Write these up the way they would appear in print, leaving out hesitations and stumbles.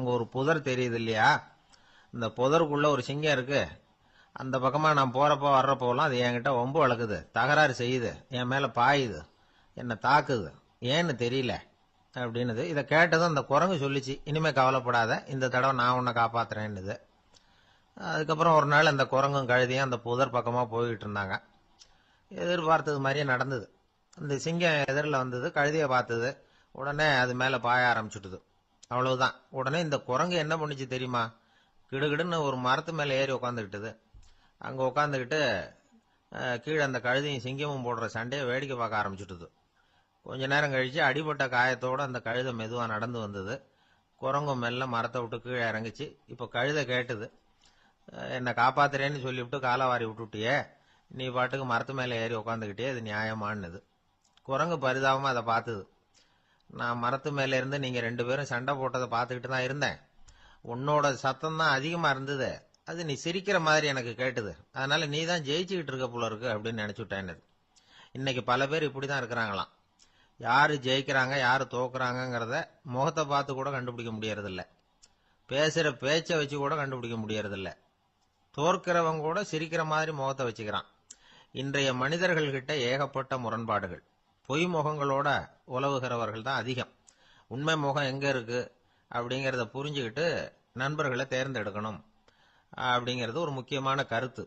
அங்க ஒரு புதர் தெரியுது இல்லையா, இந்த புதருக்குள்ள ஒரு சிங்கம் இருக்கு. அந்த பக்கமா நான் போறப்போ வர்றப்போலாம் அது என்கிட்ட வம்பு வளர்க்குது, தகராறு செய்யுது, என் மேல பாயுது, என்னை தாக்குது, ஏன்னு தெரியல அப்படின்னுது. இதை கேட்டதும் அந்த குரங்கு சொல்லிச்சு, இனிமே கவலைப்படாத, இந்த தடவை நான் உன்னை காப்பாத்துறேன்னுது. அதுக்கப்புறம் ஒரு நாள் அந்த குரங்கும் கழுதியும் அந்த புதர் பக்கமா போய்கிட்டு இருந்தாங்க. எதிர்பார்த்தது மாதிரியே நடந்தது. அந்த சிங்கம் எதிரில் வந்தது, கழுதியை பார்த்தது, உடனே அது மேல பாய ஆரம்பிச்சுட்டுது. அவ்வளவுதான். உடனே இந்த குரங்கு என்ன பண்ணுச்சு தெரியுமா, கிடுகிடுன்னு ஒரு மரத்து மேல ஏறி உட்காந்துக்கிட்டது. அங்க உட்காந்துக்கிட்டு கீழே அந்த கழுதையும் சிங்கமும் போடுற சண்டையை வேடிக்கை பார்க்க ஆரம்பிச்சுட்டுது. கொஞ்ச நேரம் கழிச்சு அடிபட்ட காயத்தோட அந்த கழுதை மெதுவா நடந்து வந்தது. குரங்கும் மெல்ல மரத்தை விட்டு கீழே இறங்குச்சு. இப்ப கழுதை கேட்டுது, என்னை காப்பாத்துறேன்னு சொல்லிவிட்டு காலவாரி விட்டுட்டியே, நீ பாட்டுக்கு மரத்து மேல ஏறி உட்காந்துக்கிட்டே, இது நியாயமானது. குரங்கு பரிதாபமா அதை பார்த்தது. நான் மரத்து மேல இருந்து நீங்க 2 பேரும் சண்டை போட்டதை பார்த்துக்கிட்டு தான் இருந்தேன். உன்னோட சத்தம் தான் அதிகமா இருந்தது, அது நீ சிரிக்கிற மாதிரி எனக்கு கேட்டுது, அதனால நீ தான் ஜெயிச்சுக்கிட்டு இருக்க போல இருக்கு அப்படின்னு நினைச்சுட்டேன்னு. இன்னைக்கு பல பேர் இப்படிதான் இருக்கிறாங்களாம். யாரு ஜெயிக்கிறாங்க யாரு தோக்குறாங்கிறத முகத்தை பார்த்து கூட கண்டுபிடிக்க முடியறதில்ல, பேசுற பேச்சை வச்சு கூட கண்டுபிடிக்க முடியறதில்ல. தோற்கிறவங்க கூட சிரிக்கிற மாதிரி முகத்தை வச்சுக்கிறான். இன்றைய மனிதர்கள் கிட்ட ஏகப்பட்ட முரண்பாடுகள். பொய் முகங்களோட உலவுகிறவர்கள் தான் அதிகம். உண்மை முகம் எங்க இருக்கு அப்படிங்கறத புரிஞ்சுக்கிட்டு நண்பர்களை தேர்ந்தெடுக்கணும் அப்படிங்கிறது ஒரு முக்கியமான கருத்து.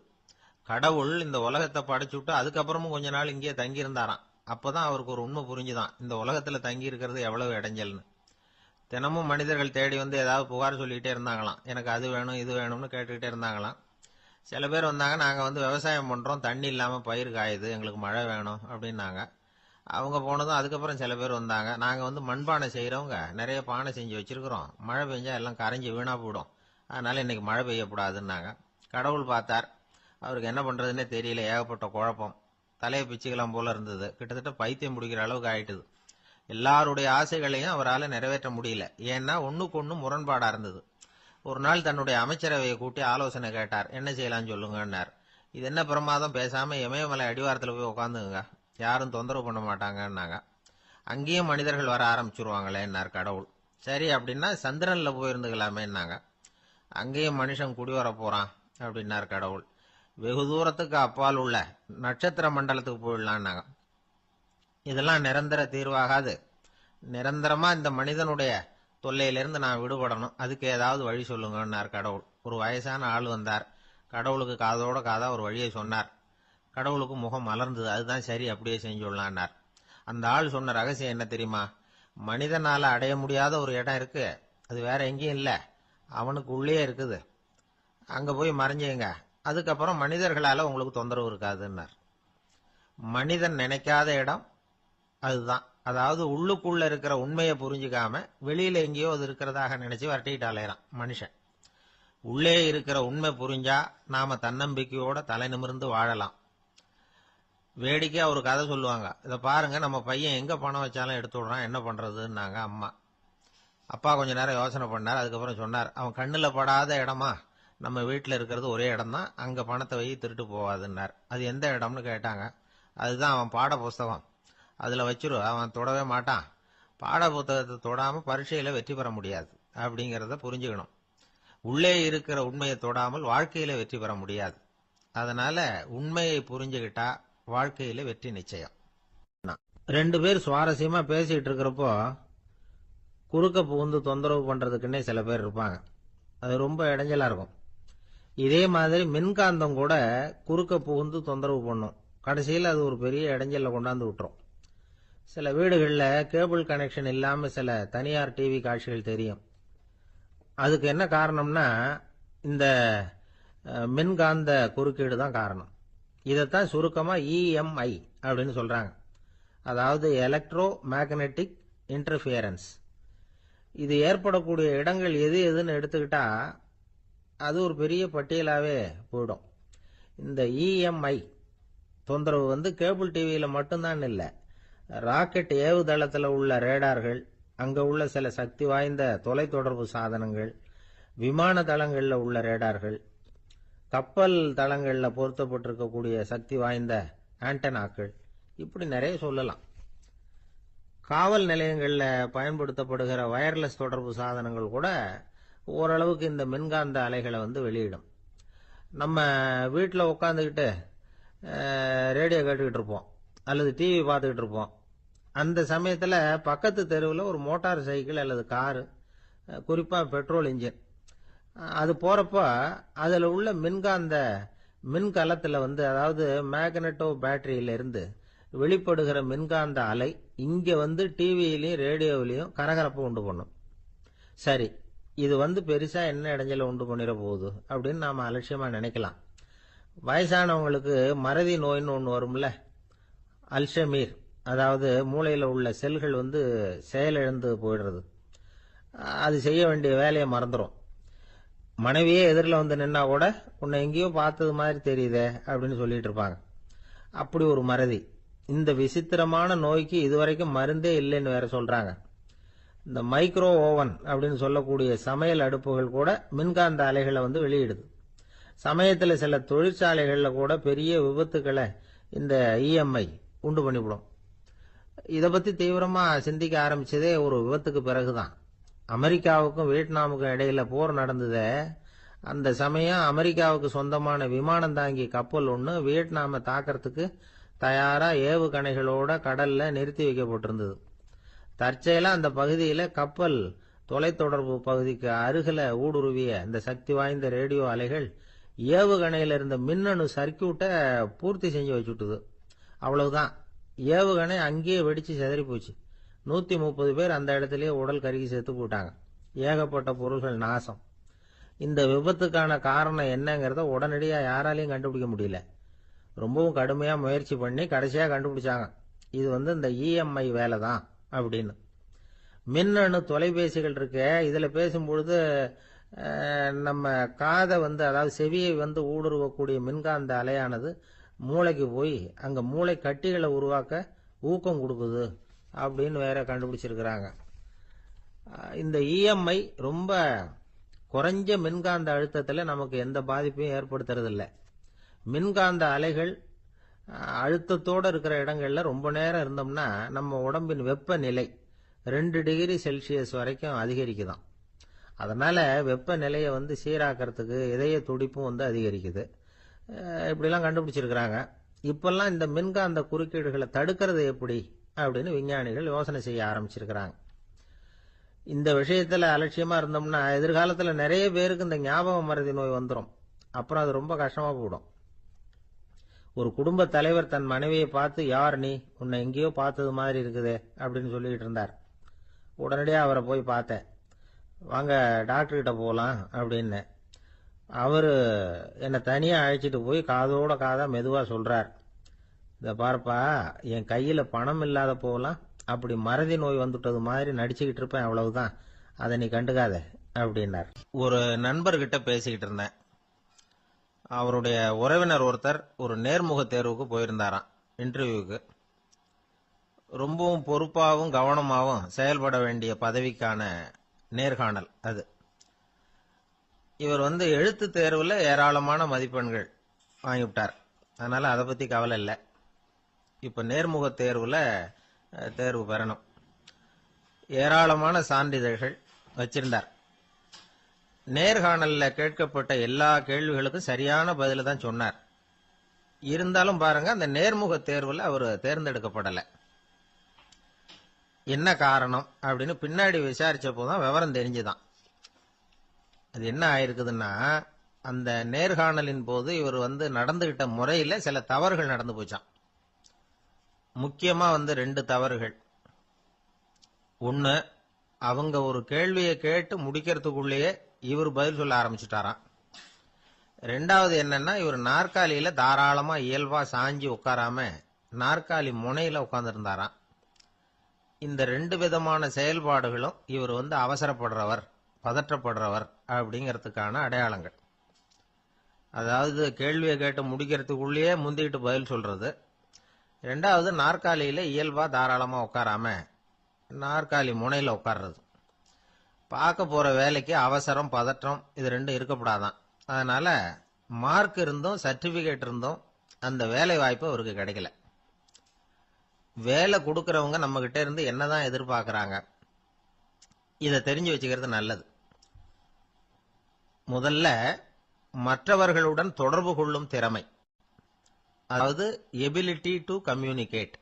கடவுள் இந்த உலகத்தை படைச்சுட்டு அதுக்கப்புறமும் கொஞ்ச நாள் இங்கேயே தங்கி இருந்தாராம். அப்பதான் அவருக்கு ஒரு உண்மை புரிஞ்சுதான், இந்த உலகத்துல தங்கி இருக்கிறது எவ்வளவு இடைஞ்சல்னு. தினமும் மனிதர்கள் தேடி வந்து ஏதாவது புகார் சொல்லிக்கிட்டே இருந்தாங்களாம், எனக்கு அது வேணும் இது வேணும்னு கேட்டுக்கிட்டே இருந்தாங்களாம். சில பேர் வந்தாங்க, நாங்க வந்து விவசாயம் பண்றோம், தண்ணி இல்லாம பயிர் காயுது, எங்களுக்கு மழை வேணும் அப்படின்னாங்க. அவங்க போனதும் அதுக்கப்புறம் சில பேர் வந்தாங்க, நாங்க வந்து மண்பானை செய்யறவங்க, நிறைய பானை செஞ்சு வச்சிருக்கிறோம், மழை பெஞ்சா எல்லாம் கரைஞ்சி வீணா போயிடும், அதனால இன்னைக்கு மழை பெய்யக்கூடாதுன்னாங்க. கடவுள் பார்த்தார், அவருக்கு என்ன பண்றதுன்னே தெரியல, ஏகப்பட்ட குழப்பம், தலையை பிச்சுக்கலாம் போல இருந்தது, கிட்டத்தட்ட பைத்தியம் பிடிக்கிற அளவுக்கு ஆயிட்டுது. எல்லாருடைய ஆசைகளையும் அவரால் நிறைவேற்ற முடியல, ஏன்னா ஒண்ணுக்கு ஒண்ணு முரண்பாடா இருந்தது. ஒரு நாள் தன்னுடைய அமைச்சரவையை கூட்டி ஆலோசனை கேட்டார், என்ன செய்யலாம்னு சொல்லுங்கன்னார். இது என்ன பிரமாதம், பேசாம இமயமலை அடிவாரத்தில் போய் உட்காந்துங்க, யாரும் தொந்தரவு பண்ண மாட்டாங்கன்னாங்க. அங்கேயும் மனிதர்கள் வர ஆரம்பிச்சுருவாங்களேன்னார் கடவுள். சரி அப்படின்னா சந்திரன்ல போயிருந்துக்கலாமேன்னாங்க. அங்கேயும் மனுஷன் குடி வர போறான் அப்படின்னார் கடவுள். வெகு தூரத்துக்கு அப்பால் உள்ள நட்சத்திர மண்டலத்துக்கு போயிடலான்னாங்க. இதெல்லாம் நிரந்தர தீர்வாகாது, நிரந்தரமா இந்த மனிதனுடைய தொல்லையிலிருந்து நான் விடுபடணும், அதுக்கு ஏதாவது வழி சொல்லுங்கன்னார் கடவுள். ஒரு வயசான ஆள் வந்தார், கடவுளுக்கு காதோட காதா ஒரு வழியை சொன்னார். கடவுளுக்கு முகம் மலர்ந்தது, அதுதான் சரி, அப்படியே செஞ்சுடலான்னார். அந்த ஆள் சொன்ன ரகசியம் என்ன தெரியுமா, மனிதனால அடைய முடியாத ஒரு இடம் இருக்கு, அது வேற எங்கேயும் இல்ல, அவனுக்கு உள்ளே இருக்குது, அங்க போய் மறைஞ்சுங்க, அதுக்கப்புறம் மனிதர்களால உங்களுக்கு தொந்தரவு இருக்காதுன்னார். மனிதன் நினைக்காத இடம் அதுதான். அதாவது உள்ளுக்குள்ள இருக்கிற உண்மையை புரிஞ்சுக்காம வெளியில எங்கேயோ அது இருக்கிறதாக நினைச்சு வரட்டிட்டு அலையறான் மனுஷன். உள்ளே இருக்கிற உண்மை புரிஞ்சா நாம தன்னம்பிக்கையோட தலை நிமிர்ந்து வாழலாம். வேடிக்கையா ஒரு கதை சொல்லுவாங்க, இதை பாருங்க, நம்ம பையன் எங்க பணம் வச்சாலும் எடுத்து விடுறான், என்ன பண்றதுன்னாங்க அம்மா. அப்பா கொஞ்ச நேரம் யோசனை பண்ணார், அதுக்கப்புறம் சொன்னார், அவன் கண்ணுல படாத இடமா நம்ம வீட்டுல இருக்கிறது ஒரே இடம் தான், அங்க பணத்தை வை திருட்டு போவாதுன்னார். அது எந்த இடம்னு கேட்டாங்க. அதுதான் அவன் பாட புஸ்தகம், அதுல வச்சிரு, அவன் தொடவே மாட்டான், பாட புத்தகத்தை தொடாம பரீட்சையில வெற்றி பெற முடியாது அப்படிங்கறத புரிஞ்சுக்கணும். உள்ளே இருக்கிற உண்மையை தொடாமல் வாழ்க்கையில வெற்றி பெற முடியாது. அதனால உண்மையை புரிஞ்சுக்கிட்டா வாழ்க்கையில வெற்றி நிச்சயம். 2 பேர் சுவாரஸ்யமா பேசிட்டு இருக்கிறப்போ குறுக்க புகுந்து தொந்தரவு பண்றதுக்குன்னே சில பேர் இருப்பாங்க, அது ரொம்ப இடைஞ்சலா இருக்கும். இதே மாதிரி மின்காந்தம் கூட குறுக்க புகுந்து தொந்தரவு பண்ணும், கடைசியில் அது ஒரு பெரிய இடைஞ்சல கொண்டாந்து விட்டுரும். சில வீடுகளில் கேபிள் கனெக்ஷன் இல்லாம சில தனியார் டிவி காட்சிகள் தெரியும். அதுக்கு என்ன காரணம்னா இந்த மின்காந்த குறுக்கீடு தான் காரணம். இதைத்தான் சுருக்கமா இஎம்ஐ அப்படின்னு சொல்றாங்க, அதாவது எலக்ட்ரோ மேக்னெட்டிக் இன்டர்ஃபியரன்ஸ். இது ஏற்படக்கூடிய இடங்கள் எது எதுன்னு எடுத்துக்கிட்டா அது ஒரு பெரிய பட்டியலாவே போயிடும். இந்த இஎம்ஐ தொந்தரவு வந்து கேபிள் டிவியில மட்டும்தான் இல்லை, ராக்கெட் ஏவுதளத்தில் உள்ள ரேடார்கள், அங்க உள்ள சில சக்தி வாய்ந்த தொலைத்தொடர்பு சாதனங்கள், விமான தளங்களில் உள்ள ரேடார்கள், கப்பல் தளங்களில் பொருத்தப்பட்டிருக்கக்கூடிய சக்தி வாய்ந்த ஆண்டனாக்கள், இப்படி நிறைய சொல்லலாம். காவல் நிலையங்களில் பயன்படுத்தப்படுகிற வயர்லெஸ் தொடர்பு சாதனங்கள் கூட ஓரளவுக்கு இந்த மின்காந்த அலைகளை வெளியிடும். நம்ம வீட்டில் உட்காந்துக்கிட்டு ரேடியோ கேட்டுக்கிட்டு இருப்போம் அல்லது டிவி பார்த்துக்கிட்டு இருப்போம். அந்த சமயத்தில் பக்கத்து தெருவில் ஒரு மோட்டார் சைக்கிள் அல்லது காரு, குறிப்பாக பெட்ரோல் இன்ஜின், அது போகிறப்ப அதில் உள்ள மின்காந்த மின்கலத்தில் அதாவது மேக்னட்டோ பேட்டரியிலிருந்து வெளிப்படுகிற மின்காந்த அலை இங்கே டிவியிலையும் ரேடியோவிலையும் கரகரப்பை உண்டு பண்ணும். சரி, இது பெருசா என்ன இடைஞ்சல உண்டு பண்ணிட போகுது அப்படின்னு நாம அலட்சியமா நினைக்கலாம். வயசானவங்களுக்கு மறதி நோயின்னு ஒன்று வரும்ல, அல்ஷமீர், அதாவது மூளையில் உள்ள செல்கள் செயலிழந்து போயிடுறது. அது செய்ய வேண்டிய வேலையை மறந்துடும். மனைவியே எதிரில் நின்னா கூட உன்னை எங்கேயோ பார்த்தது மாதிரி தெரியுதே அப்படின்னு சொல்லிட்டு இருப்பாங்க. அப்படி ஒரு மறதி. இந்த விசித்திரமான நோய்க்கு இதுவரைக்கும் மருந்தே இல்லைன்னு வேற சொல்றாங்க. இந்த மைக்ரோ ஓவன் அப்படின்னு சொல்லக்கூடிய சமையல் அடுப்புகள் கூட மின்காந்த அலைகளை வெளியிடுது. சமயத்தில் சில தொழிற்சாலைகளில் கூட பெரிய விபத்துக்களை இந்த இஎம்ஐ உண்டு பண்ணிவிடும். இதை பற்றி தீவிரமாக சிந்திக்க ஆரம்பிச்சதே ஒரு விபத்துக்கு பிறகுதான். அமெரிக்காவுக்கும் வியட்நாமுக்கும் இடையில போர் நடந்ததே, அந்த சமயம் அமெரிக்காவுக்கு சொந்தமான விமானம் தாங்கி கப்பல் ஒன்று வியட்நாமை தாக்கிறதுக்கு தயாரா ஏவுகணைகளோட கடல்ல நிறுத்தி வைக்கப்பட்டிருந்தது. தற்செயலா அந்த பகுதியில் கப்பல் தொலைத்தொடர்பு பகுதிக்கு அருகில ஊடுருவிய இந்த சக்தி வாய்ந்த ரேடியோ அலைகள் ஏவுகணையில இருந்த மின்னணு சர்க்கியூட்டை பூர்த்தி செஞ்சு வச்சுட்டுது. அவ்வளவுதான், ஏவுகணை அங்கேயே வெடிச்சு செதறி போச்சு. 130 பேர் அந்த இடத்துலயே உடல் கருகி செத்து போட்டாங்க. ஏகப்பட்ட பொருள்கள் நாசம். இந்த விபத்துக்கான காரணம் என்னங்கிறத உடனடியா யாராலையும் கண்டுபிடிக்க முடியல. ரொம்பவும் கடுமையா முயற்சி பண்ணி கடைசியா கண்டுபிடிச்சாங்க, இது இந்த இஎம்ஐ வேலை தான் அப்படின்னு. மின்னணு தொலைபேசிகள் இருக்க, இதுல பேசும்பொழுது நம்ம காதை அதாவது செவியை ஊடுருவக்கூடிய மின்காந்த அலையானது மூளைக்கு போய் அங்க மூளை கட்டிகளை உருவாக்க ஊக்கம் கொடுக்குது அப்படின்னு வேற கண்டுபிடிச்சிருக்கிறாங்க. இந்த இஎம்ஐ ரொம்ப குறைஞ்ச மின்காந்த அழுத்தத்தில் நமக்கு எந்த பாதிப்பையும் ஏற்படுத்துறதில்லை. மின்காந்த அலைகள் அழுத்தத்தோடு இருக்கிற இடங்கள்ல ரொம்ப நேரம் இருந்தோம்னா நம்ம உடம்பின் வெப்பநிலை 2 டிகிரி செல்சியஸ் வரைக்கும் அதிகரிக்குதாம். அதனால வெப்பநிலையை சீராக்கிறதுக்கு இதய துடிப்பும் அதிகரிக்குது. இப்படிலாம் கண்டுபிடிச்சிருக்கிறாங்க. இப்பெல்லாம் இந்த மின்காந்த குறுக்கீடுகளை தடுக்கிறது எப்படி அப்படின்னு விஞ்ஞானிகள் யோசனை செய்ய ஆரம்பிச்சிருக்கிறாங்க. இந்த விஷயத்துல அலட்சியமா இருந்தோம்னா எதிர்காலத்துல நிறைய பேருக்கு இந்த ஞாபக மறதி நோய் வந்துடும். அப்புறம் அது ரொம்ப கஷ்டமா போயிடும். ஒரு குடும்ப தலைவர் தன் மனைவியை பார்த்து, யார் நீ, உன்னை எங்கேயோ பார்த்தது மாதிரி இருக்குதே அப்படின்னு சொல்லிட்டு இருந்தார். உடனடியா அவரை போய் பார்த்தேன். வாங்க டாக்டர்கிட்ட போகலாம் அப்படின்னு. அவரு என்னை தனியா அழைச்சிட்டு போய் காதோட காதா மெதுவா சொல்றார், இத பார்ப்பா, என் கையில பணம் இல்லாத போகலாம், அப்படி மறதி நோய் வந்துட்டது மாதிரி நடிச்சுக்கிட்டு இருப்பேன், அவ்வளவுதான், அதை நீ கண்டுக்காத அப்படின்னார். ஒரு நண்பர்கிட்ட பேசிக்கிட்டு இருந்தேன். அவருடைய உறவினர் ஒருத்தர் ஒரு நேர்முக தேர்வுக்கு போயிருந்தாராம், இன்டர்வியூக்கு. ரொம்பவும் பொறுப்பாகவும் கவனமாகவும் செயல்பட வேண்டிய பதவிக்கான நேர்காணல் அது. இவர் எழுத்து தேர்வுல ஏராளமான மதிப்பெண்கள் வாங்கிவிட்டார். அதனால அதை பத்தி கவலை இல்லை. இப்ப நேர்முக தேர்வுல தேர்வு பெறணும். ஏராளமான சான்றிதழ்கள் வச்சிருந்தார். நேர்காணல்ல கேட்கப்பட்ட எல்லா கேள்விகளுக்கும் சரியான பதில தான் சொன்னார். இருந்தாலும் பாருங்க, அந்த நேர்முக தேர்வுல அவர் தேர்ந்தெடுக்கப்படலை. என்ன காரணம் அப்படின்னு பின்னாடி விசாரிச்சப்போதான் விவரம் தெரிஞ்சுதான். அது என்ன ஆயிருக்குதுன்னா, அந்த நேர்காணலின் போது இவர் நடந்துகிட்ட முறையில சில தவறுகள் நடந்து போச்சான். முக்கியமா 2 தவறுகள். ஒன்னு, அவங்க ஒரு கேள்வியை கேட்டு முடிக்கிறதுக்குள்ளேயே இவர் பதில் சொல்ல ஆரம்பிச்சுட்டாராம். 2வது என்னன்னா, இவர் நாற்காலியில தாராளமா இயல்பா சாஞ்சி உட்காராம நாற்காலி முனையில உட்கார்ந்துருந்தாராம். இந்த 2 விதமான செயல்பாடுகளும் இவர் அவசரப்படுறவர், பதற்றப்படுறவர் அப்படிங்கிறதுக்கான அடையாளங்கள். அதாவது கேள்வியை கேட்டு முடிக்கிறதுக்குள்ளேயே முந்திக்கிட்டு பதில் சொல்றது. 2வது, நாற்காலியில இயல்பா தாராளமா உட்காராம நாற்காலி முனையில உட்கார்றது. பார்க்க போற வேலைக்கு அவசரம், பதற்றம் இது 2 இருக்கப்படாதான். அதனால மார்க் இருந்தும் சர்டிபிகேட் இருந்தும் அந்த வேலை வாய்ப்பு அவருக்கு கிடைக்கல. வேலை கொடுக்கறவங்க நம்ம கிட்ட இருந்து என்னதான் எதிர்பார்க்கறாங்க, இதை தெரிஞ்சு வச்சுக்கிறது நல்லது. முதல்ல மற்றவர்களுடன் தொடர்பு கொள்ளும் திறமை, அதாவது எபிலிட்டி டு கம்யூனிகேட்.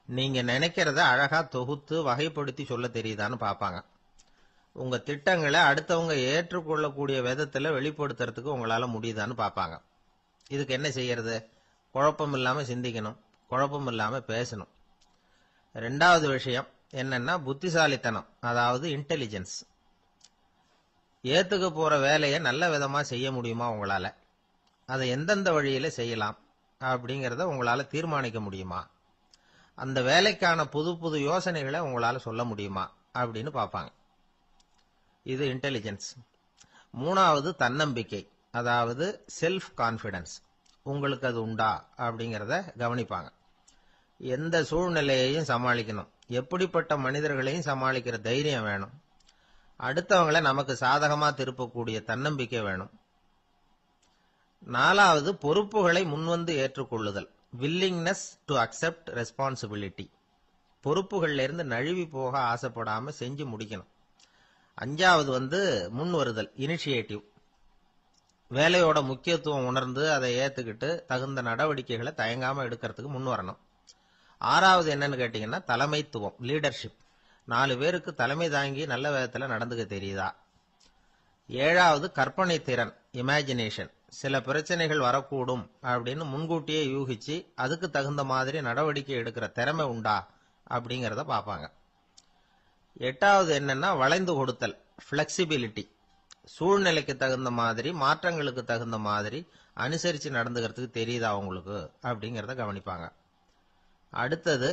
நீங்க நினைக்கிறத அழகா தொகுத்து வகைப்படுத்தி சொல்ல தெரியுதான்னு பார்ப்பாங்க. உங்க திட்டங்களை அடுத்தவங்க ஏற்றுக்கொள்ளக்கூடிய விதத்துல வெளிப்படுத்துறதுக்கு உங்களால முடியுதான்னு பார்ப்பாங்க. இதுக்கு என்ன செய்யறது? குழப்பம் இல்லாம சிந்திக்கணும், குழப்பம் இல்லாம பேசணும். ரெண்டாவது விஷயம் என்னன்னா புத்திசாலித்தனம், அதாவது இன்டெலிஜென்ஸ். ஏத்துக்க போற வேலையை நல்ல விதமா செய்ய முடியுமா உங்களால? அதை எந்தெந்த வழியில செய்யலாம் அப்படிங்கறத உங்களால தீர்மானிக்க முடியுமா? அந்த வேலைக்கான புது புது யோசனைகளை உங்களால சொல்ல முடியுமா அப்படின்னு பார்ப்பாங்க. இது இன்டெலிஜென்ஸ். மூணாவது தன்னம்பிக்கை, அதாவது செல்ஃப் கான்பிடன்ஸ். உங்களுக்கு அது உண்டா அப்படிங்கறத கவனிப்பாங்க. எந்த சூழ்நிலையையும் சமாளிக்கணும், எப்படிப்பட்ட மனிதர்களையும் சமாளிக்கிற தைரியம் வேணும், அடுத்தவங்களை நமக்கு சாதகமா திருப்பக்கூடிய தன்னம்பிக்கை வேணும். நாலாவது பொறுப்புகளை முன்வந்து ஏற்றுக்கொள்ளுதல், வில்லிங்னஸ் டு அக்செப்ட் ரெஸ்பான்சிபிலிட்டி. பொறுப்புகள்ல இருந்து நழுவி போக ஆசைப்படாம செஞ்சு முடிக்கணும். அஞ்சாவது முன் வருதல், இனிஷியேட்டிவ். வேலையோட முக்கியத்துவம் உணர்ந்து அதை ஏத்துக்கிட்டு தகுந்த நடவடிக்கைகளை தயங்காம எடுக்கிறதுக்கு முன் வரணும். ஆறாவது என்னன்னு கேட்டீங்கன்னா தலைமைத்துவம், லீடர்ஷிப். 4 பேருக்கு தலைமை தாங்கி நல்ல விதத்துல நடந்துக்க தெரியுதா? ஏழாவது கற்பனை திறன், இமேஜினேஷன். சில பிரச்சனைகள் வரக்கூடும் அப்படின்னு முன்கூட்டியே யூகிச்சு அதுக்கு தகுந்த மாதிரி நடவடிக்கை எடுக்கிற திறமை உண்டா அப்படிங்கறத பார்ப்பாங்க. எட்டாவது என்னன்னா வளைந்து கொடுத்தல், பிளெக்சிபிலிட்டி. சூழ்நிலைக்கு தகுந்த மாதிரி, மாற்றங்களுக்கு தகுந்த மாதிரி அனுசரிச்சு நடந்துக்கிறதுக்கு தெரியுதா உங்களுக்கு அப்படிங்கறத கவனிப்பாங்க. அடுத்தது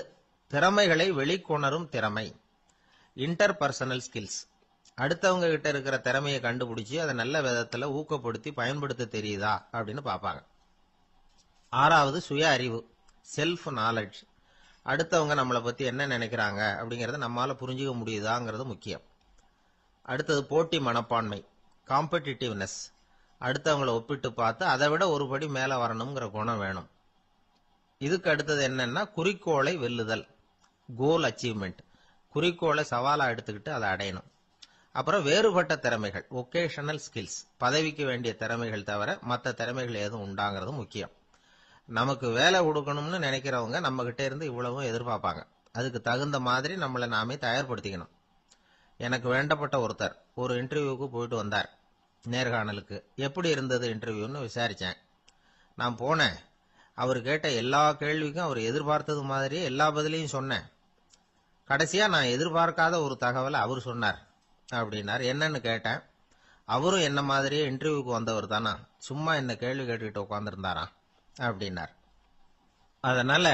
திறமைகளை வெளிக்கொணரும் திறமை, இன்டர்பர்சனல் ஸ்கில்ஸ். அடுத்தவங்க கிட்ட இருக்கிற திறமையை கண்டுபிடிச்சு அதை நல்ல விதத்துல ஊக்கப்படுத்தி பயன்படுத்த தெரியுதா அப்படின்னு பார்ப்பாங்க. ஆறாவது சுய அறிவு, செல்ஃப் நாலேஜ். அடுத்தவங்க நம்மளை பத்தி என்ன நினைக்கிறாங்க அப்படிங்கறத நம்மால புரிஞ்சுக்க முடியுதாங்கிறது முக்கியம். அடுத்தது போட்டி மனப்பான்மை, காம்படிட்டிவ்னஸ். அடுத்தவங்களை ஒப்பிட்டு பார்த்து அதை விட ஒரு படி மேல வரணுங்கிற குணம் வேணும். இதுக்கு அடுத்தது என்னன்னா குறிக்கோளை வெல்லுதல், கோல் அச்சீவ்மெண்ட். குறிக்கோளை சவாலா எடுத்துக்கிட்டு அதை அடையணும். அப்புறம் வேறுபட்ட திறமைகள், ஒகேஷனல் ஸ்கில்ஸ். பதவிக்கு வேண்டிய திறமைகள் தவிர மற்ற திறமைகள் ஏதும் உண்டாங்கிறது முக்கியம். நமக்கு வேலை கொடுக்கணும்னு நினைக்கிறவங்க நம்ம கிட்ட இருந்து இவ்வளவும் எதிர்பார்ப்பாங்க. அதுக்கு தகுந்த மாதிரி நம்மளை நாமே தயார்படுத்திக்கணும். எனக்கு வேண்டப்பட்ட ஒருத்தர் ஒரு இன்டர்வியூக்கு போயிட்டு வந்தார், நேர்காணலுக்கு. எப்படி இருந்தது இன்டர்வியூன்னு விசாரிச்சேன். நான் போனேன். அவர் கேட்ட எல்லா கேள்விக்கும் அவர் எதிர்பார்த்தது மாதிரியே எல்லா பதிலையும் சொன்னேன். கடைசியா நான் எதிர்பார்க்காத ஒரு தகவலை அவர் சொன்னார் அப்படின்னார். என்னன்னு கேட்டேன். அவரும் என்ன மாதிரியே இன்டர்வியூக்கு வந்தவர் தானா, சும்மா என்ன கேள்வி கேட்டுக்கிட்டு உட்காந்துருந்தாராம் அப்படின்னார். அதனால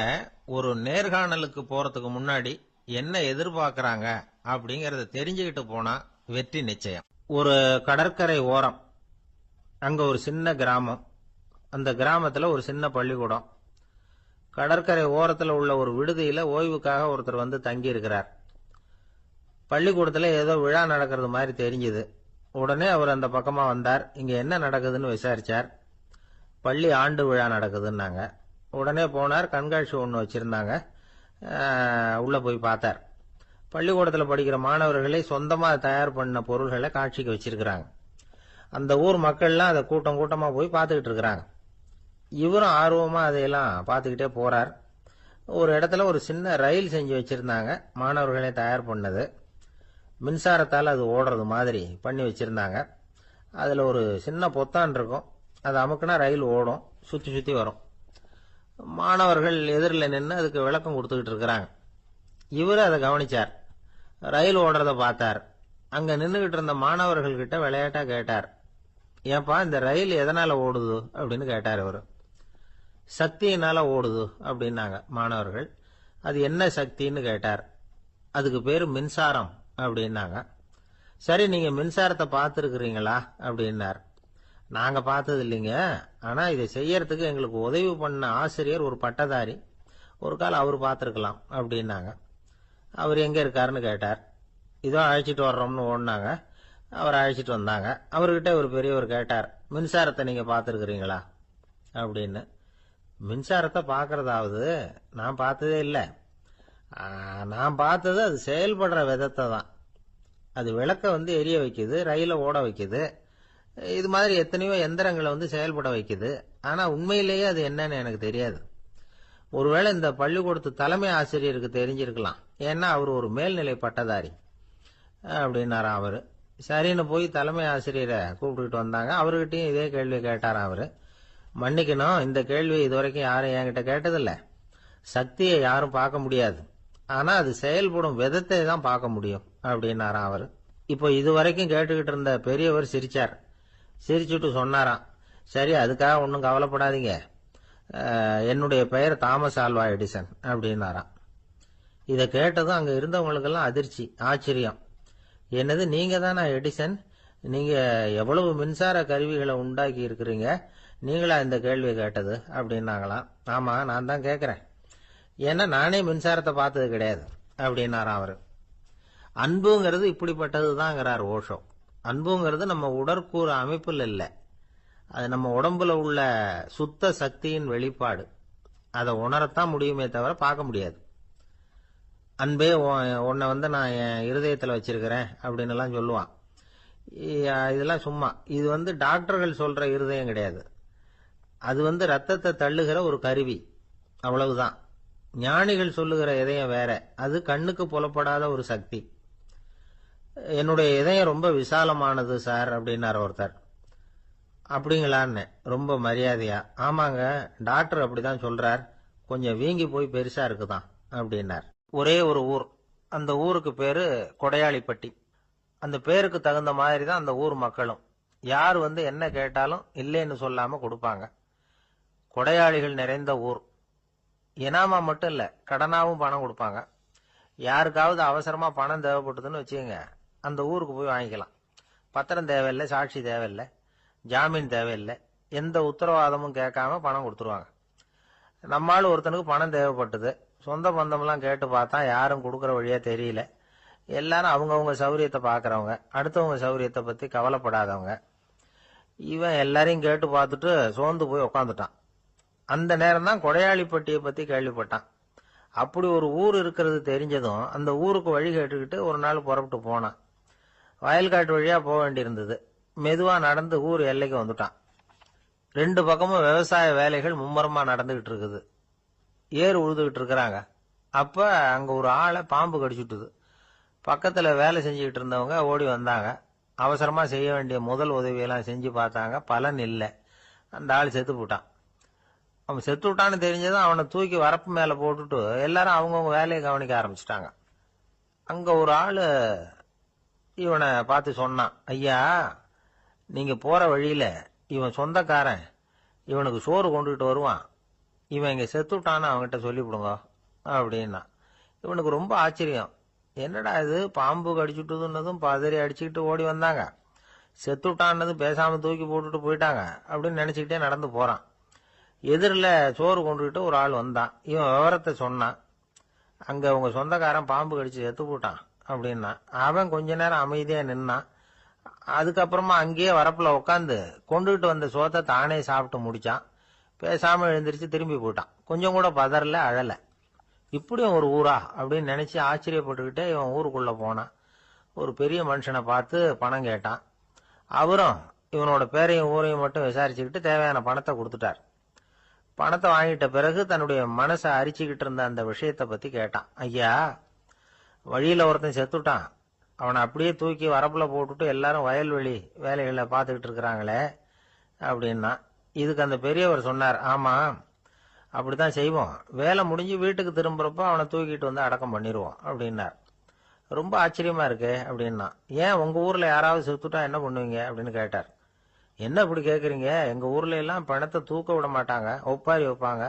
ஒரு நேர்காணலுக்கு போறதுக்கு முன்னாடி என்ன எதிர்பார்க்கறாங்க அப்படிங்கறத தெரிஞ்சுக்கிட்டு போனா வெற்றி நிச்சயம். ஒரு கடற்கரை ஓரம், அங்க ஒரு சின்ன கிராமம். அந்த கிராமத்துல ஒரு சின்ன பள்ளிக்கூடம். கடற்கரை ஓரத்துல உள்ள ஒரு விடுதியில ஓய்வுக்காக ஒருத்தர் வந்து தங்கி இருக்கிறார். பள்ளிக்கூடத்துல ஏதோ விழா நடக்கிறது மாதிரி தெரிஞ்சுது. உடனே அவர் அந்த பக்கமா வந்தார். இங்க என்ன நடக்குதுன்னு விசாரிச்சார். பள்ளி ஆண்டு விழா நடக்குதுன்னாங்க. உடனே போனார். கண்காட்சி ஒன்று வச்சிருந்தாங்க. உள்ள போய் பார்த்தார். பள்ளிக்கூடத்தில் படிக்கிற மாணவர்களை சொந்தமா தயார் பண்ண பொருள்களை காட்சிக்கு வச்சிருக்கிறாங்க. அந்த ஊர் மக்கள்லாம் அதை கூட்டம் கூட்டமா போய் பார்த்துக்கிட்டு இருக்கிறாங்க. இவரும் ஆர்வமா அதையெல்லாம் பார்த்துக்கிட்டே போறார். ஒரு இடத்துல ஒரு சின்ன ரயில் செஞ்சு வச்சிருந்தாங்க, மாணவர்களே தயார் பண்ணது. மின்சாரத்தால் அது ஓடுறது மாதிரி பண்ணி வச்சிருந்தாங்க. அதுல ஒரு சின்ன பொத்தான் இருக்கும். அது அமுக்குனா ரயில் ஓடும், சுத்தி சுத்தி வரும். மாணவர்கள் எதிரில் நின்று அதுக்கு விளக்கம் கொடுத்துக்கிட்டு இருக்கிறாங்க. இவரு அதை கவனிச்சார். ரயில் ஓடுறத பார்த்தார். அங்க நின்றுகிட்டு இருந்த மாணவர்கள் கிட்ட விளையாட்டா கேட்டார், ஏன்பா இந்த ரயில் எதனால ஓடுது அப்படின்னு கேட்டார். இவரு சக்தியினால ஓடுது அப்படின்னாங்க மாணவர்கள். அது என்ன சக்தின்னு கேட்டார். அதுக்கு பேரு மின்சாரம் அப்படின்னாங்க. சரி, நீங்க மின்சாரத்தை பார்த்துருக்கிறீங்களா அப்படின்னார். நாங்க பார்த்தது இல்லைங்க, ஆனா இதை செய்யறதுக்கு எங்களுக்கு உதவி பண்ண ஆசிரியர் ஒரு பட்டதாரி, ஒரு கால் அவர் பார்த்துருக்கலாம் அப்படின்னாங்க. அவர் எங்க இருக்காருன்னு கேட்டார். இதோ அழைச்சிட்டு வர்றோம்னு ஓடினாங்க. அவர் அழைச்சிட்டு வந்தாங்க. அவர்கிட்ட ஒரு பெரியவர் கேட்டார், மின்சாரத்தை நீங்க பார்த்துருக்கிறீங்களா அப்படின்னு. மின்சாரத்தை பார்க்கறதாவது நான் பார்த்ததே இல்லை. நான் பார்த்தது அது செயல்படுற விதத்தை தான். அது விளக்க எரிய வைக்குது, ரயில ஓட வைக்குது. இது மாதிரி எத்தனையோ எந்திரங்களை செயல்பட வைக்குது. ஆனா உண்மையிலேயே அது என்னன்னு எனக்கு தெரியாது. ஒருவேளை இந்த பள்ளிக்கூடத்து தலைமை ஆசிரியருக்கு தெரிஞ்சிருக்கலாம். ஏன்னா அவர் ஒரு மேல்நிலை பட்டதாரி அப்படின்னாராம் அவரு. சரின்னு போய் தலைமை ஆசிரியரை கூப்பிட்டுக்கிட்டு வந்தாங்க. அவர்கிட்டயும் இதே கேள்வி கேட்டாராம் அவரு. மன்னிக்கணும், இந்த கேள்வி இதுவரைக்கும் யாரும் என்கிட்ட கேட்டதில்ல. சக்தியை யாரும் பார்க்க முடியாது, ஆனா அது செயல்படும் விதத்தை தான் பார்க்க முடியும் அப்படின்னாராம் அவரு. இப்போ இதுவரைக்கும் கேட்டுக்கிட்டு இருந்த பெரியவர் சிரிச்சார். சிரிச்சுட்டு சொன்னாராம், சரி, அதுக்காக ஒன்றும் கவலைப்படாதீங்க. என்னுடைய பெயர் தாமஸ் ஆல்வா எடிசன் அப்படின்னாராம். இதை கேட்டதும் அங்க இருந்தவங்களுக்கெல்லாம் அதிர்ச்சி, ஆச்சரியம். என்னது, நீங்க தானா எடிசன்? நீங்க எவ்வளவு மின்சார கருவிகளை உண்டாக்கி இருக்கிறீங்க, நீங்களா இந்த கேள்வியை கேட்டது அப்படின்னாங்களாம். ஆமா, நான் தான் கேட்கிறேன். ஏன்னா நானே மின்சாரத்தை பார்த்தது கிடையாது அப்படின்னாராம் அவரு. அன்புங்கிறது இப்படிப்பட்டது தான்ங்கிறார் ஓஷோ. அன்புங்கிறது நம்ம உடற்கூறு அமைப்பில் இல்லை, அது நம்ம உடம்புல உள்ள சுத்த சக்தியின் வெளிப்பாடு. அதை உணரத்தான் முடியுமே தவிர பார்க்க முடியாது. அன்பே உன்னை நான் என் இருதயத்தில் வச்சிருக்கிறேன் அப்படின்னு எல்லாம் சொல்லுவான். இதெல்லாம் சும்மா. இது டாக்டர்கள் சொல்ற இருதயம் கிடையாது. அது ரத்தத்தை தள்ளுகிற ஒரு கருவி, அவ்வளவுதான். ஞானிகள் சொல்லுகிற இதயம் வேற, அது கண்ணுக்கு புலப்படாத ஒரு சக்தி. என்னுடைய இதயம் ரொம்ப விசாலமானது சார் அப்படின்னார் ஒருத்தர். அப்படிங்களான்னு ரொம்ப மரியாதையா, ஆமாங்க, டாக்டர் அப்படிதான் சொல்றார், கொஞ்சம் வீங்கி போய் பெருசா இருக்குதான் அப்படின்னார். ஒரே ஒரு ஊர், அந்த ஊருக்கு பேரு கொடையாளிப்பட்டி. அந்த பேருக்கு தகுந்த மாதிரி தான் அந்த ஊர் மக்களும். யார் என்ன கேட்டாலும் இல்லைன்னு சொல்லாம கொடுப்பாங்க. கொடையாளிகள் நிறைந்த ஊர். இனாமா மட்டும் இல்ல, கடனாவும் பணம் கொடுப்பாங்க. யாருக்காவது அவசரமா பணம் தேவைப்பட்டதுன்னு வச்சுக்கோங்க, அந்த ஊருக்கு போய் வாங்கிக்கலாம். பத்திரம் தேவையில்லை, சாட்சி தேவையில்லை, ஜாமீன் தேவையில்லை, எந்த உத்தரவாதமும் கேட்காம பணம் கொடுத்துருவாங்க. நம்மால் ஒருத்தனுக்கு பணம் தேவைப்பட்டது. சொந்த பந்தம்லாம் கேட்டு பார்த்தா யாரும் கொடுக்கற வழியா தெரியல. எல்லாரும் அவங்கவுங்க சௌரியத்தை பாக்குறவங்க, அடுத்தவங்க சௌரியத்தை பத்தி கவலைப்படாதவங்க. இவன் எல்லாரையும் கேட்டு பார்த்துட்டு சோர்ந்து போய் உக்காந்துட்டான். அந்த நேரம் தான் கொடையாளிப்பட்டியை பத்தி கேள்விப்பட்டான். அப்படி ஒரு ஊர் இருக்கிறது தெரிஞ்சதும் அந்த ஊருக்கு வழி கேட்டுக்கிட்டு ஒரு நாள் புறப்பட்டு போனான். வயல்காட்டு வழியா போக வேண்டியிருந்தது. மெதுவா நடந்து ஊர் எல்லைக்கு வந்துட்டான். ரெண்டு பக்கமும் விவசாய வேலைகள் மும்முரமா நடந்துகிட்டு இருக்குது. ஏறு உழுதுகிட்டு இருக்கிறாங்க. அப்ப அங்க ஒரு ஆளை பாம்பு கடிச்சுட்டுது. பக்கத்துல வேலை செஞ்சுக்கிட்டு இருந்தவங்க ஓடி வந்தாங்க. அவசரமா செய்ய வேண்டிய முதல் உதவியெல்லாம் செஞ்சு பார்த்தாங்க, பலன் இல்லை. அந்த ஆள் செத்து போட்டான். அவன் செத்து விட்டான்னு தெரிஞ்சதும் அவனை தூக்கி வரப்பு மேல போட்டுட்டு எல்லாரும் அவங்கவுங்க வேலையை கவனிக்க ஆரம்பிச்சிட்டாங்க. அங்க ஒரு ஆளு இவனை பார்த்து சொன்னான், ஐயா, நீங்க போற வழியில இவன் சொந்தக்காரன், இவனுக்கு சோறு கொண்டுகிட்டு வருவான், இவன் இங்க செத்துட்டான்னு அவன்கிட்ட சொல்லிவிடுங்க அப்படின்னா. இவனுக்கு ரொம்ப ஆச்சரியம். என்னடா இது, பாம்பு கடிச்சுட்டுதுன்னதும் பதறி அடிச்சுக்கிட்டு ஓடி வந்தாங்க, செத்துட்டான்னதும் பேசாம தூக்கி போட்டுட்டு போயிட்டாங்க அப்படின்னு நினைச்சுக்கிட்டே நடந்து போறான். எதிரில் சோறு கொண்டுகிட்டு ஒரு ஆள் வந்தான். இவன் விவரத்தை சொன்னான். அங்க உங்க சொந்தக்காரன் பாம்பு கடிச்சு செத்து போட்டான் அப்படின்னா. அவன் கொஞ்ச நேரம் அமைதியா நின்னான். அதுக்கப்புறமா அங்கேயே வரப்புல உட்காந்து கொண்டுகிட்டு வந்த சோத்தை தானே சாப்பிட்டு முடிச்சான். பேசாம எழுந்திரிச்சு திரும்பி போயிட்டான். கொஞ்சம் கூட பதறல, அழல. இப்படியும் ஒரு ஊரா அப்படின்னு நினைச்சு ஆச்சரியப்பட்டுக்கிட்டே இவன் ஊருக்குள்ள போனான். ஒரு பெரிய மனுஷனை பார்த்து பணம் கேட்டான். அவரும் இவனோட பேரையும் ஊரையும் மட்டும் விசாரிச்சுக்கிட்டு தேவையான பணத்தை கொடுத்துட்டார். பணத்தை வாங்கிட்ட பிறகு தன்னுடைய மனசை அரிச்சுக்கிட்டு இருந்த அந்த விஷயத்தை பத்தி கேட்டான். ஐயா, வழியில ஒருத்தன் செத்துட்டான், அவனை அப்படியே தூக்கி வரப்புல போட்டுட்டு எல்லாரும் வயல்வெளி வேலைகளை பார்த்துக்கிட்டு இருக்கிறாங்களே அப்படின்னா. இதுக்கு அந்த பெரியவர் சொன்னார், ஆமா, அப்படித்தான் செய்வோம். வேலை முடிஞ்சு வீட்டுக்கு திரும்புறப்ப அவனை தூக்கிட்டு அடக்கம் பண்ணிடுவோம் அப்படின்னார். ரொம்ப ஆச்சரியமா இருக்கு அப்படின்னா. ஏன் உங்க ஊர்ல யாராவது செத்துட்டா என்ன பண்ணுவீங்க அப்படின்னு கேட்டார். என்ன இப்படி கேக்குறீங்க, எங்க ஊர்ல எல்லாம் பணத்தை தூக்க விட மாட்டாங்க, ஒப்பாரி வைப்பாங்க,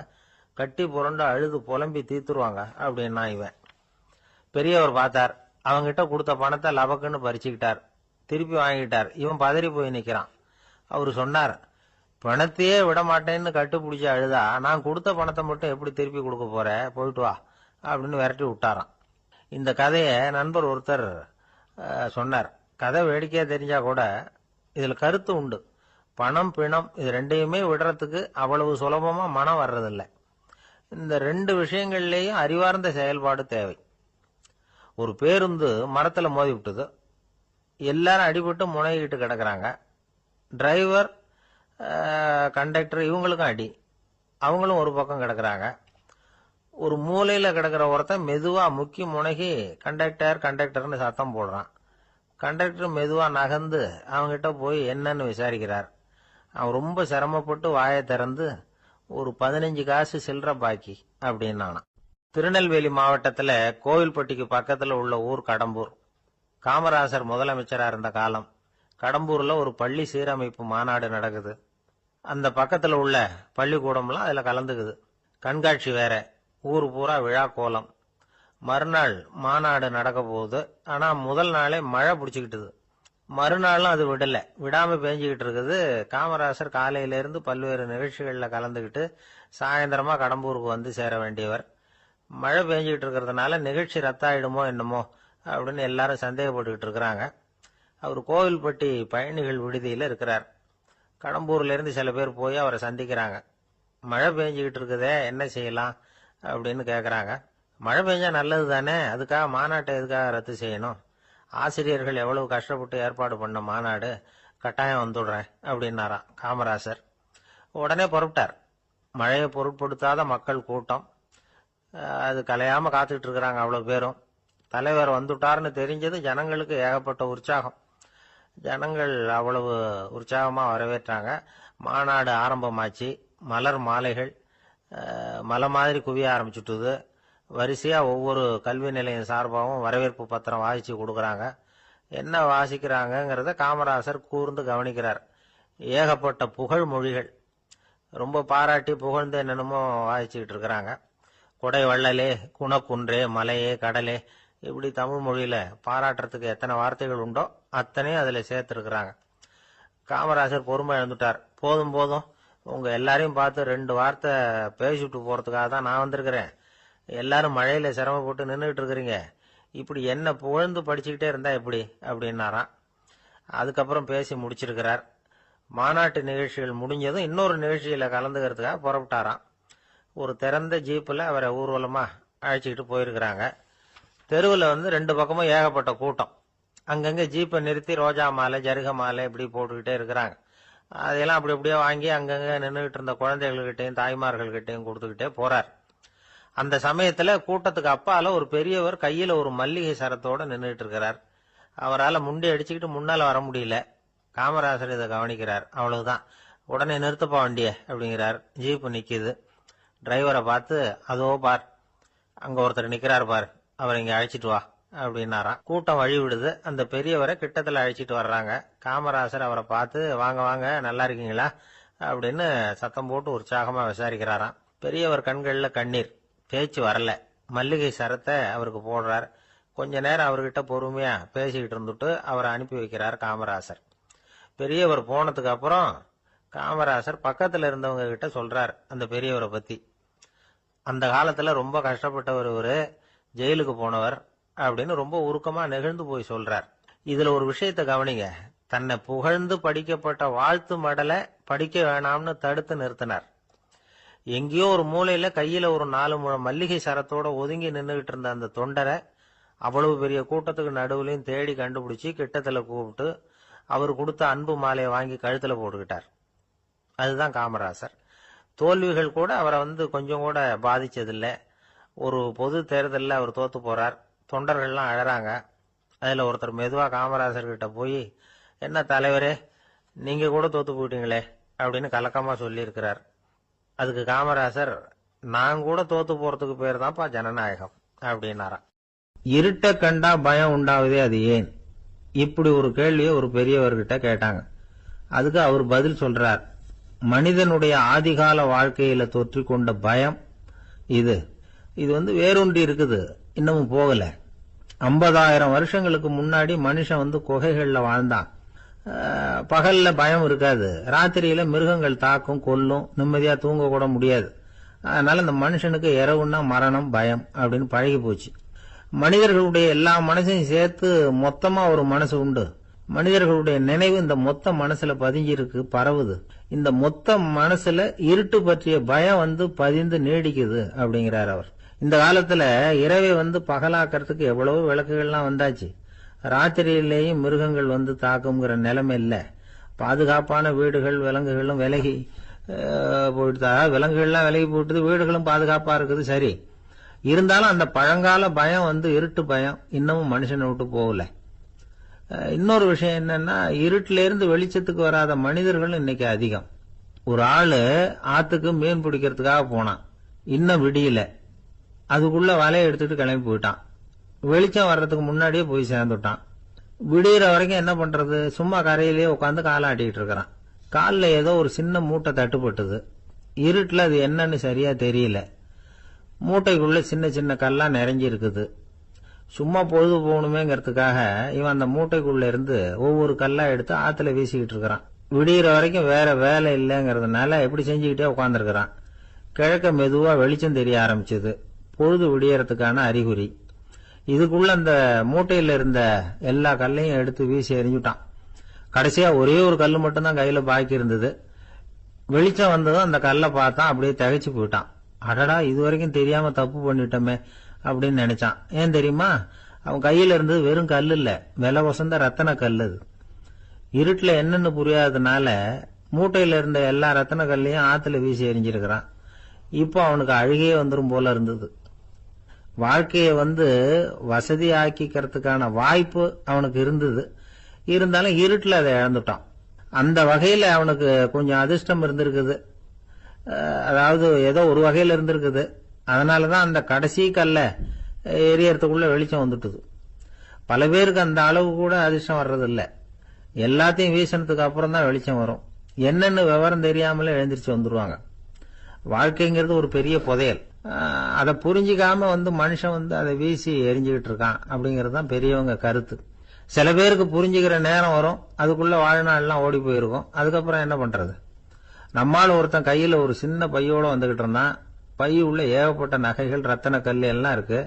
கட்டி புரண்டு அழுது புலம்பி தீத்துருவாங்க அப்படின்னா. இவன் பெரியவர் பார்த்தார். அவங்கிட்ட கொடுத்த பணத்தை லபக்குன்னு பறிச்சுக்கிட்டார். திருப்பி வாங்கிட்டார். இவன் பதறி போய் நிக்கிறான். அவரு சொன்னார், பணத்தையே விட மாட்டேன்னு கட்டுப்பிடிச்சு அழுதா நான் கொடுத்த பணத்தை மட்டும் எப்படி திருப்பி கொடுக்க போற, போயிட்டு வா அப்படின்னு விரட்டி விட்டாராம். இந்த கதையை நண்பர் ஒருத்தர் சொன்னார். கதை வேடிக்கையா தெரிஞ்சா கூட இதுல கருத்து உண்டு. பணம் பிணம் இது ரெண்டையுமே விடுறதுக்கு அவ்வளவு சுலபமா மனம் வர்றதில்லை. இந்த ரெண்டு விஷயங்கள்லயும் அறிவார்ந்த செயல்பாடு தேவை. ஒரு பேருந்து மரத்துல மோதி விட்டது. எல்லாரும் அடிபட்டு முனைகிட்டு கிடக்குறாங்க. டிரைவர், கண்டக்டர் இவங்களுக்கும் அடி. அவங்களும் ஒரு பக்கம் கிடக்குறாங்க. ஒரு மூலையில கிடக்கிற ஒருத்தன் மெதுவா முக்கி முனகி கண்டக்டர்னு சத்தம் போடுறான். கண்டக்டர் மெதுவா நகர்ந்து அவங்கிட்ட போய் என்னன்னு விசாரிக்கிறார். அவன் ரொம்ப சிரமப்பட்டு வாயை திறந்து ஒரு 15 காசு சில்லற பாக்கி அப்படின்னானா. திருநெல்வேலி மாவட்டத்துல கோவில்பட்டிக்கு பக்கத்துல உள்ள ஊர் கடம்பூர். காமராசர் முதலமைச்சரா இருந்த காலம். கடம்பூர்ல ஒரு பள்ளி சீரமைப்பு மாநாடு நடக்குது. அந்த பக்கத்துல உள்ள பள்ளிக்கூடம்லாம் அதுல கலந்துக்குது. கண்காட்சி வேற. ஊர் பூரா விழா கோலம். மறுநாள் மாநாடு நடக்க போகுது. ஆனா முதல் நாளே மழை பிடிச்சுக்கிட்டுது. மறுநாளும் அது விடாம பேஞ்சுக்கிட்டு இருக்குது. காமராசர் காலையில இருந்து பல்வேறு நிகழ்ச்சிகள்ல கலந்துகிட்டு சாயந்தரமா கடம்பூருக்கு வந்து சேர வேண்டியவர். மழை பெஞ்சுக்கிட்டு இருக்கிறதுனால நிகழ்ச்சி ரத்தாயிடுமோ என்னமோ அப்படின்னு எல்லாரும் சந்தேகப்பட்டுக்கிட்டு இருக்கிறாங்க. அவர் கோவில்பட்டி பயணிகள் விடுதியில இருக்கிறார். கடம்பூர்ல இருந்து சில பேர் போய் அவரை சந்திக்கிறாங்க. மழை பெஞ்சுக்கிட்டு இருக்குதே, என்ன செய்யலாம் அப்படின்னு கேக்குறாங்க. மழை பெஞ்சா நல்லது தானே, அதுக்காக மாநாட்டை எதுக்காக ரத்து செய்யணும்? ஆசிரியர்கள் எவ்வளவு கஷ்டப்பட்டு ஏற்பாடு பண்ண மாநாடு, கட்டாயம் வந்துடுறேன் அப்படின்னாராம் காமராசர். உடனே புறப்பட்டார். மழையை பொருட்படுத்தாத மக்கள் கூட்டம். அது கலையாம காத்துக்கிட்டு இருக்கிறாங்க அவ்வளவு பேரும். தலைவர் வந்துட்டார்னு தெரிஞ்சது ஜனங்களுக்கு ஏகப்பட்ட உற்சாகம். ஜனங்கள் அவ்வளவு உற்சாகமா வரவேற்றாங்க. மாநாடு ஆரம்பமாச்சு. மலர் மாலைகள் மலை மாதிரி குவிய ஆரம்பிச்சுட்டுது. வரிசையா ஒவ்வொரு கல்வி நிலையம் சார்பாகவும் வரவேற்பு பத்திரம் வாசிச்சு கொடுக்கறாங்க. என்ன வாசிக்கிறாங்கிறத காமராசர் கூர்ந்து கவனிக்கிறார். ஏகப்பட்ட புகழ் மொழிகள். ரொம்ப பாராட்டி புகழ்ந்து என்னென்னமோ வாசிச்சுக்கிட்டு இருக்கிறாங்க. கொடை வள்ளலே, குணக்குன்றே, மலையே, கடலே, இப்படி தமிழ் மொழியில பாராட்டுறதுக்கு எத்தனை வார்த்தைகள் உண்டோ அத்தனையும் அதுல சேர்த்திருக்கிறாங்க. காமராசர் பொறுமை இழந்துட்டார். போதும் போதும், உங்க எல்லாரையும் பார்த்து 2 வார்த்தை பேசிட்டு போறதுக்காக தான் நான் வந்திருக்கிறேன். எல்லாரும் மழையில சிரமப்பட்டு நின்றுகிட்டு இருக்கிறீங்க. இப்படி என்ன புகழ்ந்து படிச்சுக்கிட்டே இருந்தா எப்படி அப்படின்னாராம். அதுக்கப்புறம் பேசி முடிச்சிருக்கிறார். மாநாட்டு நிகழ்ச்சிகள் முடிஞ்சதும் இன்னொரு நிகழ்ச்சியில கலந்துக்கிறதுக்காக புறப்பட்டாராம். ஒரு திறந்த ஜீப்ல அவரை ஊர்வலமா அழைச்சிக்கிட்டு போயிருக்கிறாங்க. தெருவில் 2 பக்கமும் ஏகப்பட்ட கூட்டம். அங்கங்க ஜீப்பை நிறுத்தி ரோஜா மாலை, ஜருக மாலை இப்படி போட்டுக்கிட்டே இருக்கிறாங்க. அதையெல்லாம் அப்படி அப்படியே வாங்கி அங்கங்க நின்றுகிட்டு இருந்த குழந்தைகள்கிட்டையும் தாய்மார்கள்கிட்டையும் கொடுத்துக்கிட்டே போறார். அந்த சமயத்துல கூட்டத்துக்கு அப்பால ஒரு பெரியவர் கையில ஒரு மல்லிகை சரத்தோட நின்றுட்டு இருக்கிறார். அவரால் முண்டி அடிச்சுக்கிட்டு முன்னால வர முடியல. காமராசர் இதை கவனிக்கிறார். அவ்வளவுதான், உடனே நிறுத்தப்பா வண்டிய அப்படிங்கிறார். ஜீப்பு நிக்குது. டிரைவரை பார்த்து, அதோ பார், அங்க ஒருத்தர் நிக்கிறார் பார், அவரை இங்க அழைச்சிட்டு வா அப்படின்னாராம். கூட்டம் வழி விடுது. அந்த பெரியவரை கிட்டத்துல அழைச்சிட்டு வர்றாங்க. காமராசர் அவரை பார்த்து, வாங்க வாங்க, நல்லா இருக்கீங்களா அப்படின்னு சத்தம் போட்டு உற்சாகமா விசாரிக்கிறாராம். பெரியவர் கண்கள்ல கண்ணீர். பேச்சு வரல. மல்லிகை சரத்தை அவருக்கு போடுறார். கொஞ்ச நேரம் அவர்கிட்ட பொறுமையா பேசிக்கிட்டு இருந்துட்டு அவரை அனுப்பி வைக்கிறார் காமராசர். பெரியவர் போனதுக்கு அப்புறம் காமராசர் பக்கத்துல இருந்தவங்க கிட்ட சொல்றார் அந்த பெரியவரை பத்தி. அந்த காலத்துல ரொம்ப கஷ்டப்பட்டவர் இவரு, ஜெயிலுக்கு போனவர் அப்படின்னு ரொம்ப உருக்கமா நெகிழ்ந்து போய் சொல்றார். இதுல ஒரு விஷயத்த கவனிங்க. தன்னை புகழ்ந்து படிக்கப்பட்ட வாழ்த்து மடலை படிக்க வேணாம்னு தடுத்து நிறுத்தினார். எங்கேயோ ஒரு மூலையில கையில ஒரு 4 முழம் மல்லிகை சரத்தோட ஒதுங்கி நின்றுகிட்டு இருந்த அந்த தொண்டரை அவ்வளவு பெரிய கூட்டத்துக்கு நடுவுலையும் தேடி கண்டுபிடிச்சு கிட்டத்துல கூப்பிட்டு அவர் கொடுத்த அன்பு மாலையை வாங்கி கழுத்துல போட்டுக்கிட்டார். அதுதான் காமராசர். தோல்விகள் கூட அவரை கொஞ்சம் கூட பாதிச்சதில்லை. ஒரு பொது தேர்தலில் அவர் தோத்து போறார். தொண்டர்கள்லாம் அழறாங்க. அதுல ஒருத்தர் மெதுவா காமராசர் கிட்ட போய், என்ன தலைவரே, நீங்க கூட தோத்து போயிட்டீங்களே அப்படின்னு கலக்கமா சொல்லி இருக்கிறார். அதுக்கு காமராசர், நான் கூட தோத்து போறதுக்கு பேர் தான்ப்பா ஜனநாயகம் அப்படின்னாராம். இருட்ட கண்டா பயம் உண்டாவதே அது ஏன்? இப்படி ஒரு கேள்வியை ஒரு பெரியவர்கிட்ட கேட்டாங்க. அதுக்கு அவர் பதில் சொல்றார், மனிதனுடைய ஆதிகால வாழ்க்கையில தொற்றிக்கொண்ட பயம் இது வேரூன்றி இருக்குது, இன்னமும் போகல. 50,000 வருஷங்களுக்கு முன்னாடி மனுஷன் குகைகள்ல வாழ்ந்தான். பகல்ல பயம் இருக்காது. ராத்திரியில மிருகங்கள் தாக்கும், கொல்லும், நிம்மதியா தூங்க கூட முடியாது. அதனால இந்த மனுஷனுக்கு இரவுன்னா மரணம், பயம் அப்படின்னு பழகி போச்சு. மனிதர்களுடைய எல்லா மனசையும் சேர்த்து மொத்தமா ஒரு மனசு உண்டு. மனிதர்களுடைய நினைவு இந்த மொத்த மனசுல பதிஞ்சிருக்கு, பரவுது. இந்த மொத்த மனசுல இருட்டு பற்றிய பயம் பதிந்து நீடிக்குது அப்படிங்கிறார் அவர். இந்த காலத்துல இரவை பகலாக்கிறதுக்கு எவ்வளவு விளக்குகள்லாம் வந்தாச்சு. ராத்திரியிலேயும் மிருகங்கள் தாக்குங்கிற நிலைமை இல்ல. பாதுகாப்பான வீடுகள் விலங்குகளும் விலகி போயிட்டு, விலங்குகள்லாம் விலகி போயிட்டு, வீடுகளும் பாதுகாப்பா இருக்குது. சரி, இருந்தாலும் அந்த பழங்கால பயம் இருட்டு பயம் இன்னமும் மனுஷனை விட்டு போகல. இன்னொரு விஷயம் என்னன்னா, இருட்டில இருந்து வெளிச்சத்துக்கு வராத மனிதர்கள் இன்னைக்கு அதிகம். ஒரு ஆளு ஆத்துக்கு மீன் பிடிக்கிறதுக்காக போனான், இன்னும் விடியல, அதுக்குள்ள வலையை எடுத்துட்டு கிளம்பி போயிட்டான். வெளிச்சம் வர்றதுக்கு முன்னாடியே போய் சேர்ந்துட்டான். விடிகிற வரைக்கும் என்ன பண்றது, சும்மா கரையிலேயே உட்காந்து காலாட்டிட்டு இருக்கிறான். காலில் ஏதோ ஒரு சின்ன மூட்டை தட்டுப்பட்டது. இருட்டுல அது என்னன்னு சரியா தெரியல. மூட்டைக்குள்ள சின்ன சின்ன கல்லா நிறைஞ்சி இருக்குது. சும்மா பொழுது போகணுமேங்கிறதுக்காக இவன் அந்த மூட்டைக்குள்ள இருந்து ஒவ்வொரு கல்லா எடுத்து ஆத்துல வீசிக்கிட்டு இருக்கிறான். விடிகிற வரைக்கும் வேற வேலை இல்லைங்கிறதுனால எப்படி செஞ்சுக்கிட்டே உட்காந்துருக்கிறான். கிழக்க மெதுவா வெளிச்சம் தெரிய ஆரம்பிச்சது. பொழுது விடியறதுக்கான அறிகுறி. இதுக்குள்ள அந்த மூட்டையில இருந்த எல்லா கல்லையும் எடுத்து வீசி எறிஞ்சுட்டான். கடைசியா ஒரே ஒரு கல்லு மட்டும்தான் கையில பாக்கி இருந்தது. வெளிச்சம் வந்ததும் அந்த கல்லை பார்த்தான், அப்படியே திகைச்சு போயிட்டான். அடடா, இது வரைக்கும் தெரியாம தப்பு பண்ணிட்டோமே அப்படின்னு நினைச்சான். ஏன் தெரியுமா, அவன் கையில இருந்தது வெறும் கல்லு இல்ல, விலை வசந்த ரத்தன கல்லு. அது இருட்டுல என்னன்னு புரியாததுனால மூட்டையில இருந்த எல்லா ரத்தன கல்லையும் ஆத்துல வீசி எறிஞ்சிருக்கிறான். இப்போ அவனுக்கு அழுகையே வந்துரும் போல இருந்தது. வாழ்க்கையை வசதி ஆக்கிக்கிறதுக்கான வாய்ப்பு அவனுக்கு இருந்தது. இருந்தாலும் இருட்டுல அதை இழந்துட்டான். அந்த வகையில அவனுக்கு கொஞ்சம் அதிர்ஷ்டம் இருந்திருக்குது. அதாவது ஏதோ ஒரு வகையில இருந்திருக்குது. அதனாலதான் அந்த கடைசி கல்ல எரியறதுக்குள்ள வெளிச்சம் வந்துட்டுது. பல பேருக்கு அந்த அளவு கூட அதிர்ஷ்டம் வர்றது இல்ல. எல்லாத்தையும் வீசினதுக்கு அப்புறம் தான் வெளிச்சம் வரும். என்னன்னு விவரம் தெரியாமலே எழுந்திரிச்சு வந்துருவாங்க. வாழ்க்கைங்கிறது ஒரு பெரிய புதையல். அதை புரிஞ்சிக்காம மனுஷன் அதை வீசி எரிஞ்சுக்கிட்டு இருக்கான் அப்படிங்கறது தான் பெரியவங்க கருத்து. சில பேருக்கு புரிஞ்சுக்கிற நேரம் வரும், அதுக்குள்ள வாழ்நாள்லாம் ஓடி போயிருக்கும். அதுக்கப்புறம் என்ன பண்றது? நம்மால் ஒருத்தன் கையில ஒரு சின்ன பையோட வந்துகிட்டு இருந்தான். பைய உள்ள ஏகப்பட்ட நகைகள், ரத்தன கல் எல்லாம் இருக்கு.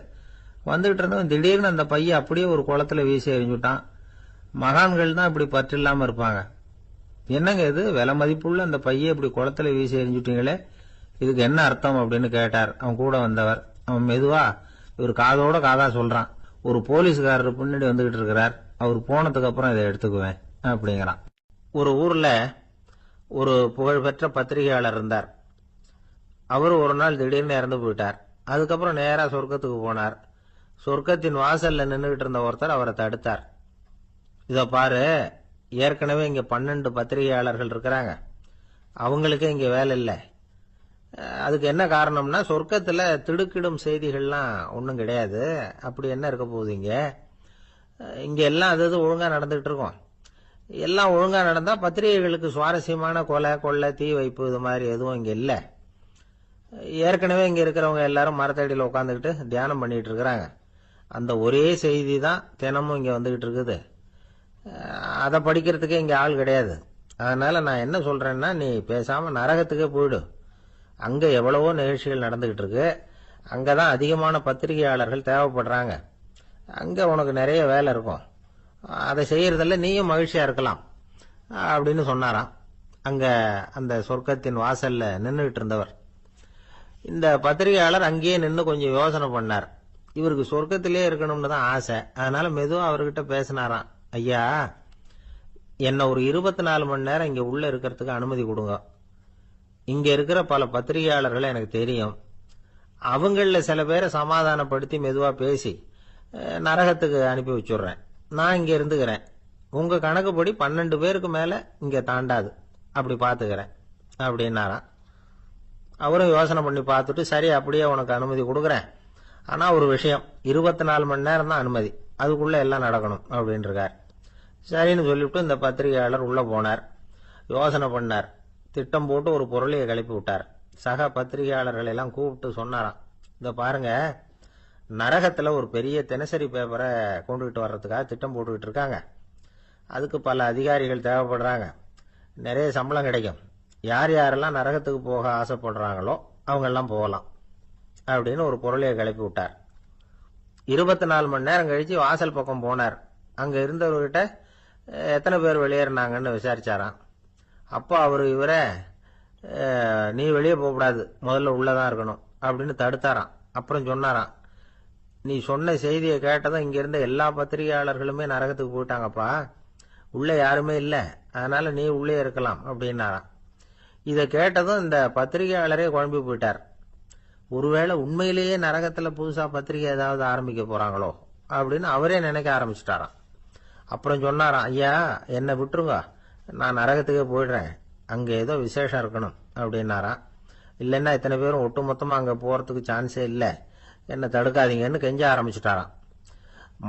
வந்துகிட்டு இருந்தவன் திடீர்னு அந்த பைய அப்படியே ஒரு குளத்துல வீசி எறிஞ்சுட்டான். மகான்கள் தான் இப்படி பற்று இல்லாம இருப்பாங்க. என்னங்க இது, விலை மதிப்புள்ள அந்த பைய இப்படி குளத்துல வீசி எறிஞ்சுட்டீங்களே, இதுக்கு என்ன அர்த்தம் அப்படின்னு கேட்டார் அவன் கூட வந்தவர். அவன் மெதுவா இவர் காதோட காதா சொல்றான், ஒரு போலீஸ்காரர் பின்னாடி வந்துகிட்டு இருக்கிறார், அவர் போனதுக்கு அப்புறம் இதை எடுத்துக்குவேன் அப்படிங்கிறான். ஒரு ஊர்ல ஒரு புகழ்பெற்ற பத்திரிகையாளர் இருந்தார். அவரு ஒரு நாள் திடீர்னு இறந்து போயிட்டார். அதுக்கப்புறம் நேரா சொர்க்கத்துக்கு போனார். சொர்க்கத்தின் வாசல்ல நின்றுகிட்டு இருந்த ஒருத்தர் அவரை தடுத்தார். இத பாரு, ஏற்கனவே இங்க 12 பத்திரிகையாளர்கள் இருக்கிறாங்க, அவங்களுக்கே இங்க வேலை இல்லை. அதுக்கு என்ன காரணம்னா, சொர்க்கத்துல திடுக்கிடும் செய்திகள்லாம் ஒன்றும் கிடையாது. அப்படி என்ன இருக்க போகுது, இங்க எல்லாம் அது ஒழுங்கா நடந்துகிட்டு இருக்கும். எல்லாம் ஒழுங்கா நடந்தா பத்திரிகைகளுக்கு சுவாரஸ்யமான கொலை, கொள்ளை, தீ வைப்பு இது மாதிரி எதுவும் இங்க இல்ல. ஏற்கனவே இங்க இருக்கிறவங்க எல்லாரும் மரத்தடியில் உட்காந்துக்கிட்டு தியானம் பண்ணிட்டு இருக்கிறாங்க. அந்த ஒரே செய்தி தான் தினமும் இங்க வந்துகிட்டு இருக்குது. அதை படிக்கிறதுக்கே இங்க ஆள் கிடையாது. அதனால நான் என்ன சொல்றேன்னா, நீ பேசாம நரகத்துக்கே போயிடு. அங்க எவ்வளவோ நிகழ்ச்சிகள் நடந்துகிட்டு இருக்கு. அங்கதான் அதிகமான பத்திரிகையாளர்கள் தேவைப்படுறாங்க. அங்க உனக்கு நிறைய வேலை இருக்கும். அதை செய்யறதில்ல, நீயும் மகிழ்ச்சியா இருக்கலாம் அப்படின்னு சொன்னாராம். அங்க அந்த சொர்க்கத்தின் வாசல்ல நின்றுகிட்டு இருந்தவர். இந்த பத்திரிகையாளர் அங்கேயே நின்று கொஞ்சம் யோசனை பண்ணார். இவருக்கு சொர்க்கத்திலே இருக்கணும்னு தான் ஆசை. அதனால மெதுவா அவர்கிட்ட பேசினாராம். ஐயா, என்ன ஒரு 24 மணி நேரம் இங்க உள்ள இருக்கிறதுக்கு அனுமதி கொடுங்க. இங்க இருக்கிற பல பத்திரிகையாளர்களை எனக்கு தெரியும். அவங்கள சில பேரை சமாதானப்படுத்தி மெதுவா பேசி நரகத்துக்கு அனுப்பி வச்சுடுறேன். நான் இங்க இருந்துக்கிறேன். உங்க கணக்குப்படி 12 பேருக்கு மேல இங்க தாண்டாது, அப்படி பாத்துக்கிறேன் அப்படின்னாராம். அவரும் யோசனை பண்ணி பார்த்துட்டு, சரி அப்படியே உனக்கு அனுமதி கொடுக்குறேன், ஆனா ஒரு விஷயம், 24 மணி நேரம் தான் அனுமதி, அதுக்குள்ள எல்லாம் நடக்கணும் அப்படின்னு இருக்கார். சரின்னு சொல்லிவிட்டு இந்த பத்திரிகையாளர் உள்ள போனார். யோசனை பண்ணார். திட்டம் போட்டு ஒரு பொருளையை கிளப்பி விட்டார். சக பத்திரிகையாளர்களை எல்லாம் கூப்பிட்டு சொன்னாராம், இத பாருங்க, நரகத்துல ஒரு பெரிய தினசரி பேப்பரை கொண்டுகிட்டு வர்றதுக்காக திட்டம் போட்டுக்கிட்டு இருக்காங்க. அதுக்கு பல அதிகாரிகள் தேவைப்படுறாங்க. நிறைய சம்பளம் கிடைக்கும். யார் யாரெல்லாம் நரகத்துக்கு போக ஆசைப்படுறாங்களோ அவங்க எல்லாம் போகலாம் அப்படின்னு ஒரு பொருளையை கிளப்பி விட்டார். 24 மணி நேரம் கழிச்சு வாசல் பக்கம் போனார். அங்க இருந்தவர்கிட்ட எத்தனை பேர் வெளியேறினாங்கன்னு விசாரிச்சாராம். அப்போ அவரு இவரை, நீ வெளியே போகக்கூடாது, முதல்ல உள்ளதான் இருக்கணும் அப்படின்னு தடுத்தாராம். அப்புறம் சொன்னாராம், நீ சொன்ன செய்தியை கேட்டதும் இங்க இருந்த எல்லா பத்திரிகையாளர்களுமே நரகத்துக்கு போயிட்டாங்கப்பா. உள்ள யாருமே இல்லை, அதனால நீ உள்ளே இருக்கலாம் அப்படின்னாராம். இதை கேட்டதும் இந்த பத்திரிகையாளரே குழம்பி போயிட்டார். ஒருவேளை உண்மையிலேயே நரகத்துல புதுசா பத்திரிகை ஏதாவது ஆரம்பிக்க போறாங்களோ அப்படின்னு அவரே நினைக்க ஆரம்பிச்சுட்டாராம். அப்புறம் சொன்னாராம், ஐயா என்னை விட்டுருங்க, நான் நரகத்துக்கே போயிடுறேன், அங்க ஏதோ விசேஷம் இருக்கணும் அப்படின்னாராம். இல்லைன்னா இத்தனை பேரும் ஒட்டுமொத்தமா அங்க போறதுக்கு சான்ஸே இல்லை, என்ன தடுக்காதீங்கன்னு கெஞ்ச ஆரம்பிச்சுட்டாராம்.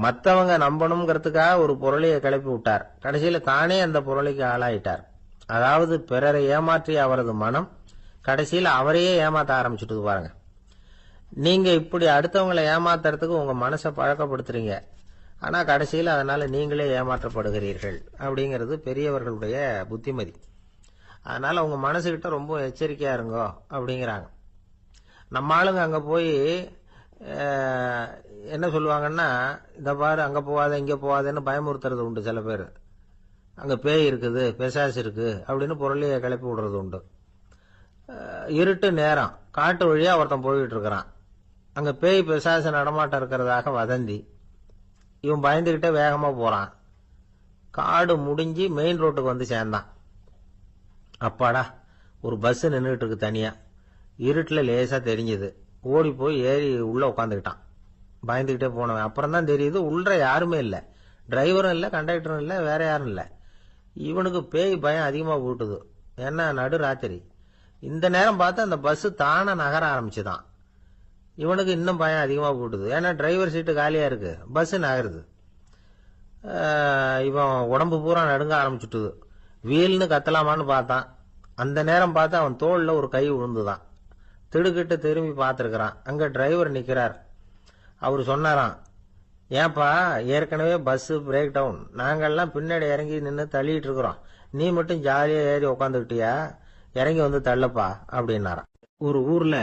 மற்றவங்க நம்பணுங்கிறதுக்காக ஒரு பொருளையை கிளப்பி விட்டார். கடைசியில தானே அந்த பொருளைக்கு ஆளாயிட்டார். அதாவது பிறரை ஏமாற்றிய அவரது மனம் கடைசியில் அவரையே ஏமாத்த ஆரம்பிச்சுட்டு பாருங்க. நீங்க இப்படி அடுத்தவங்களை ஏமாத்துறதுக்கு உங்க மனசை பழக்கப்படுத்துறீங்க, ஆனா கடைசியில் அதனால நீங்களே ஏமாற்றப்படுகிறீர்கள் அப்படிங்கிறது பெரியவர்களுடைய புத்திமதி. அதனால உங்க மனசுகிட்ட ரொம்ப எச்சரிக்கையா இருங்கோ அப்படிங்கிறாங்க. நம்ம ஆளுங்க அங்க போய் என்ன சொல்லுவாங்கன்னா, இந்த பாரு அங்க போவாத இங்க போவாதன்னு பயமுறுத்துறது உண்டு. சில பேர் அங்க பேய் இருக்குது, பிசாசு இருக்கு அப்படின்னு பொருளையை கிளப்பி விடுறது உண்டு. இருட்டு நேரம் காட்டு வழியா ஒருத்தன் போயிட்டு இருக்கிறான். அங்க பேய் பிசாசு நடமாட்டம் இருக்கிறதாக வதந்தி. இவன் பயந்துகிட்டே வேகமா போறான். காடு முடிஞ்சு மெயின் ரோட்டுக்கு வந்து சேர்ந்தான். அப்பாடா, ஒரு பஸ் நின்றுட்டு இருக்கு தனியா. இருட்டுல லேசா தெரிஞ்சது. ஓடி போய் ஏறி உள்ள உட்காந்துக்கிட்டான். பயந்துகிட்டே போனவன் அப்புறம் தான் தெரியுது உள்ள யாருமே இல்லை, டிரைவரும் இல்லை, கண்டக்டரும் இல்லை, வேற யாரும் இல்லை. இவனுக்கு பேய் பயம் அதிகமா போட்டுது. ஏன்னா நடு ராத்திரி. இந்த நேரம் பார்த்து அந்த பஸ் தானே நகர ஆரம்பிச்சுதான். இவனுக்கு இன்னும் பயம் அதிகமா போட்டுது. ஏன்னா டிரைவர் சீட்டு காலியா இருக்கு, பஸ் நகருது. இவன் உடம்பு பூரா நடுங்க ஆரம்பிச்சுட்டுது. வீல்னு கத்தலாமான்னு பார்த்தான். அந்த நேரம் பார்த்து அவன் தோல்ல ஒரு கை விழுந்துதான். திடுக்கிட்டு திரும்பி பார்த்திருக்கிறான். அங்க டிரைவர் நிக்கிறார். அவரு சொன்னாராம், ஏன்பா ஏற்கனவே பஸ் பிரேக் டவுன், நாங்கெல்லாம் பின்னாடி இறங்கி நின்று தள்ளிட்டு இருக்கிறோம், நீ மட்டும் ஜாலியா ஏறி உக்காந்துக்கிட்டியா, இறங்கி வந்து தள்ளப்பா அப்படின்னாராம். ஒரு ஊர்ல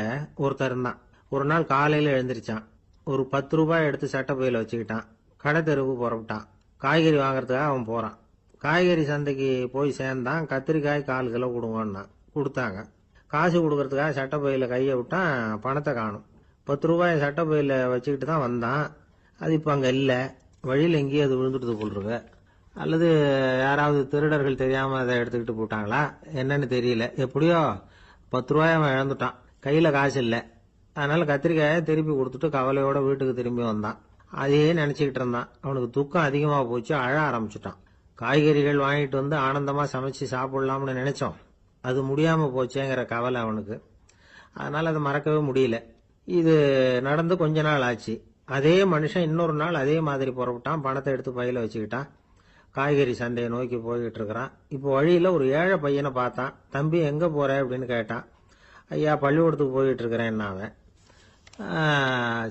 ஒருத்தர் இருந்தான். ஒரு நாள் காலையில எழுந்திருச்சான். ஒரு 10 ரூபாய் எடுத்து சட்டை பையில வச்சுக்கிட்டான். கடை தெருவுக்கு புறப்பட்டான். காய்கறி வாங்கறதுக்காக அவன் போறான். காய்கறி சந்தைக்கு போய் சேர்ந்தான். கத்திரிக்காய் 1/4 கிலோ கொடுங்கன்னா கொடுத்தாங்க. காசு கொடுக்கறதுக்காக சட்டை பையில கையை விட்டான். பணத்தை காணும். 10 ரூபாய் சட்டை பையில வச்சுக்கிட்டு தான் வந்தான். அது இப்ப அங்க இல்ல. வழியில் எங்கேயும் அது விழுந்துட்டு போட்டுருக்கு. அல்லது யாராவது திருடர்கள் தெரியாம அதை எடுத்துக்கிட்டு போட்டாங்களா என்னன்னு தெரியல. எப்படியோ 10 ரூபாய் அவன் இழந்துட்டான். கையில காசு இல்லை. அதனால கத்திரிக்காயை திருப்பி கொடுத்துட்டு கவலையோட வீட்டுக்கு திரும்பி வந்தான். அதையே நினைச்சுக்கிட்டு இருந்தான். அவனுக்கு துக்கம் அதிகமா போச்சு. அழ ஆரம்பிச்சுட்டான். காய்கறிகள் வாங்கிட்டு வந்து ஆனந்தமா சமைச்சு சாப்பிடலாம்னு நினைச்சோம், அது முடியாம போச்சேங்கிற கவலை அவனுக்கு. அதனால அதை மறக்கவே முடியல. இது நடந்து கொஞ்ச நாள் ஆச்சு. அதே மனுஷன் இன்னொரு நாள் அதே மாதிரி புறப்பட்டான். பணத்தை எடுத்து பையில வச்சுக்கிட்டான். காய்கறி சண்டையை நோக்கி போய்கிட்டு இருக்கிறான். இப்போ வழியில ஒரு ஏழை பையனை பார்த்தான். தம்பி எங்க போற அப்படின்னு கேட்டான். ஐயா பள்ளிக்கூடத்துக்கு போயிட்டு இருக்கிறேன் அவன்.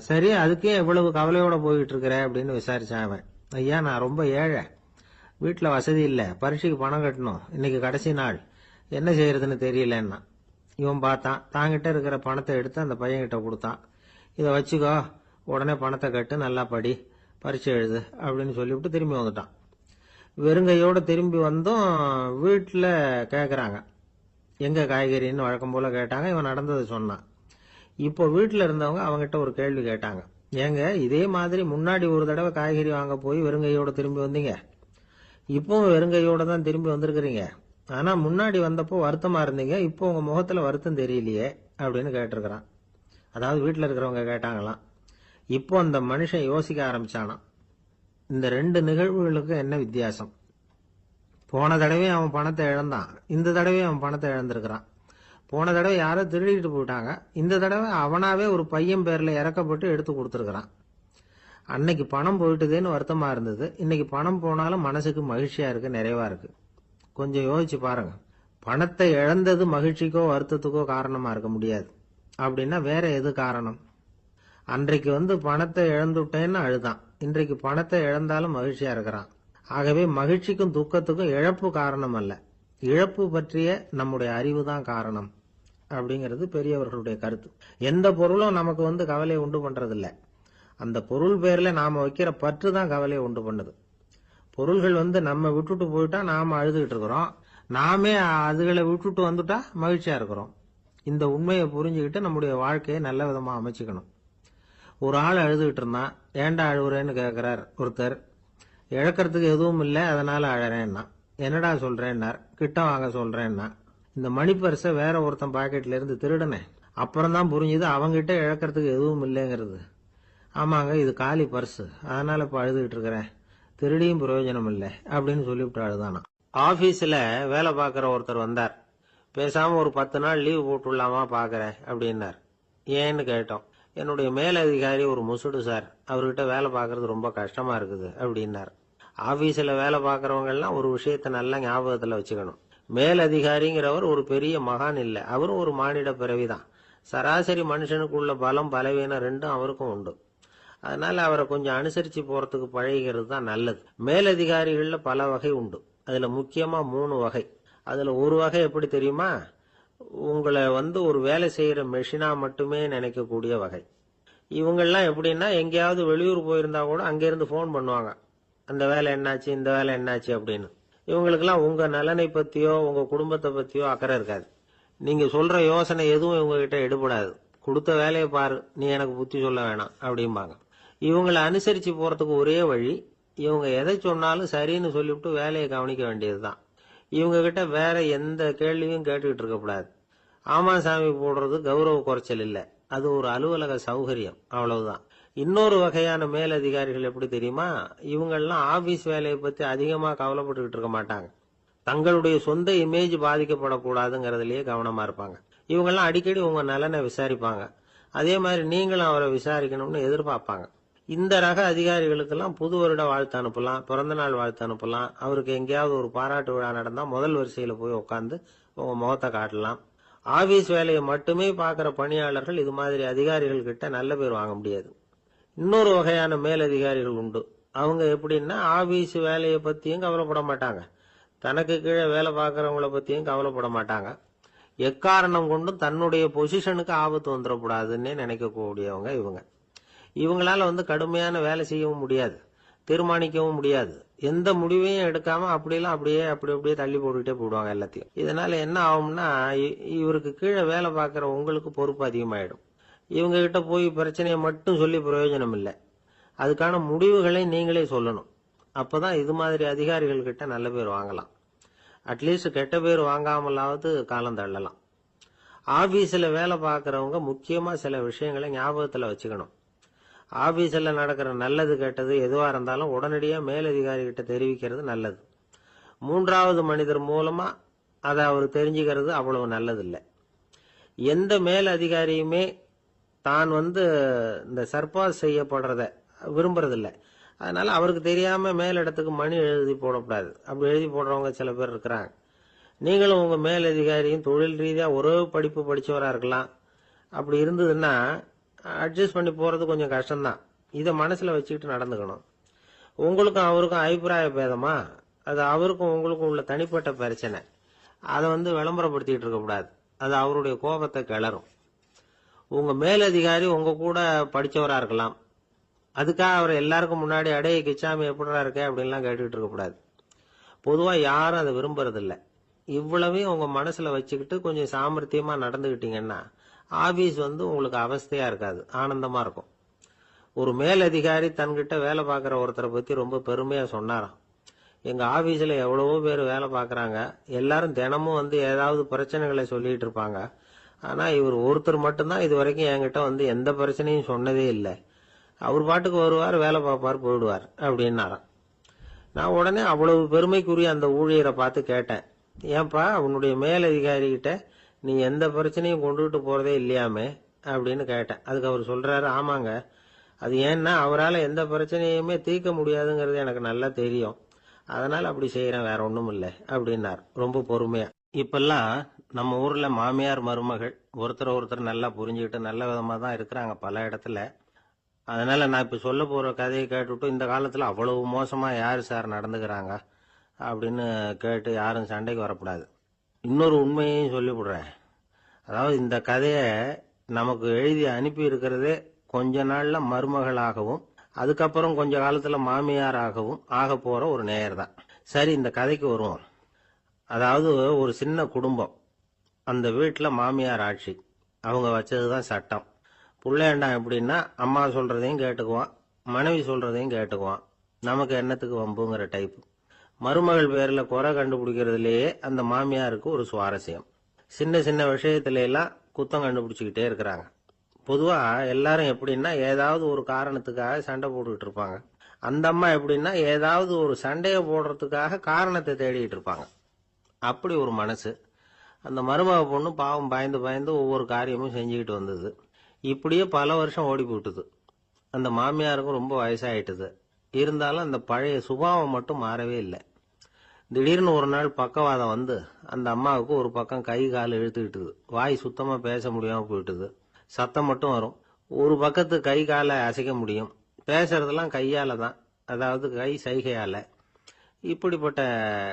சரி, அதுக்கே இவ்வளவு கவலையோட போயிட்டு இருக்கிற அப்படின்னு விசாரிச்சான் அவன். ஐயா நான் ரொம்ப ஏழை, வீட்டுல வசதி இல்லை, பரீட்சைக்கு பணம் கட்டணும், இன்னைக்கு கடைசி நாள், என்ன செய்யறதுன்னு தெரியலன்னா. இவன் பார்த்தான். தாங்கிட்ட இருக்கிற பணத்தை எடுத்து அந்த பையன்கிட்ட கொடுத்தான். இதை வச்சுக்கோ, உடனே பணத்தை கட்டு, நல்லா படி, பரீட்சை எழுது அப்படின்னு சொல்லிவிட்டு திரும்பி வந்துட்டான். வெறுங்கையோட திரும்பி வந்தும் வீட்டுல கேக்குறாங்க எங்க காய்கறின்னு வழக்கம் போல கேட்டாங்க. இவன் நடந்ததை சொன்னான். இப்போ வீட்டுல இருந்தவங்க அவங்ககிட்ட ஒரு கேள்வி கேட்டாங்க. ஏங்க இதே மாதிரி முன்னாடி ஒரு தடவை காய்கறி வாங்க போய் வெறுங்கையோட திரும்பி வந்தீங்க, இப்பவும் வெறுங்கையோட தான் திரும்பி வந்திருக்கிறீங்க, ஆனா முன்னாடி வந்தப்போ வருத்தமா இருந்தீங்க, இப்போ உங்க முகத்துல வருத்தம் தெரியலையே அப்படின்னு கேட்டிருக்கிறான். அதாவது வீட்டுல இருக்கிறவங்க கேட்டாங்களாம். இப்போ அந்த மனுஷன் யோசிக்க ஆரம்பிச்சானாம். இந்த 2 நிகழ்வுகளுக்கு என்ன வித்தியாசம்? போன தடவை அவன் பணத்தை இழந்தான், இந்த தடவை அவன் பணத்தை இழந்திருக்கிறான். போன தடவை யாரோ திருடிட்டு போயிட்டாங்க, இந்த தடவை அவனாவே ஒரு பையன் பேர்ல இறக்கப்பட்டு எடுத்து கொடுத்துருக்கிறான். அன்னைக்கு பணம் போயிட்டுதேன்னு வருத்தமா இருந்தது, இன்னைக்கு பணம் போனாலும் மனசுக்கு மகிழ்ச்சியா இருக்கு, நிறைவா இருக்கு. கொஞ்சம் யோசிச்சு பாருங்க. பணத்தை இழந்தது மகிழ்ச்சிக்கோ வருத்தத்துக்கோ காரணமா இருக்க முடியாது. அப்படின்னா வேற எது காரணம்? அன்றைக்கு பணத்தை இழந்துட்டேன்னு அழுதான், இன்றைக்கு பணத்தை இழந்தாலும் மகிழ்ச்சியா இருக்கிறான். ஆகவே மகிழ்ச்சிக்கும் துக்கத்துக்கும் இழப்பு காரணம் அல்ல, இழப்பு பற்றிய நம்முடைய அறிவு தான் காரணம் அப்படிங்கிறது பெரியவர்களுடைய கருத்து. எந்த பொருளும் நமக்கு கவலையை உண்டு பண்றதில்ல, அந்த பொருள் பேர்ல நாம வைக்கிற பற்று தான் கவலையை உண்டு பண்ணுது. பொருள்கள் நம்ம விட்டுட்டு போயிட்டா நாம அழுதுகிட்டு இருக்கிறோம், நாமே அதுகளை விட்டுட்டு வந்துட்டா மகிழ்ச்சியா இருக்கிறோம். இந்த உண்மையை புரிஞ்சுக்கிட்டு நம்முடைய வாழ்க்கையை நல்ல விதமா அமைச்சுக்கணும். ஒரு ஆள் அழுதுகிட்டு இருந்தான். ஏண்டா அழுகுறேன்னு கேட்கிறார் ஒருத்தர். இழக்கிறதுக்கு எதுவும் இல்லை, அதனால அழறேன்னா. என்னடா சொல்றேன்னார். கிட்ட வாங்க சொல்றேன்னா. இந்த மணி பர்ஸை வேற ஒருத்தன் பாக்கெட்ல இருந்து திருடினேன். அப்புறம் தான் புரிஞ்சுது அவங்கிட்ட இழக்கிறதுக்கு எதுவும் இல்லைங்கிறது. ஆமாங்க, இது காலி பர்ஸ், அதனால இப்ப அழுதுகிட்டு இருக்கிறேன், திருடியும் பிரயோஜனம் இல்லை அப்படின்னு சொல்லிவிட்டு அழுதானா. ஆபீஸ்ல வேலை பார்க்குற ஒருத்தர் வந்தார். பேசாம ஒரு 10 நாள் லீவு போட்டுடலாமா பாக்குறேன் அப்படின்னார். ஏன்னு கேட்டோம். என்னுடைய மேலதிகாரி ஒரு முசுடு சார், அவர்கிட்ட வேலை பார்க்கறது ரொம்ப கஷ்டமா இருக்குது அப்படின்னார். ஆபீஸ்ல வேலை பார்க்கறவங்க எல்லாம் ஒரு விஷயத்த நல்லா ஞாபகத்துல வச்சுக்கணும். மேலதிகாரிங்கிறவர் ஒரு பெரிய மகான் இல்ல, அவரும் ஒரு மானிட பிறவிதான். சராசரி மனுஷனுக்குள்ள பலம் பலவீனம் ரெண்டும் அவருக்கும் உண்டு. அதனால அவரை கொஞ்சம் அனுசரிச்சு போறதுக்கு பழகிறது தான் நல்லது. மேலதிகாரிகள்ல பல வகை உண்டு. அதுல முக்கியமா 3 வகை. அதுல ஒரு வகை எப்படி தெரியுமா? உங்களை ஒரு வேலை செய்யற மெஷினா மட்டுமே நினைக்கக்கூடிய வகை. இவங்கெல்லாம் எப்படின்னா, எங்கேயாவது வெளியூர் போயிருந்தா கூட அங்கிருந்து போன் பண்ணுவாங்க, அந்த வேலை என்னாச்சு, இந்த வேலை என்னாச்சு அப்படின்னு. இவங்களுக்கெல்லாம் உங்க நலனை பத்தியோ உங்க குடும்பத்தை பத்தியோ அக்கறை இருக்காது. நீங்க சொல்ற யோசனை எதுவும் இவங்க கிட்ட எடுபடாது. கொடுத்த வேலையை பாரு, நீ எனக்கு புத்தி சொல்ல வேணாம் அப்படிம்பாங்க. இவங்களை அனுசரிச்சு போறதுக்கு ஒரே வழி, இவங்க எதை சொன்னாலும் சரின்னு சொல்லிவிட்டு வேலையை கவனிக்க வேண்டியதுதான். இவங்க கிட்ட வேற எந்த கேள்வியும் கேட்டுக்கிட்டு இருக்கக்கூடாது. ஆமா சாமி போடுறது கௌரவ குறைச்சல் இல்ல, அது ஒரு அலுவலக சௌகரியம், அவ்வளவுதான். இன்னொரு வகையான மேலதிகாரிகள் எப்படி தெரியுமா? இவங்கெல்லாம் ஆபீஸ் வேலையை பத்தி அதிகமா கவலைப்பட்டுக்கிட்டு இருக்க மாட்டாங்க. தங்களுடைய சொந்த இமேஜ் பாதிக்கப்படக்கூடாதுங்கிறதுலயே கவனமா இருப்பாங்க. இவங்கெல்லாம் அடிக்கடி உங்க நலனை விசாரிப்பாங்க. அதே மாதிரி நீங்களும் அவரை விசாரிக்கணும்னு எதிர்பார்ப்பாங்க. இந்த ரக அதிகாரிகளுக்கெல்லாம் புது வருட வாழ்த்து அனுப்பலாம், பிறந்த நாள் வாழ்த்து அனுப்பலாம். அவருக்கு எங்கேயாவது ஒரு பாராட்டு விழா நடந்தா முதல் வரிசையில போய் உட்காந்து உங்க முகத்தை காட்டலாம். ஆபீஸ் வேலையை மட்டுமே பார்க்கிற பணியாளர்கள் இது மாதிரி அதிகாரிகள் கிட்ட நல்ல பேர் வாங்க முடியாது. இன்னொரு வகையான மேலதிகாரிகள் உண்டு. அவங்க எப்படின்னா, ஆபீஸ் வேலையை பத்தியும் கவலைப்பட மாட்டாங்க, தனக்கு கீழே வேலை பார்க்கறவங்கள பத்தியும் கவலைப்பட மாட்டாங்க. எக்காரணம் கொண்டும் தன்னுடைய பொசிஷனுக்கு ஆபத்து வந்துடக்கூடாதுன்னே நினைக்கக்கூடியவங்க இவங்க. இவங்களால கடுமையான வேலை செய்யவும் முடியாது, தீர்மானிக்கவும் முடியாது. எந்த முடிவையும் எடுக்காம அப்படியே தள்ளி போட்டுக்கிட்டே போடுவாங்க எல்லாத்தையும். இதனால என்ன ஆகும்னா, இவருக்கு கீழே வேலை பார்க்கிற உங்களுக்கு பொறுப்பு அதிகமாயிடும். இவங்க கிட்ட போய் பிரச்சனையை மட்டும் சொல்லி பிரயோஜனம் இல்லை, அதுக்கான முடிவுகளை நீங்களே சொல்லணும். அப்பதான் இது மாதிரி அதிகாரிகள் கிட்ட நல்ல பேர் வாங்கலாம். அட்லீஸ்ட் கெட்ட பேர் வாங்காமலாவது காலம் தள்ளலாம். ஆபீஸ்ல வேலை பார்க்கறவங்க முக்கியமா சில விஷயங்களை ஞாபகத்துல வச்சுக்கணும். ஆபீஸ்ல நடக்கிற நல்லது கெட்டது எதுவா இருந்தாலும் உடனடியா மேலதிகாரி கிட்ட தெரிவிக்கிறது நல்லது. 3வது மனிதர் மூலமா அதை அவர் தெரிஞ்சுக்கிறது அவ்வளவு நல்லது இல்லை. எந்த மேல் அதிகாரியுமே தான் இந்த சர்பாஸ் செய்யப்படுறத விரும்புறதில்லை. அதனால அவருக்கு தெரியாம மேலிடத்துக்கு மணி எழுதி போடக்கூடாது. அப்படி எழுதி போடுறவங்க சில பேர் இருக்கிறாங்க. நீங்களும் உங்க மேலதிகாரியும் தொழில் ரீதியா ஒரே படிப்பு படிச்சவரா இருக்கலாம். அப்படி இருந்ததுன்னா அட்ஜஸ்ட் பண்ணி போறது கொஞ்சம் கஷ்டம்தான். இதை மனசுல வச்சுக்கிட்டு நடந்துக்கணும். உங்களுக்கும் அவருக்கும் அபிப்பிராய பேதமா, அது அவருக்கும் உங்களுக்கும் உள்ள தனிப்பட்ட பிரச்சனை, அதை விளம்பரப்படுத்திட்டு இருக்க கூடாது. அது அவருடைய கோபத்தை கிளறும். உங்க மேலதிகாரி உங்க கூட படிச்சவரா இருக்கலாம், அதுக்காக அவர் எல்லாருக்கும் முன்னாடி அடைய கிச்சாமி எப்படிடா இருக்க அப்படின்லாம் கேட்டுக்கிட்டு இருக்க கூடாது. பொதுவா யாரும் அதை விரும்புறதில்ல. இவ்வளவையும் உங்க மனசுல வச்சுக்கிட்டு கொஞ்சம் சாமர்த்தியமா நடந்துகிட்டீங்கன்னா ஆபீஸ் உங்களுக்கு அவஸ்தையா இருக்காது, ஆனந்தமா இருக்கும். ஒரு மேலதிகாரி தன்கிட்ட வேலை பார்க்கிற ஒருத்தரை பத்தி ரொம்ப பெருமையா சொன்னாராம். எங்க ஆபீஸ்ல எவ்வளவோ பேர் வேலை பார்க்கறாங்க, எல்லாரும் தினமும் ஏதாவது பிரச்சனைகளை சொல்லிட்டு இருப்பாங்க. ஆனா இவர் ஒருத்தர் மட்டும்தான் இது வரைக்கும் என்கிட்ட எந்த பிரச்சனையும் சொன்னதே இல்லை. அவர் பாட்டுக்கு வருவார், வேலை பார்ப்பார், போயிடுவார் அப்படின்னாராம். நான் உடனே அவ்வளவு பெருமைக்குரிய அந்த ஊழியரை பார்த்து கேட்டேன், ஏன்பா உன்னுடைய மேலதிகாரி கிட்ட நீ எந்த பிரச்சனையும் கொண்டுகிட்டு போறதே இல்லையாமே அப்படின்னு கேட்டேன். அதுக்கு அவர் சொல்றாரு, ஆமாங்க, அது ஏன்னா அவரால் எந்த பிரச்சனையுமே தீர்க்க முடியாதுங்கிறது எனக்கு நல்லா தெரியும், அதனால அப்படி செய்யறேன், வேற ஒண்ணும் இல்லை அப்படின்னார் ரொம்ப பொறுமையா. இப்பெல்லாம் நம்ம ஊர்ல மாமியார் மருமகள் ஒருத்தர் நல்லா புரிஞ்சுக்கிட்டு நல்ல விதமா தான் இருக்கிறாங்க பல இடத்துல. அதனால நான் இப்ப சொல்ல போற கதையை கேட்டுவிட்டு இந்த காலத்துல அவ்வளவு மோசமா யாரு சார் நடந்துக்கிறாங்க அப்படின்னு கேட்டு யாரும் சண்டைக்கு வரக்கூடாது. இன்னொரு உண்மையையும் சொல்லிவிடுறேன். அதாவது இந்த கதையை நமக்கு எழுதி அனுப்பி இருக்கிறதே கொஞ்ச நாள்ல மருமகளாகவும் அதுக்கப்புறம் கொஞ்ச காலத்துல மாமியாராகவும் ஆக போற ஒரு நேயர் தான். சரி, இந்த கதைக்கு வருவோம். அதாவது ஒரு சின்ன குடும்பம், அந்த வீட்டுல மாமியார் ஆட்சி, அவங்க வச்சதுதான் சட்டம். புள்ளையண்டான் எப்படின்னா, அம்மா சொல்றதையும் கேட்டுக்குவான், மனைவி சொல்றதையும் கேட்டுக்குவான். நமக்கு என்னத்துக்கு வம்புங்கிற டைப். மருமகள் பேர்ல குறை கண்டுபிடிக்கிறதுலயே அந்த மாமியாருக்கு ஒரு சுவாரஸ்யம். சின்ன சின்ன விஷயத்துல எல்லாம் குத்தம் கண்டுபிடிச்சுக்கிட்டே இருக்கிறாங்க. பொதுவா எல்லாரும் எப்படின்னா ஏதாவது ஒரு காரணத்துக்காக சண்டை போட்டுக்கிட்டு இருப்பாங்க. அந்த அம்மா எப்படின்னா ஏதாவது ஒரு சண்டையை போடுறதுக்காக காரணத்தை தேடிட்டு இருப்பாங்க. அப்படி ஒரு மனசு. அந்த மருமக பொண்ணு பாவம் பயந்து பயந்து ஒவ்வொரு காரியமும் செஞ்சுக்கிட்டு வந்தது. இப்படியே பல வருஷம் ஓடி போட்டுது. அந்த மாமியாருக்கும் ரொம்ப வயசாயிட்டுது. இருந்தாலும் அந்த பழைய சுபாவம் மட்டும் மாறவே இல்லை. திடீர்னு ஒரு நாள் பக்கவாதம் வந்து அந்த அம்மாவுக்கு ஒரு பக்கம் கை கால் இழுத்துக்கிட்டுது. வாய் சுத்தமா பேச முடியாம போயிட்டுது. சத்தம் மட்டும் வரும். ஒரு பக்கத்து கை காலை அசைக்க முடியும். பேசுறதெல்லாம் கையால தான், அதாவது கை சைகையால. இப்படிப்பட்ட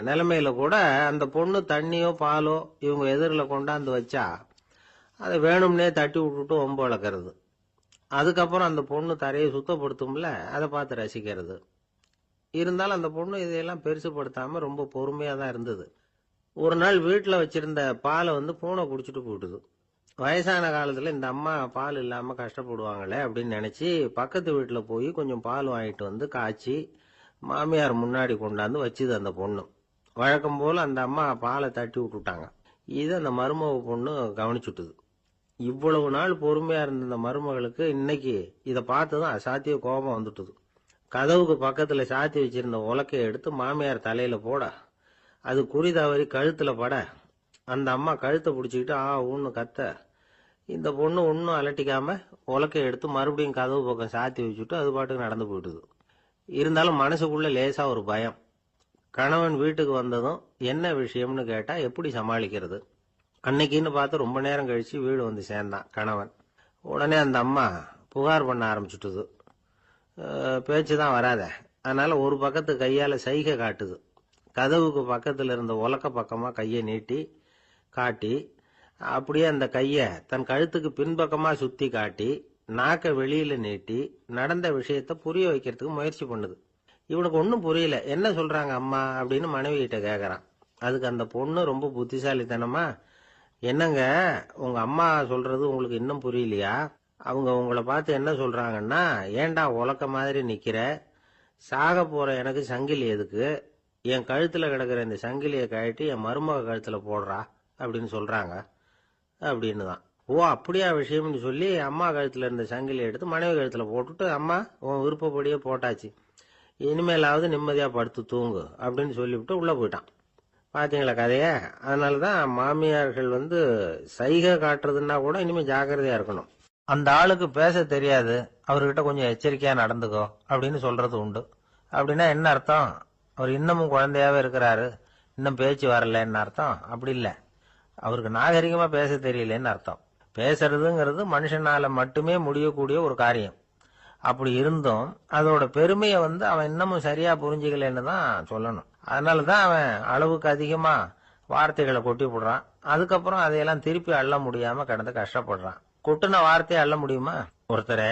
நிலைமையில கூட அந்த பொண்ணு தண்ணியோ பாலோ இவங்க எதிரில் கொண்டாந்து வச்சா அதை வேணும்னே தட்டி விட்டுட்டு ஒம்பு வளர்க்கறது. அதுக்கப்புறம் அந்த பொண்ணு தரையை சுத்தப்படுத்தும்ல, அதை பார்த்து ரசிக்கிறது. இருந்தாலும் அந்த பொண்ணு இதையெல்லாம் பெருசுப்படுத்தாம ரொம்ப பொறுமையா தான் இருந்தது. ஒரு நாள் வீட்டில் வச்சிருந்த பாலை பூனை குடிச்சிட்டு போயிட்டுது. வயசான காலத்துல இந்த அம்மா பால் இல்லாம கஷ்டப்படுவாங்களே அப்படின்னு நினைச்சு பக்கத்து வீட்டுல போய் கொஞ்சம் பால் வாங்கிட்டு வந்து காய்ச்சி மாமியார் முன்னாடி கொண்டாந்து வச்சுது அந்த பொண்ணு. வழக்கம் போல அந்த அம்மா பாலை தட்டி விட்டுட்டாங்க. இது அந்த மருமக பொண்ணு கவனிச்சுட்டுது. இவ்வளவு நாள் பொறுமையா இருந்த இந்த மருமகளுக்கு இன்னைக்கு இதை பார்த்துதான் அசாத்திய கோபம் வந்துட்டுது. கதவுக்கு பக்கத்துல சாத்தி வச்சிருந்த உலக்கையை எடுத்து மாமியார் தலையில போட, அது குறி தவறி கழுத்துல பட, அந்த அம்மா கழுத்தை பிடிச்சிக்கிட்டு ஊன்னு கத்த, இந்த பொண்ணு ஒன்னும் அலட்டிக்காம உலக்கையை எடுத்து மறுபடியும் கதவு பக்கம் சாத்தி வச்சுட்டு அது பாட்டுக்கு நடந்து போயிட்டுது. இருந்தாலும் மனசுக்குள்ள லேசா ஒரு பயம். கணவன் வீட்டுக்கு வந்ததும் என்ன விஷயம்னு கேட்டா எப்படி சமாளிக்கிறது. அன்னைக்குன்னு பார்த்து ரொம்ப நேரம் கழிச்சு வீடு வந்து சேர்ந்தான் கணவன். உடனே அந்த அம்மா புகார் பண்ண ஆரம்பிச்சுட்டுது. பேச்சுதான் வராத, அதனால ஒரு பக்கத்து கையால சைகை காட்டுது. கதவுக்கு பக்கத்துல இருந்த உலக்க பக்கமா கையை நீட்டி காட்டி, அப்படியே அந்த கைய தன் கழுத்துக்கு பின்பக்கமா சுத்தி காட்டி நாக்க வெளியில நீட்டி நடந்த விஷயத்த புரிய வைக்கிறதுக்கு முயற்சி பண்ணுது. இவனுக்கு ஒன்னும் புரியல. என்ன சொல்றாங்க அம்மா அப்படின்னு மனைவி கிட்ட கேக்குறான். அதுக்கு அந்த பொண்ணு ரொம்ப புத்திசாலித்தனமா, என்னங்க உங்க அம்மா சொல்றது உங்களுக்கு இன்னும் புரியலையா? அவங்க உங்களை பார்த்து என்ன சொல்றாங்கன்னா, ஏண்டா உலக்க மாதிரி நிக்கிற, சாக போற எனக்கு சங்கிலி எதுக்கு, என் கழுத்துல கிடக்குற இந்த சங்கிலியை கழட்டி என் மருமக கழுத்துல போடுறா அப்படின்னு சொல்றாங்க அப்படின்னு தான். ஓ அப்படியா விஷயம்னு சொல்லி அம்மா கழுத்துல இருந்த சங்கிலியை எடுத்து மனைவி கழுத்துல போட்டுட்டு, அம்மா உன் விருப்பப்படியே போட்டாச்சு, இனிமேலாவது நிம்மதியா படுத்து தூங்கு அப்படின்னு சொல்லிவிட்டு உள்ள போயிட்டான். பாத்தீங்களா கதைய? அதனாலதான் மாமியார்கள் சைகை காட்டுறதுன்னா கூட இனிமே ஜாக்கிரதையா இருக்கணும். அந்த ஆளுக்கு பேச தெரியாது, அவர்கிட்ட கொஞ்சம் எச்சரிக்கையா நடந்துக்கோ அப்படின்னு சொல்றது உண்டு. அப்படின்னா என்ன அர்த்தம்? அவர் இன்னமும் குழந்தையாவே இருக்கிறாரு, இன்னும் பேச்சு வரலன்னு அர்த்தம்? அப்படி இல்லை, அவருக்கு நாகரிகமா பேச தெரியலன்னு அர்த்தம். பேசுறதுங்கிறது மனுஷனால மட்டுமே முடியக்கூடிய ஒரு காரியம். அப்படி இருந்தும் அதோட பெருமையை அவன் இன்னமும் சரியா புரிஞ்சுக்கலன்னு தான் சொல்லணும். அதனாலதான் அவன் அளவுக்கு அதிகமா வார்த்தைகளை கொட்டி போடுறான். அதுக்கப்புறம் அதையெல்லாம் திருப்பி அள்ள முடியாம கிடந்து கஷ்டப்படுறான். கொட்டுன வார்த்தையை அள்ள முடியுமா? ஒருத்தரை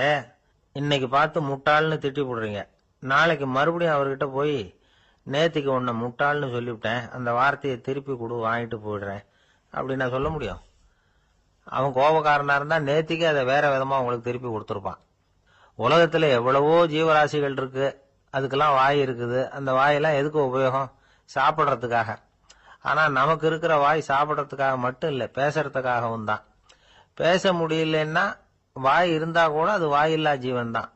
இன்னைக்கு பார்த்து முட்டாள்னு திட்டி போடுறீங்க, நாளைக்கு மறுபடியும் அவர்கிட்ட போய் நேத்திக்கு உன்னை முட்டாள்னு சொல்லிவிட்டேன், அந்த வார்த்தையை திருப்பி கொடு வாங்கிட்டு போயிடுறேன் அப்படின்னு நான் சொல்ல முடியும்? அவன் கோபக்காரனா இருந்தா நேத்திக்கு அதை வேற விதமா உங்களுக்கு திருப்பி கொடுத்துருப்பான். உலகத்துல எவ்வளவோ ஜீவராசிகள் இருக்கு, அதுக்கெல்லாம் வாய் இருக்குது. அந்த வாயெல்லாம் எதுக்கு உபயோகம்? சாப்பிட்றதுக்காக. ஆனா நமக்கு இருக்கிற வாய் சாப்பிட்றதுக்காக மட்டும் இல்லை, பேசுறதுக்காகவும் தான். பேச முடியலன்னா வாய் இருந்தா கூட அது வாயில்லா ஜீவன் தான்.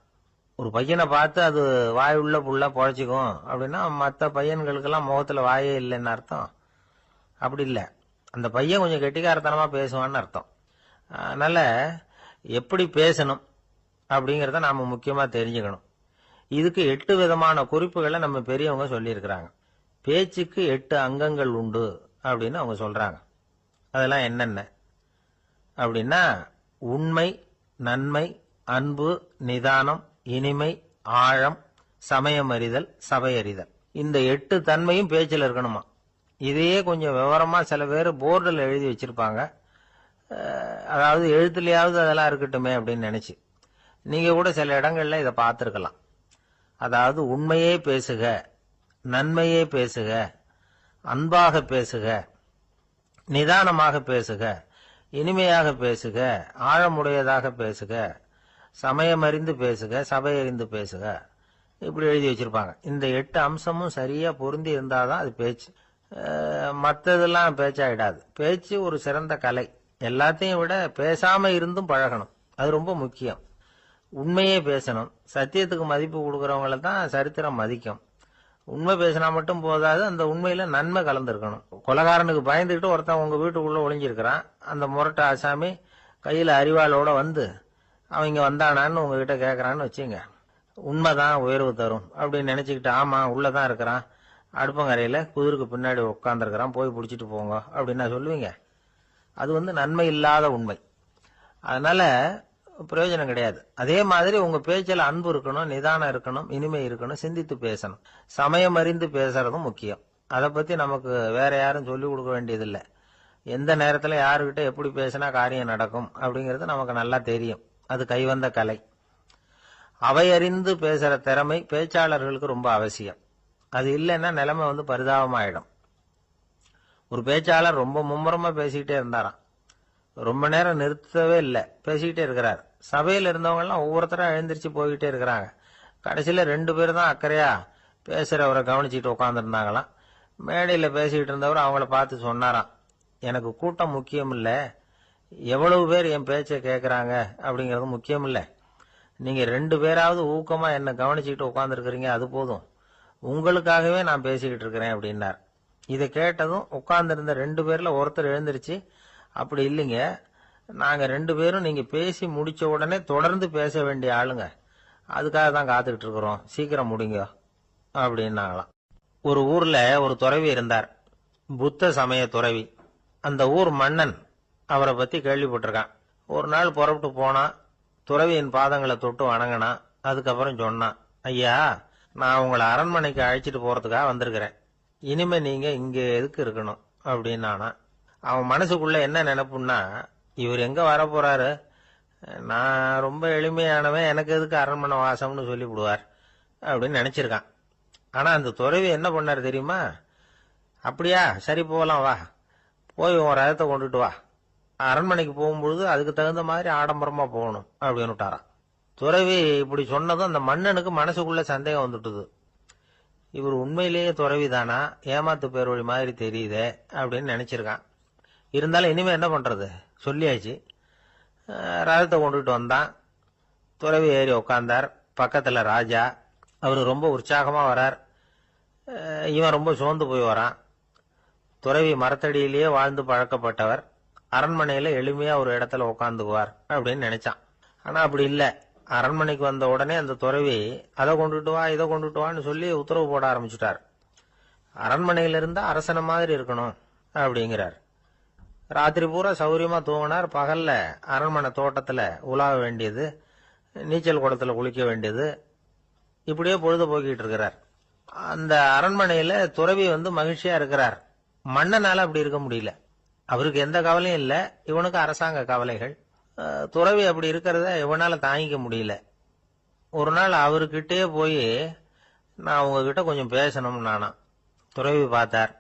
ஒரு பையனை பார்த்து அது வாய் உள்ள புள்ள பொழைச்சிக்கும் அப்படின்னா மற்ற பையன்களுக்கெல்லாம் முகத்துல வாயே இல்லைன்னு அர்த்தம்? அப்படி இல்லை, அந்த பையன் கொஞ்சம் கெட்டிக்காரத்தனமா பேசுவான்னு அர்த்தம். அதனால எப்படி பேசணும் அப்படிங்கறத நாம முக்கியமா தெரிஞ்சுக்கணும். இதுக்கு 8 விதமான குறிப்புகளை நம்ம பெரியவங்க சொல்லியிருக்கிறாங்க. பேச்சுக்கு 8 அங்கங்கள் உண்டு அப்படின்னு அவங்க சொல்றாங்க. அதெல்லாம் என்னென்ன அப்படின்னா, உண்மை, நன்மை, அன்பு, நிதானம், இனிமை, ஆழம், சமயமறிதல், சபையறிதல். இந்த 8 தன்மையும் பேச்சில் இருக்கணுமா. இதையே கொஞ்சம் விவரமா சில பேர் போர்டில் எழுதி வச்சிருப்பாங்க. அதாவது எழுத்துலயாவது அதெல்லாம் இருக்கட்டுமே அப்படின்னு நினைச்சு நீங்க கூட சில இடங்கள்ல இதை பார்த்திருக்கலாம். அதாவது உண்மையே பேசுக, நன்மையே பேசுக, அன்பாக பேசுக, நிதானமாக பேசுக, இனிமையாக பேசுக, ஆழமுடையதாக பேசுக, சமயமறிந்து பேசுக, சபையறிந்து பேசுக. இப்படி எழுதி வச்சிருப்பாங்க. இந்த 8 அம்சமும் சரியா பொருந்தி இருந்தாதான் அது பேச்சு. மற்றதெல்லாம் பேச்சாயிடாது. பேச்சு ஒரு சிறந்த கலை. எல்லாத்தையும் விட பேசாம இருந்தும் பழகணும், அது ரொம்ப முக்கியம். உண்மையே பேசணும். சத்தியத்துக்கு மதிப்பு கொடுக்கறவங்கள தான் சரித்திரம் மதிக்கும். உண்மை பேசினா மட்டும் போதாது, அந்த உண்மையில நன்மை கலந்துருக்கணும். கொலைகாரனுக்கு பயந்துகிட்டு ஒருத்தன் உங்க வீட்டுக்குள்ள ஒளிஞ்சிருக்கிறான். அந்த முரட்ட ஆசாமி கையில அரிவாளோட வந்து அவன் இங்க வந்தானான்னு உங்ககிட்ட கேட்கறான்னு வச்சுங்க. உண்மைதான் உயர்வு தரும் அப்படின்னு நினைச்சுக்கிட்டு, ஆமா உள்ளதான் இருக்கிறான், அடுப்பங்கரையில குதிருக்கு பின்னாடி உட்காந்துருக்கிறான், போய் பிடிச்சிட்டு போங்க அப்படின்னு சொல்லுவீங்க. அது நன்மை இல்லாத உண்மை. அதனால பிரயோஜனம் கிடையாது. அதே மாதிரி உங்க பேச்சில் அன்பு இருக்கணும், நிதானம் இருக்கணும், இனிமை இருக்கணும், சிந்தித்து பேசணும். சமயம் அறிந்து பேசுறதும் முக்கியம். அதை பத்தி நமக்கு வேற யாரும் சொல்லிக் கொடுக்க வேண்டியதில்லை. எந்த நேரத்துல யாருக்கிட்ட எப்படி பேசினா காரியம் நடக்கும் அப்படிங்கிறது நமக்கு நல்லா தெரியும். அது கைவந்த கலை. அவையறிந்து பேசுற திறமை பேச்சாளர்களுக்கு ரொம்ப அவசியம். அது இல்லைன்னா நிலைமை பரிதாபமாயிடும். ஒரு பேச்சாளர் ரொம்ப மும்முரமா பேசிக்கிட்டே இருந்தாராம். ரொம்ப நேரம் நிறுத்தவே இல்லை, பேசிக்கிட்டே இருக்கிறார். சபையில் இருந்தவங்க எல்லாம் ஒவ்வொருத்தரா எழுந்திரிச்சு போய்கிட்டே இருக்கிறாங்க. கடைசியில 2 பேர் தான் அக்கறையா பேசுறவரை கவனிச்சுட்டு உட்காந்துருந்தாங்களாம். மேடையில பேசிக்கிட்டு இருந்தவர் அவங்கள பார்த்து சொன்னாராம், எனக்கு கூட்டம் முக்கியம் இல்ல, எவ்வளவு பேர் என் பேச்சை கேட்கறாங்க அப்படிங்கறது முக்கியம் இல்ல. நீங்க 2 பேராவது ஊக்கமா என்ன கவனிச்சுக்கிட்டு உட்காந்துருக்கிறீங்க, அது போதும். உங்களுக்காகவே நான் பேசிக்கிட்டு இருக்கிறேன் அப்படின்னார். இதை கேட்டதும் உட்கார்ந்திருந்த 2 பேர்ல ஒருத்தர் எழுந்திருச்சு, அப்படி இல்லைங்க, நாங்க 2 பேரும் நீங்க பேசி முடிச்ச உடனே தொடர்ந்து பேச வேண்டிய ஆளுங்க, அதுக்காக தான் காத்துக்கிட்டு இருக்கிறோம், சீக்கிரம் முடிங்க அப்படின்னாங்களாம். ஒரு ஊர்ல ஒரு துறவி இருந்தார், புத்த சமய துறவி. அந்த ஊர் மன்னன் அவரை பத்தி கேள்விப்பட்டிருக்கான். ஒரு நாள் புறப்பட்டு போனா, துறவியின் பாதங்களை தொட்டு வணங்கினான். அதுக்கப்புறம் சொன்னான், ஐயா, நான் உங்களை அரண்மனைக்கு அழைச்சிட்டு போறதுக்காக வந்திருக்கிறேன், இனிமே நீங்க இங்க எதுக்கு இருக்கணும் அப்படின்னானா. அவன் மனசுக்குள்ள என்ன நினைப்புன்னா, இவர் எங்க வர போறாரு, நான் ரொம்ப எளிமையானவன், எனக்கு எதுக்கு அரண்மனை வாசம்னு சொல்லி விடுவார் அப்படின்னு நினைச்சிருக்கான். ஆனா அந்த துறவி என்ன பண்ணாரு தெரியுமா, அப்படியா, சரி போகலாம், வா, போய் உன் ரதத்தை கொண்டுட்டு வா, அரண்மனைக்கு போகும்பொழுது அதுக்கு தகுந்த மாதிரி ஆடம்பரமா போகணும் அப்படின்னு விட்டாரான். துறவி இப்படி சொன்னதும் அந்த மன்னனுக்கு மனசுக்குள்ள சந்தேகம் வந்துட்டுது. இவர் உண்மையிலேயே துறவி தானா, ஏமாத்து பேர் வழி மாதிரி தெரியுதே அப்படின்னு நினைச்சிருக்கான். இருந்தாலும் இனிமே என்ன பண்றது, சொல்லியாச்சு. ரதத்தை கொண்டுட்டு வந்தான். துறவி ஏறி உட்கார்ந்தார். பக்கத்துல ராஜா. அவரு ரொம்ப உற்சாகமா வரார். இவன் ரொம்ப சோர்ந்து போய் வரான். துறவி மரத்தடியிலேயே வாழ்ந்து பழக்கப்பட்டவர், அரண்மனையில எளிமையா ஒரு இடத்துல உட்காந்துக்குவார் அப்படின்னு நினைச்சான். ஆனா அப்படி இல்ல. அரண்மனைக்கு வந்த உடனே அந்த துறவி அதை கொண்டுட்டு வா, இதை கொண்டுட்டு வான்னு சொல்லி உத்தரவு போட ஆரம்பிச்சுட்டார். அரண்மனையில இருந்தா அரசனை மாதிரி இருக்கணும் அப்படிங்கிறார். ராத்திரி பூரா சௌரியமா தூங்கினார். பகல்ல அரண்மனை தோட்டத்துல உலாவ வேண்டியது, நீச்சல் குளத்துல குளிக்க வேண்டியது, இப்படியே பொழுது போக்கிட்டு இருக்கிறார். அந்த அரண்மனையில துறவி மகிழ்ச்சியா இருக்கிறார். மன்னனால அப்படி இருக்க முடியல. அவருக்கு எந்த கவலையும் இல்ல, இவனுக்கு அரசாங்க கவலைகள். துறவி அப்படி இருக்கிறத இவனால தாங்கிக்க முடியல. ஒரு நாள் அவர்கிட்டே போய், நான் உங்ககிட்ட கொஞ்சம் பேசணும் நானா. துறவி பார்த்தார்.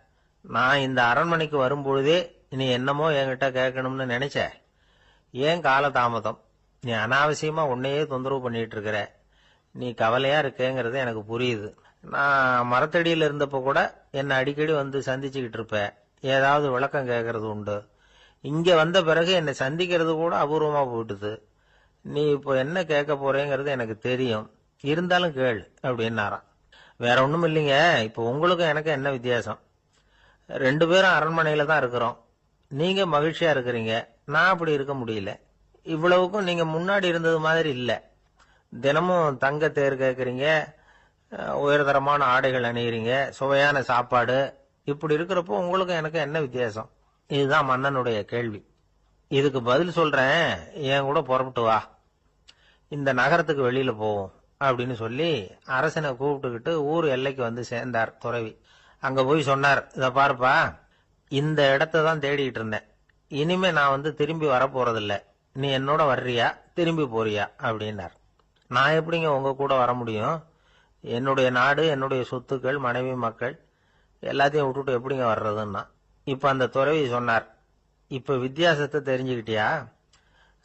நான் இந்த அரண்மனைக்கு வரும்பொழுதே நீ என்னமோ என்கிட்ட கேட்கணும்னு நினைச்ச, ஏன் கால தாமதம், நீ அனாவசியமா உன்னையே தொந்தரவு பண்ணிட்டு இருக்கிற, நீ கவலையா இருக்கேங்கிறது எனக்கு புரியுது. நான் மரத்தடியில் இருந்தப்ப கூட என்னை அடிக்கடி சந்திச்சுக்கிட்டு இருப்ப, ஏதாவது விளக்கம் கேட்கறது உண்டு. இங்க வந்த பிறகு என்னை சந்திக்கிறது கூட அபூர்வமா போயிட்டுது. நீ இப்போ என்ன கேட்க போறேங்கிறது எனக்கு தெரியும், இருந்தாலும் கேள் அப்படின்னாராம். வேற ஒண்ணும் இல்லைங்க, இப்போ உங்களுக்கும் எனக்கு என்ன வித்தியாசம், 2 பேரும் அரண்மனையில தான் இருக்கிறோம். நீங்க மகிழ்ச்சியா இருக்கிறீங்க, நான் அப்படி இருக்க முடியல. இவ்வளவுக்கும் நீங்க முன்னாடி இருந்தது மாதிரி இல்ல. தினமும் தங்க தேர் கேட்கறீங்க, உயர்தரமான ஆடைகள் அணிகிறீங்க, சுவையான சாப்பாடு. இப்படி இருக்கிறப்போ உங்களுக்கும் எனக்கு என்ன வித்தியாசம்? இதுதான் மன்னனுடைய கேள்வி. இதுக்கு பதில் சொல்றேன், என் கூட புறப்பட்டு வா, இந்த நகரத்துக்கு வெளியில போவோம் அப்படின்னு சொல்லி அரசனை கூப்பிட்டுக்கிட்டு ஊர் எல்லைக்கு சேர்ந்தார் துறவி. அங்க போய் சொன்னார், இத பாருப்பா, இந்த இடத்தை தான் தேடிட்டு இருந்தேன், இனிமே நான் திரும்பி வரப்போறதில்ல, நீ என்னோட வர்றியா திரும்பி போறியா அப்படின்னார். நான் எப்படிங்க உங்க கூட வர முடியும், என்னுடைய நாடு, என்னுடைய சொத்துக்கள், மனைவி, மக்கள் எல்லாத்தையும் விட்டுட்டு எப்படிங்க வர்றதுன்னா. இப்ப அந்த துறவி சொன்னார், இப்ப வித்தியாசத்தை தெரிஞ்சுக்கிட்டியா,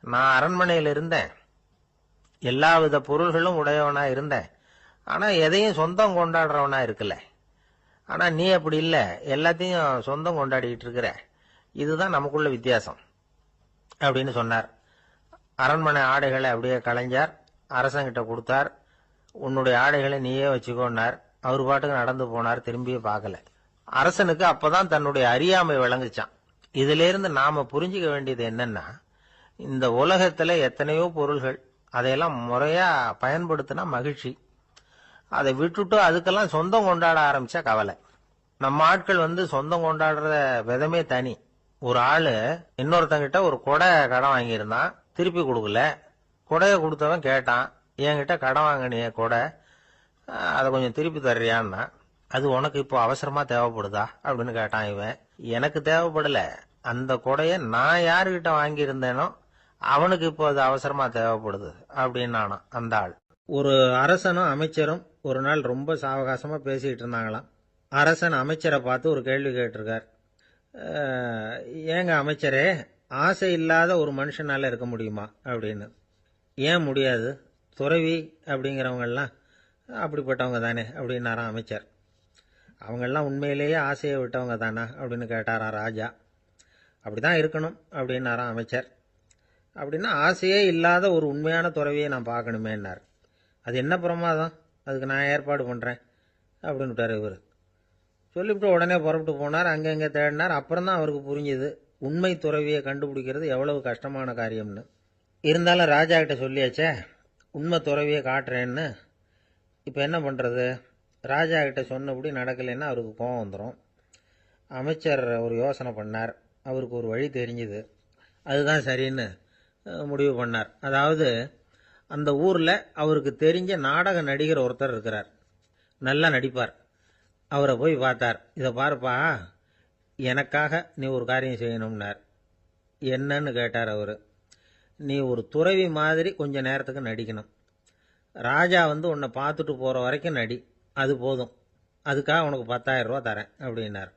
நான் அரண்மனையில இருந்தேன், எல்லா வித பொருள்களும் உடையவனா இருந்தேன், ஆனா எதையும் சொந்தம் கொண்டாடுறவனா இருக்கல. ஆனா நீ அப்படி இல்ல, எல்லாத்தையும் சொந்தம் கொண்டாடிட்டு இருக்கிற. இதுதான் நமக்குள்ள வித்தியாசம் அப்படின்னு சொன்னார். அரண்மனை ஆடைகளை அப்படியே கலைஞர் அரசங்கிட்ட கொடுத்தார். உன்னுடைய ஆடைகளை நீயே வச்சுக்கோன்னார். அவர் பாட்டுக்கு நடந்து போனார், திரும்பியே பார்க்கல. அரசனுக்கு அப்பதான் தன்னுடைய அறியாமை விளங்குச்சான். இதுல இருந்து நாம புரிஞ்சுக்க வேண்டியது என்னன்னா, இந்த உலகத்துல எத்தனையோ பொருள்கள், அதையெல்லாம் முறையா பயன்படுத்தினா மகிழ்ச்சி. அதை விட்டுட்டு அதுக்கெல்லாம் சொந்தம் கொண்டாட ஆரம்பிச்சா கவலை. நம்ம ஆட்கள் சொந்தம் கொண்டாடுற விதமே தனி. ஒரு ஆளு இன்னொருத்தங்கிட்ட ஒரு கொடை கடன் வாங்கியிருந்தான், திருப்பி கொடுக்கல. கொடையை கொடுத்தவன் கேட்டான், என்கிட்ட கடன் வாங்கினிய கொடை, அதை கொஞ்சம் திருப்பி தர்றியான்னா. அது உனக்கு இப்போ அவசரமா தேவைப்படுதா அப்படின்னு கேட்டான் இவன். எனக்கு தேவைப்படல, அந்த கொடைய நான் யாருகிட்ட வாங்கியிருந்தேனோ அவனுக்கு இப்போ அது அவசரமா தேவைப்படுது அப்படின்னானா அந்த ஆள். ஒரு அரசனும் அமைச்சரும் ஒரு நாள் ரொம்ப சாவகாசமா பேசிட்டு இருந்தாங்களாம். அரசன் அமைச்சரை பார்த்து ஒரு கேள்வி கேட்டிருக்கார். ஏங்க அமைச்சரே, ஆசை இல்லாத ஒரு மனுஷனால இருக்க முடியுமா அப்படின்னு. ஏன் முடியாது, துறவி அப்படிங்கிறவங்கெல்லாம் அப்படிப்பட்டவங்க தானே அப்படின்னாராம் அமைச்சர். அவங்கெல்லாம் உண்மையிலேயே ஆசையை விட்டவங்க தானா அப்படின்னு கேட்டாராம் ராஜா. அப்படிதான் இருக்கணும் அப்படின்னாராம் அமைச்சர். அப்படின்னா ஆசையே இல்லாத ஒரு உண்மையான துறவியை நான் பார்க்கணுமேன்னார். அது என்ன பிரமாதம், அதுக்கு நான் ஏற்பாடு பண்ணுறேன் அப்படின்னு விட்டார் இவர். சொல்லிவிட்டு உடனே புறப்பட்டு போனார். அங்கங்கே தேடினார். அப்புறம் தான் அவருக்கு புரிஞ்சுது உண்மை துறவியை கண்டுபிடிக்கிறது எவ்வளவு கஷ்டமான காரியம்னு. இருந்தாலும் ராஜா கிட்ட சொல்லியாச்சே உண்மை துறவியை காட்டுறேன்னு. இப்போ என்ன பண்ணுறது? ராஜா கிட்ட சொன்னபடி நடக்கலைன்னா அவருக்கு கோபம் வந்துடும். அமைச்சர் ஒரு யோசனை பண்ணார். அவருக்கு ஒரு வழி தெரிஞ்சுது. அதுதான் சரின்னு முடிவு பண்ணார். அதாவது அந்த ஊரில் அவருக்கு தெரிஞ்ச நாடக நடிகர் ஒருத்தர் இருக்கிறார், நல்லா நடிப்பார். அவரை போய் பார்த்தார். இதை பாருப்பா, எனக்காக நீ ஒரு காரியம் செய்யணும்னார். என்னன்னு கேட்டார் அவர். நீ ஒரு துறவி மாதிரி கொஞ்ச நேரத்துக்கு நடிக்கணும். ராஜா உன்னை பார்த்துட்டு போகிற வரைக்கும் நடி, அது போதும். அதுக்காக உனக்கு 10,000 ரூபா தரேன் அப்படின்னார்.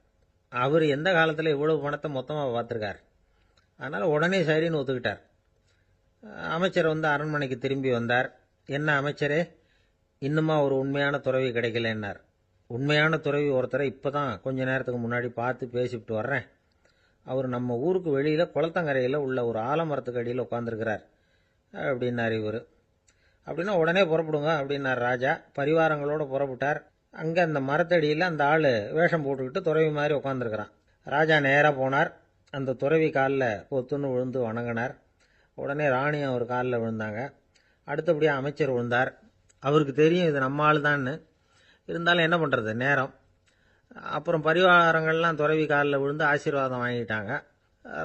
அவர் எந்த காலத்தில் இவ்வளவு பணத்தை மொத்தமாக பார்த்துருக்கார். அதனால் உடனே சரின்னு ஒத்துக்கிட்டார். அமைச்சர் அரண்மனைக்கு திரும்பி வந்தார். என்ன அமைச்சரே, இன்னுமா ஒரு உண்மையான துறவி கிடைக்கலன்னார். உண்மையான துறவி ஒருத்தரை இப்போ தான் கொஞ்ச நேரத்துக்கு முன்னாடி பார்த்து பேசிவிட்டு வர்றேன். அவர் நம்ம ஊருக்கு வெளியில் குளத்தங்கரையில் உள்ள ஒரு ஆலமரத்துக்கு அடியில் உட்காந்துருக்கிறார் அப்படின்னார் இவர். அப்படின்னா உடனே புறப்படுங்க அப்படின்னார் ராஜா. பரிவாரங்களோடு புறப்பட்டார். அங்கே அந்த மரத்தடியில் அந்த ஆள் வேஷம் போட்டுக்கிட்டு துறவி மாதிரி உட்காந்துருக்கிறான். ராஜா நேராக போனார். அந்த துறவி காலில் பொத்துன்னு விழுந்து வணங்கினார். உடனே ராணியும் அவர் காலில் விழுந்தாங்க. அடுத்தபடியாக அமைச்சர் விழுந்தார். அவருக்கு தெரியும் இது நம்ம ஆள் தான்னு. இருந்தாலும் என்ன பண்ணுறது, நேரம். அப்புறம் பரிவாரங்கள்லாம் துறவி காலில் விழுந்து ஆசீர்வாதம் வாங்கிட்டாங்க.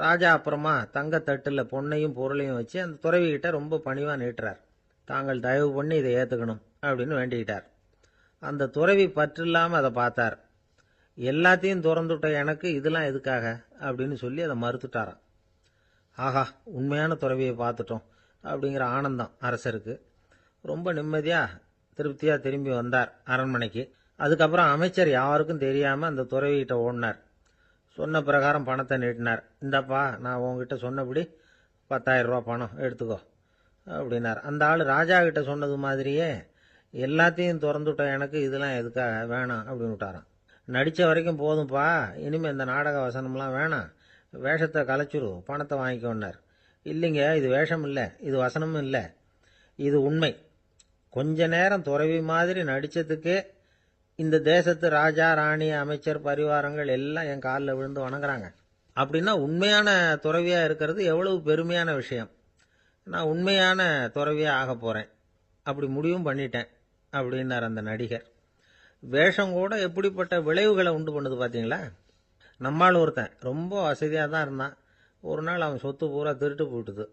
ராஜா அப்புறமா தங்கத்தட்டில் பொன்னையும் பொருளையும் வச்சு அந்த துறவிகிட்ட ரொம்ப பணிவாக நீட்டுறார். தாங்கள் தயவு பண்ணி இதை ஏற்றுக்கணும் அப்படின்னு வேண்டிக்கிட்டார். அந்த துறவி பற்றில்லாமல் அதை பார்த்தார். எல்லாத்தையும் திறந்துட்ட எனக்கு இதெல்லாம் எதுக்காக அப்படின்னு சொல்லி அதை மறுத்துட்டாராம். ஆஹா, உண்மையான துறவியை பார்த்துட்டோம் அப்படிங்கிற ஆனந்தம் அரசருக்கு. ரொம்ப நிம்மதியாக திருப்தியாக திரும்பி வந்தார் அரண்மனைக்கு. அதுக்கப்புறம் அமைச்சர் யாருக்கும் தெரியாமல் அந்த துறவிகிட்ட ஓடினார். சொன்ன பிரகாரம் பணத்தை நீட்டினார். இந்தப்பா, நான் உங்ககிட்ட சொன்னபடி 10,000 ரூபா பணம் எடுத்துக்கோ அப்படின்னார். அந்த ஆள் ராஜா கிட்ட சொன்னது மாதிரியே எல்லாத்தையும் திறந்துட்ட எனக்கு இதெல்லாம் எதுக்காக, வேணாம் அப்படின்னு விட்டாராம். நடித்த வரைக்கும் போதும்ப்பா, இனிமேல் இந்த நாடக வசனம்லாம் வேணாம், வேஷத்தை கலைச்சிரு, பணத்தை வாங்கிக்கோன்னார். இல்லைங்க, இது வேஷம் இல்லை, இது வசனமும் இல்லை, இது உண்மை. கொஞ்ச நேரம் துறவி மாதிரி நடித்ததுக்கே இந்த தேசத்து ராஜா, ராணி, அமைச்சர், பரிவாரங்கள் எல்லாம் என் காலில் விழுந்து வணங்குறாங்க. அப்படின்னா உண்மையான துறவியாக இருக்கிறது எவ்வளவு பெருமையான விஷயம். நான் உண்மையான துறவியாக ஆக போகிறேன், அப்படி முடிவும் பண்ணிட்டேன் அப்படின்னார் அந்த நடிகர். வேஷம் கூட எப்படிப்பட்ட விளைவுகளை உண்டு பண்ணுது பார்த்தீங்களா. நம்மால் ஒருத்தன் ரொம்ப வசதியாக தான் இருந்தான். ஒரு நாள் அவன் சொத்து பூரா திருட்டு போட்டுது.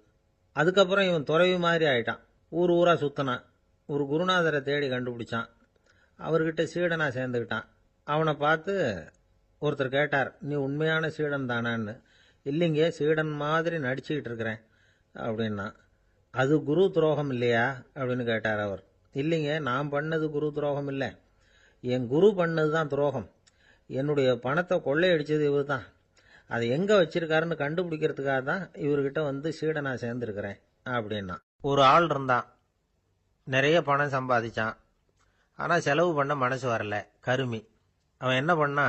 அதுக்கப்புறம் இவன் துறவி மாதிரி ஆயிட்டான். ஊர் ஊராக சுற்றினான். ஒரு குருநாதரை தேடி கண்டுபிடிச்சான். அவர்கிட்ட சீடனாக சேர்ந்துக்கிட்டான். அவனை பார்த்து ஒருத்தர் கேட்டார், நீ உண்மையான சீடன் தானான்னு. இல்லைங்க, சீடன் மாதிரி நடிச்சுக்கிட்டு இருக்கிறேன் அப்படின்னா. அது குரு துரோகம் இல்லையா அப்படின்னு கேட்டார் அவர். இல்லைங்க, நான் பண்ணது குரு துரோகம் இல்லை, என் குரு பண்ணது தான் துரோகம். என்னுடைய பணத்தை கொள்ளையடிச்சது இவர் தான். அதை எங்கே வச்சிருக்காருன்னு கண்டுபிடிக்கிறதுக்காக தான் இவர்கிட்ட சீடனாக சேர்ந்துருக்கிறேன் அப்படின்னா. ஒரு ஆள் இருந்தான், நிறைய பணம் சம்பாதிச்சான். ஆனால் செலவு பண்ண மனசு வரல. கருமி. அவன் என்ன பண்ணா,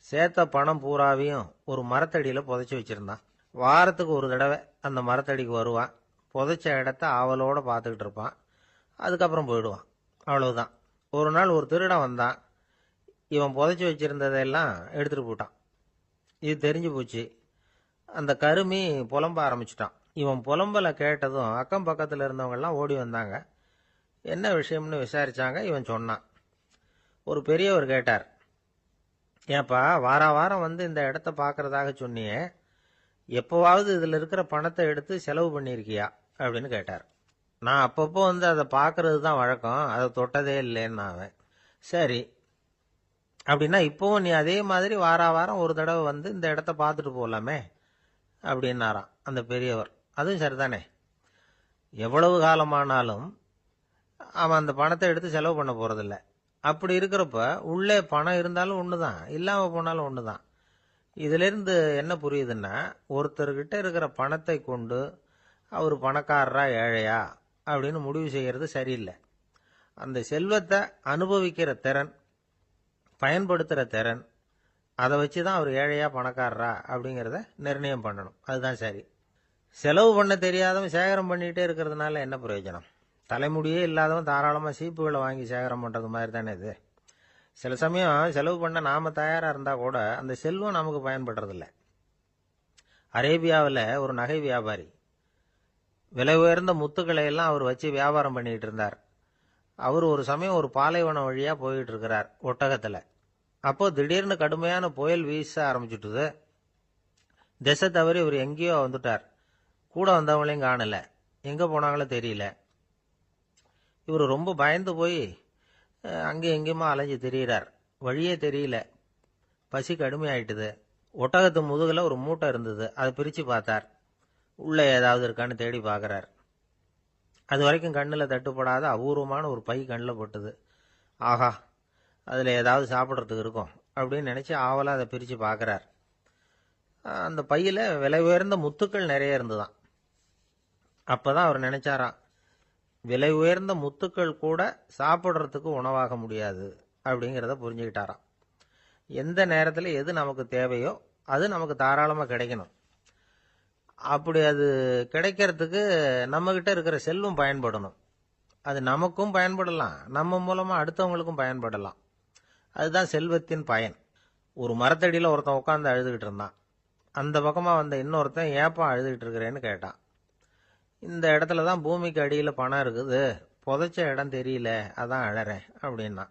சேர்த்த பணம் பூராவையும் ஒரு மரத்தடியில் புதைச்சி வச்சிருந்தான். வாரத்துக்கு ஒரு தடவை அந்த மரத்தடிக்கு வருவான். புதைச்ச இடத்த ஆவலோடு பார்த்துக்கிட்டு இருப்பான். அதுக்கப்புறம் போயிடுவான். அவ்வளவுதான். ஒரு நாள் ஒரு திருடன் வந்தான். இவன் புதைச்சி வச்சிருந்ததெல்லாம் எடுத்துகிட்டு போட்டான். இது தெரிஞ்சு போச்சு. அந்த கருமி புலம்ப ஆரம்பிச்சிட்டான். இவன் புலம்பலை கேட்டதும் அக்கம் பக்கத்தில் இருந்தவங்கெல்லாம் ஓடி வந்தாங்க. என்ன விஷயம்னு விசாரிச்சாங்க. இவன் சொன்னான். ஒரு பெரியவர் கேட்டார், ஏன்பா வாரம் வந்து இந்த இடத்த பார்க்கறதாக சொன்னியே, எப்போவாவது இதில் இருக்கிற பணத்தை எடுத்து செலவு பண்ணியிருக்கியா அப்படின்னு கேட்டார். நான் அப்பப்போ வந்து அதை பார்க்கறது தான் வழக்கம், அதை தொட்டதே இல்லைன்னு அவன். சரி, அப்படின்னா இப்போவும் நீ அதே மாதிரி வாரம் ஒரு தடவை வந்து இந்த இடத்த பார்த்துட்டு போகலாமே அப்படின்னாராம் அந்த பெரியவர். அதுவும் சரிதானே, எவ்வளவு காலமானாலும் அவன் அந்த பணத்தை எடுத்து செலவு பண்ண போறதில்ல. அப்படி இருக்கிறப்ப உள்ளே பணம் இருந்தாலும் ஒன்று தான், இல்லாமல் போனாலும் ஒன்று தான். இதிலிருந்து என்ன புரியுதுன்னா, ஒருத்தர்கிட்ட இருக்கிற பணத்தை கொண்டு அவர் பணக்காரரா ஏழையா அப்படின்னு முடிவு செய்கிறது சரியில்லை. அந்த செல்வத்தை அனுபவிக்கிற திறன், பயன்படுத்துகிற திறன், அதை வச்சு தான் அவர் ஏழையா பணக்காரரா அப்படிங்கிறத நிர்ணயம் பண்ணணும். அதுதான் சரி. செலவு பண்ண தெரியாதவன் சேகரம் பண்ணிகிட்டே இருக்கிறதுனால என்ன பிரயோஜனம்? தலைமுடியே இல்லாதவன் தாராளமாக சீப்புகளை வாங்கி சேகரம் பண்ணுறது மாதிரி தானே இது. சில சமயம் செலவு பண்ண நாம தயாராக இருந்தால் கூட அந்த செல்வம் நமக்கு பயன்படுறதில்ல. அரேபியாவில் ஒரு நகை வியாபாரி விலை உயர்ந்த முத்துக்களை எல்லாம் அவர் வச்சு வியாபாரம் பண்ணிட்டு இருந்தார். அவர் ஒரு சமயம் ஒரு பாலைவனம் வழியாக போயிட்டு இருக்கிறார் ஒட்டகத்தில். அப்போ திடீர்னு கடுமையான புயல் வீச ஆரம்பிச்சுட்டுது. திசை தவறி இவர் எங்கேயோ வந்துட்டார். கூட வந்தவங்களையும் காணலை, எங்கே போனாங்களோ தெரியல. இவர் ரொம்ப பயந்து போய் அங்கேயும் எங்கேயுமா அலைஞ்சு திரியிறார். வழியே தெரியல. பசி கடுமையாயிட்டுது. ஒட்டகத்து முதுகில் ஒரு மூட்டை இருந்தது. அதை பிரித்து பார்த்தார். உள்ளே ஏதாவது இருக்கான்னு தேடி பார்க்குறார். அது வரைக்கும் கண்ணில் தட்டுப்படாத அபூர்வமான ஒரு பை கண்ணில் பட்டுது. ஆஹா, அதில் ஏதாவது சாப்பிட்றதுக்கு இருக்கும் அப்படின்னு நினச்சி ஆவலாக அதை பிரித்து பார்க்குறார். அந்த பையில் விலை உயர்ந்த முத்துக்கள் நிறைய இருந்துதான். அப்போ தான் அவர் நினைச்சாராம், விலை உயர்ந்த முத்துக்கள் கூட சாப்பிட்றதுக்கு உணவாக முடியாது அப்படிங்கிறத புரிஞ்சுக்கிட்டாராம். எந்த நேரத்தில் எது நமக்கு தேவையோ அது நமக்கு தாராளமாக கிடைக்கணும். அப்படி அது கிடைக்கிறதுக்கு நம்மகிட்ட இருக்கிற செல்வம் பயன்படணும். அது நமக்கும் பயன்படலாம், நம்ம மூலமாக அடுத்தவங்களுக்கும் பயன்படலாம். அதுதான் செல்வத்தின் பயன். ஒரு மரத்தடியில் ஒருத்தன் உட்காந்து அழுதுகிட்டு இருந்தான். அந்த பக்கமாக வந்த இன்னொருத்தன் ஏப்பா அழுதுகிட்டு இருக்கிறேன்னு கேட்டான். இந்த இடத்துல தான் பூமிக்கு அடியில் பணம் இருக்குது, புதைச்ச இடம் தெரியல, அதான் அழறேன் அப்படின்னா.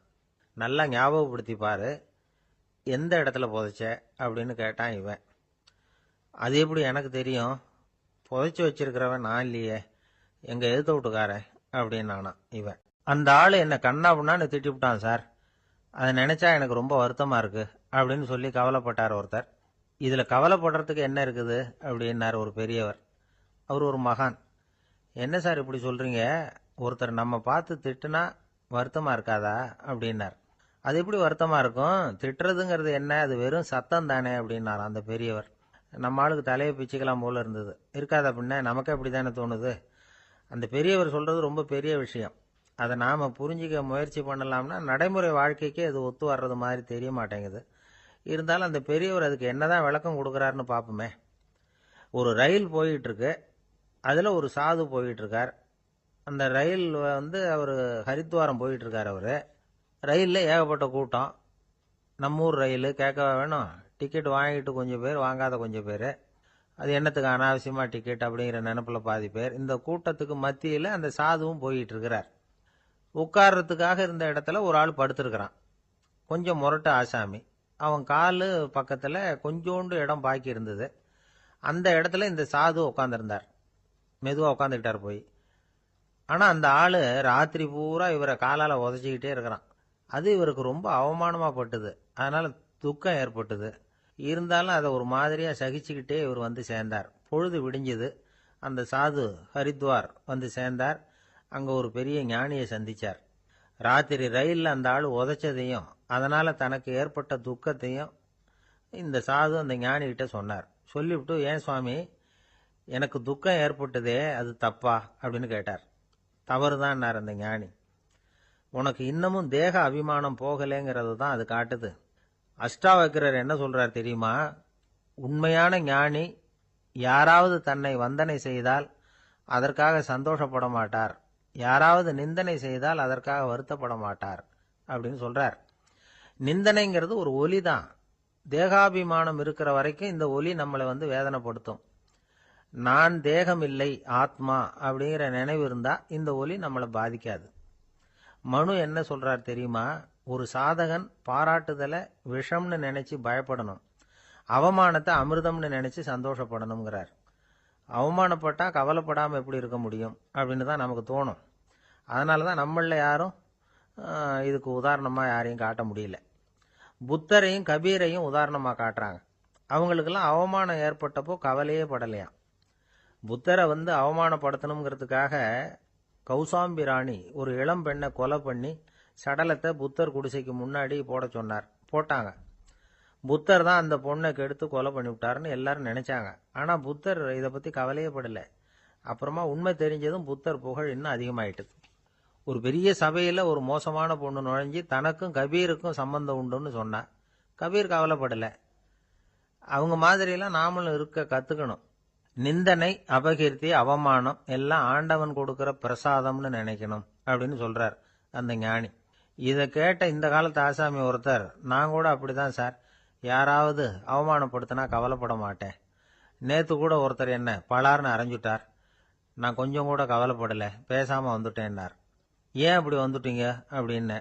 நல்லா ஞாபகப்படுத்தி பாரு, எந்த இடத்துல புதைச்ச அப்படின்னு கேட்டான் இவன். அது எப்படி எனக்கு தெரியும், புதைச்சி வச்சிருக்கிறவன் நான் இல்லையே, எங்கள் எழுத்த விட்டுக்காரன் அப்படின்னானா இவன். அந்த ஆள் என்னை கண்ணாப்புண்ணான்னு திட்டிவிட்டான் சார், அதை நினச்சா எனக்கு ரொம்ப வருத்தமாக இருக்குது அப்படின்னு சொல்லி கவலைப்பட்டார் ஒருத்தர். இதில் கவலைப்படுறதுக்கு என்ன இருக்குது அப்படின்னார் ஒரு பெரியவர். அவர் ஒரு மகான். என்ன சார் இப்படி சொல்கிறீங்க, ஒருத்தர் நம்ம பார்த்து திட்டுனா வருத்தமாக இருக்காதா அப்படின்னார். அது எப்படி வருத்தமாக இருக்கும், திட்டுறதுங்கிறது என்ன, அது வெறும் சத்தம் தானே அப்படின்னார் அந்த பெரியவர். நம்ம ஆளுக்கு தலையை பிச்சுக்கலாம் போல இருந்தது. இருக்காது அப்படின்னா நமக்கு அப்படி தானே தோணுது. அந்த பெரியவர் சொல்கிறது ரொம்ப பெரிய விஷயம். அதை நாம் புரிஞ்சிக்க முயற்சி பண்ணலாம்னா நடைமுறை வாழ்க்கைக்கு அது ஒத்து வர்றது மாதிரி தெரிய மாட்டேங்குது. இருந்தாலும் அந்த பெரியவர் அதுக்கு என்னதான் விளக்கம் கொடுக்குறாருன்னு பார்ப்போமே. ஒரு ரயில் போயிட்டுருக்கு, அதில் ஒரு சாது போயிட்டுருக்கார். அந்த ரயில் வந்து அவர் ஹரித்வாரம் போயிட்டுருக்கார். அவர் ரயிலில் ஏகப்பட்ட கூட்டம். நம்ம ஊர் ரயில் கேட்க வேணும், டிக்கெட் வாங்கிட்டு கொஞ்சம் பேர், வாங்காத கொஞ்சம் பேர். அது என்னத்துக்கு அனாவசியமாக டிக்கெட் அப்படிங்கிற நினப்பில் பாதி பேர். இந்த கூட்டத்துக்கு மத்தியில் அந்த சாதுவும் போயிட்டுருக்கிறார். உட்கார்றதுக்காக இருந்த இடத்துல ஒரு ஆள் படுத்துருக்கிறான். கொஞ்சம் முரட்டு ஆசாமி. அவன் கால் பக்கத்தில் கொஞ்சோண்டு இடம் பாக்கி இருந்தது. அந்த இடத்துல இந்த சாது உட்காந்துருந்தார். மெதுவாக உட்காந்துக்கிட்டார் போய். ஆனால் அந்த ஆள் ராத்திரி பூரா இவரை காலால் உதச்சிக்கிட்டே இருக்கிறான். அது இவருக்கு ரொம்ப அவமானமாக பட்டுது. அதனால் துக்கம் ஏற்பட்டுது. இருந்தாலும் அதை ஒரு மாதிரியாக சகிச்சுக்கிட்டே இவர் வந்து சேர்ந்தார். பொழுது விடிஞ்சது. அந்த சாது ஹரித்வார் வந்து சேர்ந்தார். அங்கே ஒரு பெரிய ஞானியை சந்தித்தார். ராத்திரி ரயிலில் அந்த ஆள் உதைச்சதையும் அதனால் தனக்கு ஏற்பட்ட துக்கத்தையும் இந்த சாது அந்த ஞானிகிட்ட சொன்னார். சொல்லிவிட்டு, ஏன் சுவாமி, எனக்கு துக்கம் ஏற்பட்டதே அது தப்பா அப்படின்னு கேட்டார். தவறு தான்னார் அந்த ஞானி. உனக்கு இன்னமும் தேக அபிமானம் போகலைங்கிறது தான் அது காட்டுது. அஷ்டாவக்கிரர் என்ன சொல்றார் தெரியுமா? உண்மையான ஞானி யாராவது தன்னை வந்தனை செய்தால் அதற்காக சந்தோஷப்பட மாட்டார், யாராவது நிந்தனை செய்தால் அதற்காக வருத்தப்பட மாட்டார் அப்படின்னு சொல்றார். நிந்தனைங்கிறது ஒரு ஒலி தான். தேகாபிமானம் இருக்கிற வரைக்கும் இந்த ஒலி நம்மளை வேதனைப்படுத்தும். நான் தேகம் இல்லை, ஆத்மா அப்படிங்கிற நினைவு இருந்தா இந்த ஒலி நம்மளை பாதிக்காது. மனு என்ன சொல்றார் தெரியுமா? ஒரு சாதகன் பாராட்டுதலை விஷம்னு நினைச்சு பயப்படணும், அவமானத்தை அமிர்தம்னு நினைச்சு சந்தோஷப்படணுங்கிறார். அவமானப்பட்டா கவலைப்படாம எப்படி இருக்க முடியும் அப்படின்னு தான் நமக்கு தோணும். அதனாலதான் நம்மள யாரும் இதுக்கு உதாரணமா யாரையும் காட்ட முடியல. புத்தரையும் கபீரையும் உதாரணமா காட்டுறாங்க. அவங்களுக்கெல்லாம் அவமானம் ஏற்பட்டப்போ கவலையே படலையாம். புத்தரை அவமானப்படுத்தணுங்கிறதுக்காக கௌசாம்பி ராணி ஒரு இளம் பெண்ணை கொலை பண்ணி சடலத்தை புத்தர் குடிசைக்கு முன்னாடி போட சொன்னார். போட்டாங்க. புத்தர் தான் அந்த பொண்ணை கெடுத்து கொலை பண்ணி விட்டாருன்னு எல்லாரும் நினைச்சாங்க. ஆனா புத்தர் இதை பத்தி கவலையே படல. அப்புறமா உண்மை தெரிஞ்சதும் புத்தர் புகழ் இன்னும் அதிகமாயிட்டுது. ஒரு பெரிய சபையில ஒரு மோசமான பொண்ணு நுழைஞ்சி தனக்கும் கபீருக்கும் சம்பந்தம் உண்டுன்னு சொன்னா கபீர் கவலைப்படல. அவங்க மாதிரியெல்லாம் நாமளும் இருக்க கத்துக்கணும். நிந்தனை, அபகீர்த்தி, அவமானம் எல்லாம் ஆண்டவன் கொடுக்கிற பிரசாதம்னு நினைக்கணும் அப்படின்னு சொல்றார் அந்த ஞானி. இதை கேட்ட இந்த காலத்து ஆசாமி ஒருத்தர், நான் கூட அப்படிதான் சார், யாராவது அவமானப்படுத்தினா கவலைப்பட மாட்டேன். நேத்து கூட ஒருத்தர் என்ன பலார்னு அரைஞ்சுட்டார், நான் கொஞ்சம் கூட கவலைப்படல, பேசாம வந்துட்டேன்னார். ஏன் அப்படி வந்துட்டீங்க அப்படின்னு.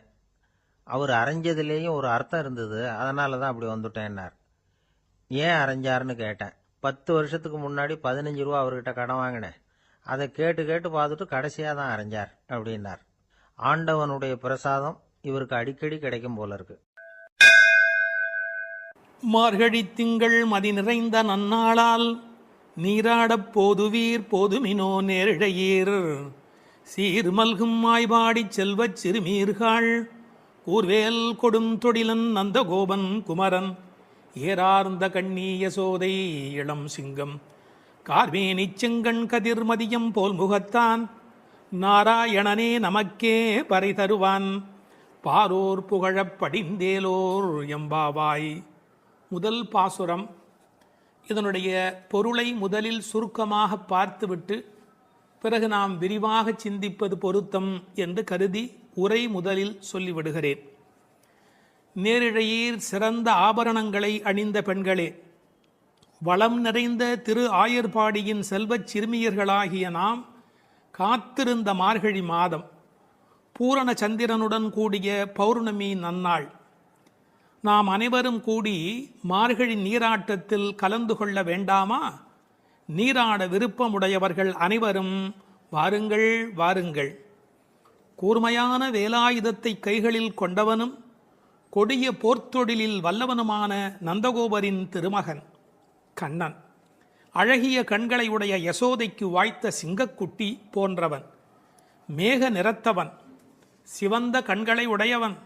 அவர் அரைஞ்சதுலேயும் ஒரு அர்த்தம் இருந்தது, அதனாலதான் அப்படி வந்துட்டேன்னார். ஏன் அரைஞ்சாருன்னு கேட்டேன். 10 வருஷத்துக்கு முன்னாடி 15 ரூபா அவர்கிட்ட கடன் வாங்கினேன், அதை கேட்டு கேட்டு பார்த்துட்டு கடைசியா தான் அரைஞ்சார் அப்படின்னார். ஆண்டவனுடைய பிரசாதம் இவருக்கு அடிக்கடி கிடைக்கும் போல இருக்கு. மார்கழி திங்கள் மதி நிறைந்த நன்னாளால் நீராடப் போதுவீர் போதுமினோ நேரிழையீர் சீர்மல்கும் மாய்பாடிச் செல்வச் சிறுமீர்கள் கூர்வேல் கொடும் தொடிலன் நந்தகோபன் குமரன் ஏறார்ந்த கண்ணி யசோதை இளம் சிங்கம் கார்மேனிச் செங்கண் கதிர் மதியம் போல் முகத்தான் நாராயணனே நமக்கே பறை தருவான் பாரோர் புகழப் படிந்தேலோர் எம்பாவாய். முதல் பாசுரம். இதனுடைய பொருளை முதலில் சுருக்கமாக பார்த்துவிட்டு பிறகு நாம் விரிவாக சிந்திப்பது பொருத்தம் என்று கருதி உரை முதலில் சொல்லிவிடுகிறேன். நேரிழையீர் சிறந்த ஆபரணங்களை அணிந்த பெண்களே, வளம் நிறைந்த திரு ஆயர்பாடியின் செல்வச் சிறுமியர்களாகிய நாம் காத்திருந்த மார்கழி மாதம், பூரண சந்திரனுடன் கூடிய பௌர்ணமி நன்னாள், நாம் அனைவரும் கூடி மார்கழி நீராட்டத்தில் கலந்து கொள்ள வேண்டாமா? நீராட விருப்பமுடையவர்கள் அனைவரும் வாருங்கள் வாருங்கள். கூர்மையான வேலாயுதத்தை கைகளில் கொண்டவனும் கொடிய போர்த்தொழிலில் வல்லவனுமான நந்தகோபரின் திருமகன் கண்ணன், அழகிய கண்களை உடைய யசோதைக்கு வாய்த்த சிங்கக்குட்டி போன்றவன், மேக நிறத்தவன், சிவந்த கண்களை உடையவன்.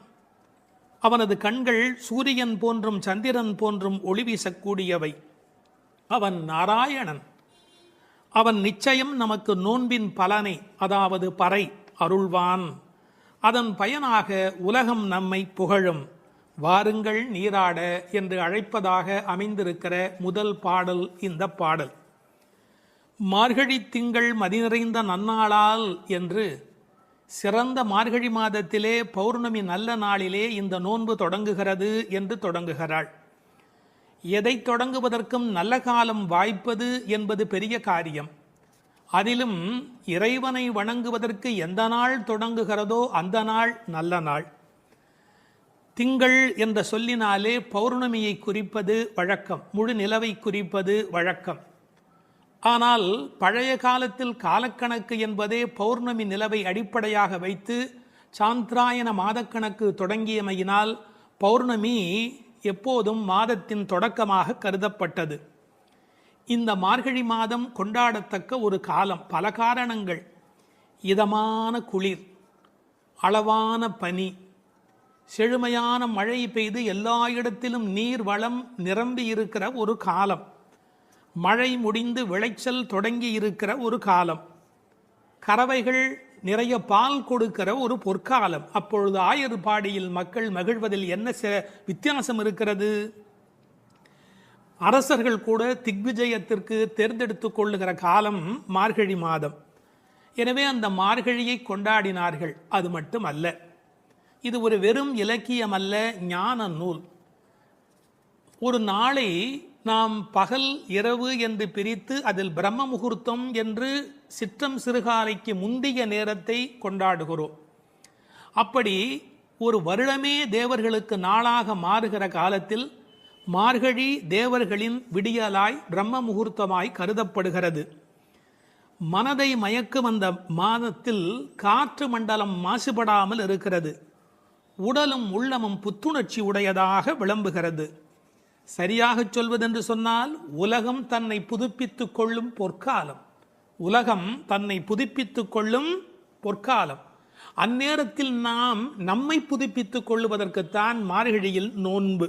அவனது கண்கள் சூரியன் போன்றும் சந்திரன் போன்றும் ஒளி வீசக்கூடியவை. அவன் நாராயணன். அவன் நிச்சயம் நமக்கு நோன்பின் பலனை, அதாவது பறை அருள்வான். அதன் பயனாக உலகம் நம்மை புகழும். வாருங்கள் நீராட என்று அழைப்பதாக அமைந்திருக்கிற முதல் பாடல் இந்த பாடல். மார்கழி திங்கள் மதி நிறைந்த நன்னாளால் என்று சிறந்த மார்கழி மாதத்திலே பௌர்ணமி நல்ல நாளிலே இந்த நோன்பு தொடங்குகிறது என்று தொடங்குகிறாள். எதை தொடங்குவதற்கும் நல்ல காலம் வாய்ப்பது என்பது பெரிய காரியம். அதிலும் இறைவனை வணங்குவதற்கு எந்த நாள் தொடங்குகிறதோ அந்த நாள் நல்ல நாள். திங்கள் என்ற சொல்லினாலே பௌர்ணமியை குறிப்பது வழக்கம், முழு நிலவை குறிப்பது வழக்கம். ஆனால் பழைய காலத்தில் காலக்கணக்கு என்பதே பௌர்ணமி நிலவை அடிப்படையாக வைத்து சாந்திராயன மாதக்கணக்கு தொடங்கியமையினால் பௌர்ணமி எப்போதும் மாதத்தின் தொடக்கமாக கருதப்பட்டது. இந்த மார்கழி மாதம் கொண்டாடத்தக்க ஒரு காலம். பல காரணங்கள். இதமான குளிர், அளவான பனி, செழுமையான மழை பெய்து எல்லா இடத்திலும் நீர் வளம் நிரம்பி இருக்கிற ஒரு காலம், மழை முடிந்து விளைச்சல் தொடங்கி இருக்கிற ஒரு காலம், கறவைகள் நிறைய பால் கொடுக்கிற ஒரு பொற்காலம். அப்பொழுது ஆயர்பாடியில் மக்கள் மகிழ்வதில் என்ன வித்தியாசம் இருக்கிறது? அரசர்கள் கூட திக்விஜயத்திற்கு தேர்ந்தெடுத்துக் கொள்ளுகிற காலம் மார்கழி மாதம். எனவே அந்த மார்கழியை கொண்டாடினார்கள். அது மட்டும் அல்ல, இது ஒரு வெறும் இலக்கியம் அல்ல, ஞான நூல். ஒரு நாளை நாம் பகல் இரவு என்று பிரித்து அதில் பிரம்ம முகூர்த்தம் என்று சிற்றம் சிறுகாலைக்கு முந்திய நேரத்தை கொண்டாடுகிறோம். அப்படி ஒரு வருடமே தேவர்களுக்கு நாளாக மாறுகிற காலத்தில் மார்கழி தேவர்களின் விடியலாய் பிரம்ம முகூர்த்தமாய் கருதப்படுகிறது. மனதை மயக்கும் அந்த மாதத்தில் காற்று மண்டலம் மாசுபடாமல் இருக்கிறது. உடலும் உள்ளமும் புத்துணர்ச்சி உடையதாக விளம்புகிறது. சரியாக சொல்வதென்று சொன்னால் உலகம் தன்னை புதுப்பித்துக் கொள்ளும் பொற்காலம். உலகம் தன்னை புதுப்பித்துக் கொள்ளும் பொற்காலம். அந்நேரத்தில் நாம் நம்மை புதுப்பித்துக் கொள்ளுவதற்குத்தான் மார்கழியில் நோன்பு.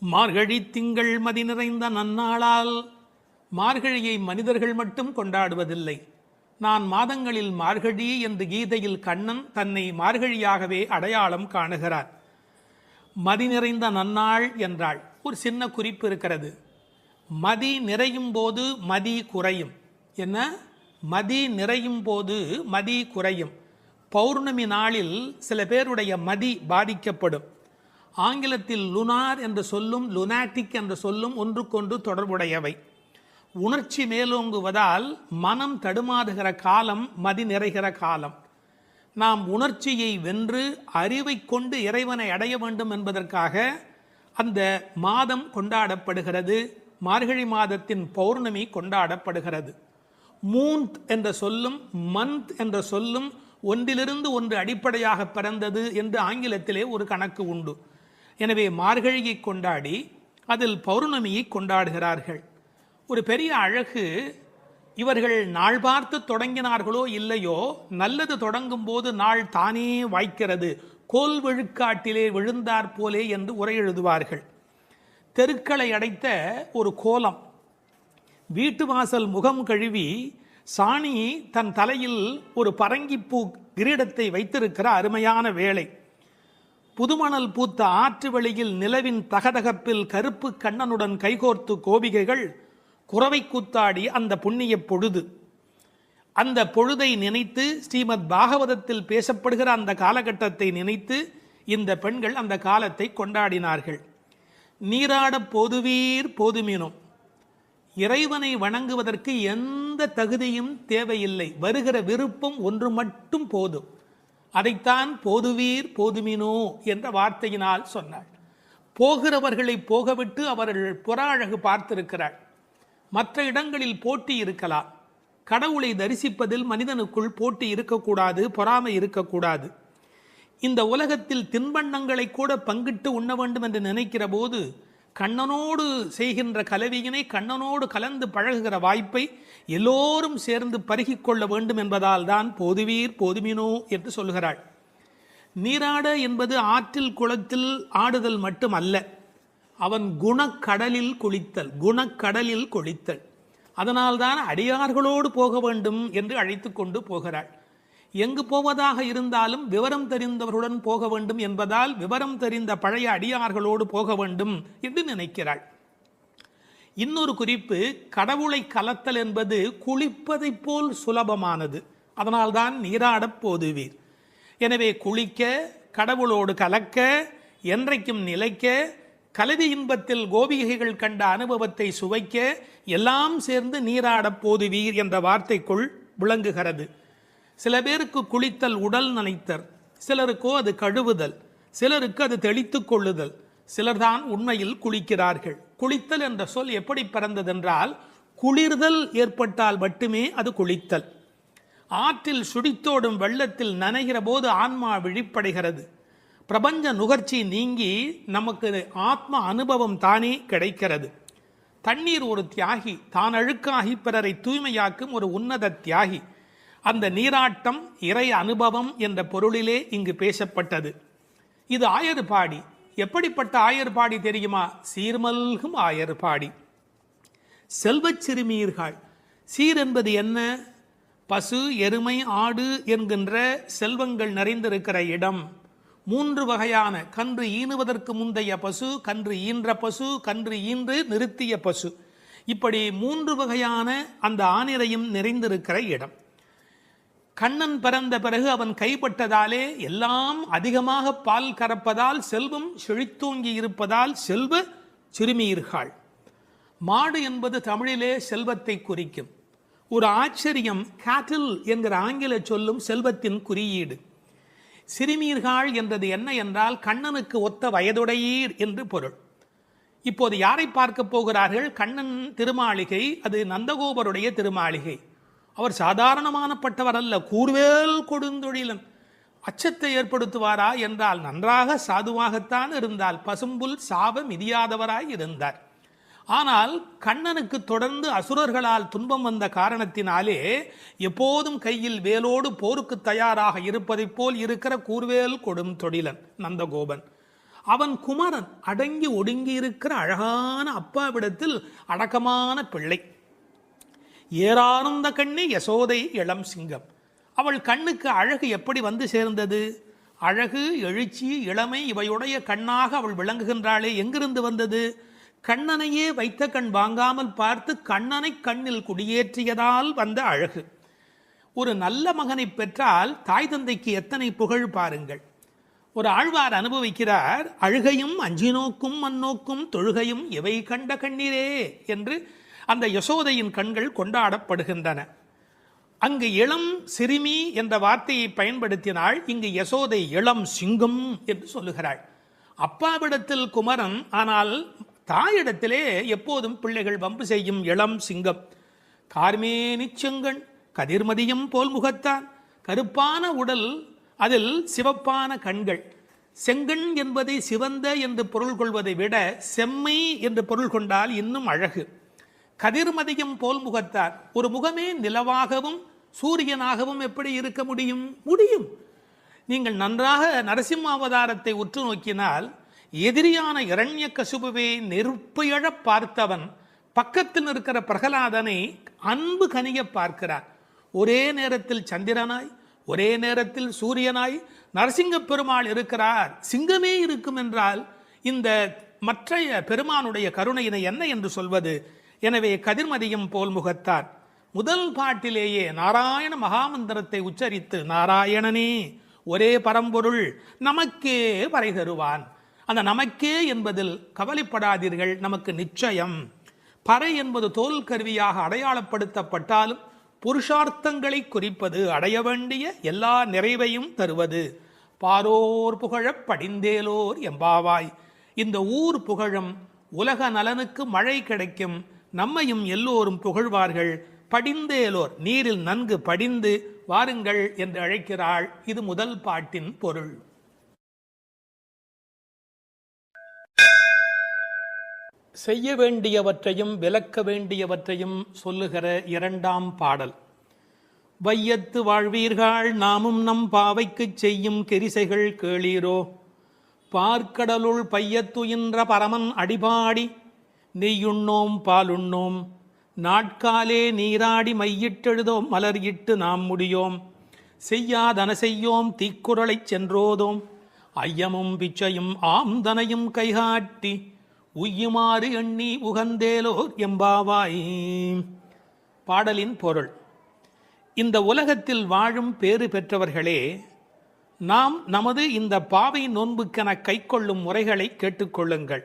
மார்கழி திங்கள் மதி நிறைந்த நன்னாளால் மார்கழியை மனிதர்கள் மட்டும் கொண்டாடுவதில்லை. நான் மாதங்களில் மார்கழி என்று கீதையில் கண்ணன் தன்னை மார்கழியாகவே அடையாளம் காணுகிறார். மதி நிறைந்த நன்னாள் என்றாள். ஒரு சின்ன குறிப்பு இருக்கிறது. மதி நிறையும் போது மதி குறையும். என்ன? மதி நிறையும் போது மதி குறையும். பௌர்ணமி நாளில் சில பேருடைய மதி பாதிக்கப்படும். ஆங்கிலத்தில் லுனார் என்ற சொல்லும் லுனாட்டிக் என்ற சொல்லும் ஒன்றுக்கொன்று தொடர்புடையவை. உணர்ச்சி மேலோங்குவதால் மனம் தடுமாறுகிற காலம் மதி நிறைகிற காலம். நாம் உணர்ச்சியை வென்று அறிவை கொண்டு இறைவனை அடைய வேண்டும் என்பதற்காக அந்த மாதம் கொண்டாடப்படுகிறது. மார்கழி மாதத்தின் பௌர்ணமி கொண்டாடப்படுகிறது. மூன்த் என்ற சொல்லும் மந்த் என்ற சொல்லும் ஒன்றிலிருந்து ஒன்று அடிப்படையாக பிறந்தது என்று ஆங்கிலத்திலே ஒரு கணக்கு உண்டு. எனவே மார்கழியை கொண்டாடி அதில் பௌர்ணமியை கொண்டாடுகிறார்கள். ஒரு பெரிய அழகு, இவர்கள் நாள் பார்த்து தொடங்கினார்களோ இல்லையோ, நல்லது தொடங்கும் போது நாள் தானே வாய்க்கிறது. கோல் விழுக்காட்டிலே விழுந்தார் போலே என்று உரை எழுதுவார்கள். தெருக்களை அடைத்த ஒரு கோலம். வீட்டு வாசல் முகம் கழுவி சாணி தன் தலையில் ஒரு பரங்கிப்பூ கிரீடத்தை வைத்திருக்கிற அருமையான வேளை. புதுமணல் பூத்த ஆற்று வழியில் நிலவின் தகதகப்பில் கருப்பு கண்ணனுடன் கைகோர்த்து கோபிகைகள் குறவை கூத்தாடி அந்த புண்ணிய பொழுது. அந்த பொழுதை நினைத்து ஸ்ரீமத் பாகவதத்தில் பேசப்படுகிற அந்த காலகட்டத்தை நினைத்து இந்த பெண்கள் அந்த காலத்தை கொண்டாடினார்கள். நீராட போதுவீர் போதுமினும். இறைவனை வணங்குவதற்கு எந்த தகுதியும் தேவையில்லை. வருகிற விருப்பம் ஒன்று மட்டும் போதும். அதைத்தான் போதுவீர் போதுமினோ என்ற வார்த்தையினால் சொன்னாள். போகிறவர்களை போகவிட்டு அவர்கள் புற அழகு பார்த்திருக்கிறாள். மற்ற இடங்களில் போட்டி இருக்கலாம். கடவுளை தரிசிப்பதில் மனிதனுக்குள் போட்டி இருக்கக்கூடாது, பொறாமை இருக்கக்கூடாது. இந்த உலகத்தில் தின்பண்டங்களை கூட பங்கிட்டு உண்ண வேண்டும் என்று நினைக்கிற போது கண்ணனோடு செய்கின்ற கலவியினை, கண்ணனோடு கலந்து பழகுகிற வாய்ப்பை எல்லோரும் சேர்ந்து பருகிக்கொள்ள வேண்டும் என்பதால் தான் போதுவீர் போதுமினோ என்று சொல்கிறாள். நீராட என்பது ஆற்றில் குளத்தில் ஆடுதல் மட்டும் அல்ல, அவன் குணக்கடலில் குளித்தல். குணக்கடலில் குளித்தல். அதனால்தான் அடியார்களோடு போக வேண்டும் என்று அழைத்து கொண்டு போகிறாள். எங்கு போவதாக இருந்தாலும் விவரம் தெரிந்தவர்களுடன் போக வேண்டும் என்பதால் விவரம் தெரிந்த பழைய அடியார்களோடு போக வேண்டும் என்று நினைக்கிறாள். இன்னொரு குறிப்பு, கடவுளை கலத்தல் என்பது குளிப்பதைப் போல் சுலபமானது. அதனால்தான் நீராடப் போதுவீர். எனவே குளிக்க, கடவுளோடு கலக்க, என்றைக்கும் நிலைக்க, கலவி இன்பத்தில் கோபிகைகள் கண்ட அனுபவத்தை சுவைக்க, எல்லாம் சேர்ந்து நீராடப் போதுவீர் என்ற வார்த்தைக்குள் விளங்குகிறது. சில பேருக்கு குளித்தல் உடல் நனைத்தல், சிலருக்கோ அது கழுவுதல், சிலருக்கு அது தெளித்துக் கொள்ளுதல். சிலர்தான் உண்மையில் குளிக்கிறார்கள். குளித்தல் என்ற சொல் எப்படி பிறந்ததென்றால், குளிர்தல் ஏற்பட்டால் மட்டுமே அது குளித்தல். ஆற்றில் சுடித்தோடும் வெள்ளத்தில் நனைகிற போது ஆன்மா விழிப்படைகிறது. பிரபஞ்ச நுகர்ச்சி நீங்கி நமக்கு ஆத்ம அனுபவம் தானே கிடைக்கிறது. தண்ணீர் ஒரு தியாகி, தான் அழுக்காகி பிறரை தூய்மையாக்கும் ஒரு உன்னத தியாகி. அந்த நீராட்டம் இறை அனுபவம் என்ற பொருளிலே இங்கு பேசப்பட்டது. இது ஆயர்பாடி. எப்படிப்பட்ட ஆயர்பாடி தெரியுமா? சீர்மல்கும் ஆயர்பாடி. செல்வச் சிறுமீர்கள். சீர் என்பது என்ன? பசு, எருமை, ஆடு என்கின்ற செல்வங்கள் நிறைந்திருக்கிற இடம், 3 வகையான கன்று ஈனுவதற்கு முந்தைய பசு, கன்று ஈன்ற பசு, கன்று ஈன்று நிறுத்திய பசு, இப்படி 3 வகையான அந்த ஆனிரையும் நிறைந்திருக்கிற இடம். கண்ணன் பிறந்த பிறகு அவன் கைப்பட்டதாலே எல்லாம் அதிகமாக பால் கறப்பதால் செல்வம் செழித்தோங்கி இருப்பதால் செல்வ சிறுமீர்கள். மாடு என்பது தமிழிலே செல்வத்தை குறிக்கும். ஒரு ஆச்சரியம், கேட்டில் என்கிற ஆங்கில சொல்லும் செல்வத்தின் குறியீடு. சிறுமீர்கள் என்றது என்ன என்றால் கண்ணனுக்கு ஒத்த வயதுடையீர் என்று பொருள். இப்போது யாரை பார்க்க போகிறார்கள்? கண்ணன் திருமாளிகை, அது நந்தகோபருடைய திருமாளிகை. அவர் சாதாரணமானப்பட்டவர் அல்ல, கூர்வேல் கொடுந்தொழிலன். அச்சத்தை ஏற்படுத்துவாரா என்றால் நன்றாக சாதுவாகத்தான் இருந்தால், பசும்புல் சாப மிதியாதவராய் இருந்தார். ஆனால் கண்ணனுக்கு தொடர்ந்து அசுரர்களால் துன்பம் வந்த காரணத்தினாலே எப்போதும் கையில் வேலோடு போருக்கு தயாராக இருப்பதைப் போல் இருக்கிற கூர்வேல் கொடும் தொழிலன் நந்தகோபன். அவன் குமரன், அடங்கி ஒடுங்கி இருக்கிற அழகான அப்பாவிடத்தில் அடக்கமான பிள்ளை. ஏறார்ந்த கண்ணி யசோதை இளம் சிங்கம். அவள் கண்ணுக்கு அழகு எப்படி வந்து சேர்ந்தது? அழகு, எழுச்சி, இளமை இவையுடைய கண்ணாக அவள் விளங்குகின்றாளே, எங்கிருந்து வந்தது? கண்ணனையே வைத்த கண் வாங்காமல் பார்த்து கண்ணனை கண்ணில் குடியேற்றியதால் வந்த அழகு. ஒரு நல்ல மகனை பெற்றால் தாய் தந்தைக்கு எத்தனை புகழ் பாருங்கள். ஒரு ஆழ்வார் அனுபவிக்கிறார், அழுகையும் அஞ்சினோக்கும் மண்ணோக்கும் தொழுகையும் இவை கண்ட கண்ணீரே என்று அந்த யசோதையின் கண்கள் கொண்டாடப்படுகின்றன. அங்கு இளம் சிறுமி என்ற வார்த்தையை பயன்படுத்தினாள், இங்கு யசோதை இளம் சிங்கம் என்று சொல்லுகிறாள். அப்பாவிடத்தில் குமரன், ஆனால் தாயிடத்திலே எப்போதும் பிள்ளைகள் வம்பு செய்யும் இளம் சிங்கம். கார்மேனி செங்கண் கதிர்மதியம் போல் முகத்தான், கருப்பான உடல், அதில் சிவப்பான கண்கள். செங்கண் என்பதை சிவந்த என்று பொருள் கொள்வதை விட செம்மை என்று பொருள் கொண்டால் இன்னும் அழகு. கதிர்மதியம் போல் முகத்தார், ஒரு முகமே நிலவாகவும் சூரியனாகவும் எப்படி இருக்க முடியும்? முடியும். நீங்கள் நன்றாக நரசிம்ம அவதாரத்தை உற்று நோக்கினால், எதிரியான இரண்யகசிபுவை நெருப்பு எழப் பார்த்தவன் பக்கத்தில் இருக்கிற பிரகலாதனை அன்பு கனிய பார்க்கிறார். ஒரே நேரத்தில் சந்திரனாய், ஒரே நேரத்தில் சூரியனாய் நரசிங்க பெருமாள் இருக்கிறார். சிங்கமே இருக்கும் என்றால் இந்த மற்றைய பெருமானுடைய கருணையினை என்ன என்று சொல்வது? எனவே கதிர்மதியம் போல் முகத்தார். முதல் பாட்டிலேயே நாராயண மகாமந்திரத்தை உச்சரித்து, நாராயணனே ஒரே பரம்பொருள் நமக்கே வரை தருவான். அந்த நமக்கே என்பதில் கவலைப்படாதீர்கள், நமக்கு நிச்சயம். பறை என்பது தோல் கருவியாக அடையாளப்படுத்தப்பட்டாலும் புருஷார்த்தங்களை குறிப்பது, அடைய வேண்டிய எல்லா நிறைவையும் தருவது. பாரோர் புகழப் படிந்தேலோர் எம்பாவாய். இந்த ஊர் புகழும், உலக நலனுக்கு மழை கிடைக்கும், நம்மையும் எல்லோரும் புகழ்வார்கள். படிந்தேலோர், நீரில் நன்கு படிந்து வாருங்கள் என்று அழைக்கிறாள். இது முதல் பாட்டின் பொருள். செய்ய வேண்டியவற்றையும் விலக்க வேண்டியவற்றையும் சொல்லுகிற இரண்டாம் பாடல். வையத்து வாழ்வீர்கள் நாமும் நம் பாவைக்குச் செய்யும் கெரிசைகள் கேளீரோ. பார்க்கடலுள் பையத்துயின்ற பரமன் அடிபாடி நெய்யுண்ணோம் பாலுண்ணோம். நாட்காலே நீராடி மையிட்டெழுதோம் மலர் இட்டு நாம் முடியோம். செய்யாதன செய்யோம் தீக்குறளைச் சென்றோதோம். ஐயமும் பிச்சையும் ஆம்தனையும் கைகாட்டி உய்யுமாறு எண்ணி உகந்தேலோர் எம்பாவாய். பாடலின் பொருள். இந்த உலகத்தில் வாழும் பேறு பெற்றவர்களே, நாம் நமது இந்த பாவை நோன்புக்கென கைக்கொள்ளும் முறைகளை கேட்டுக்கொள்ளுங்கள்.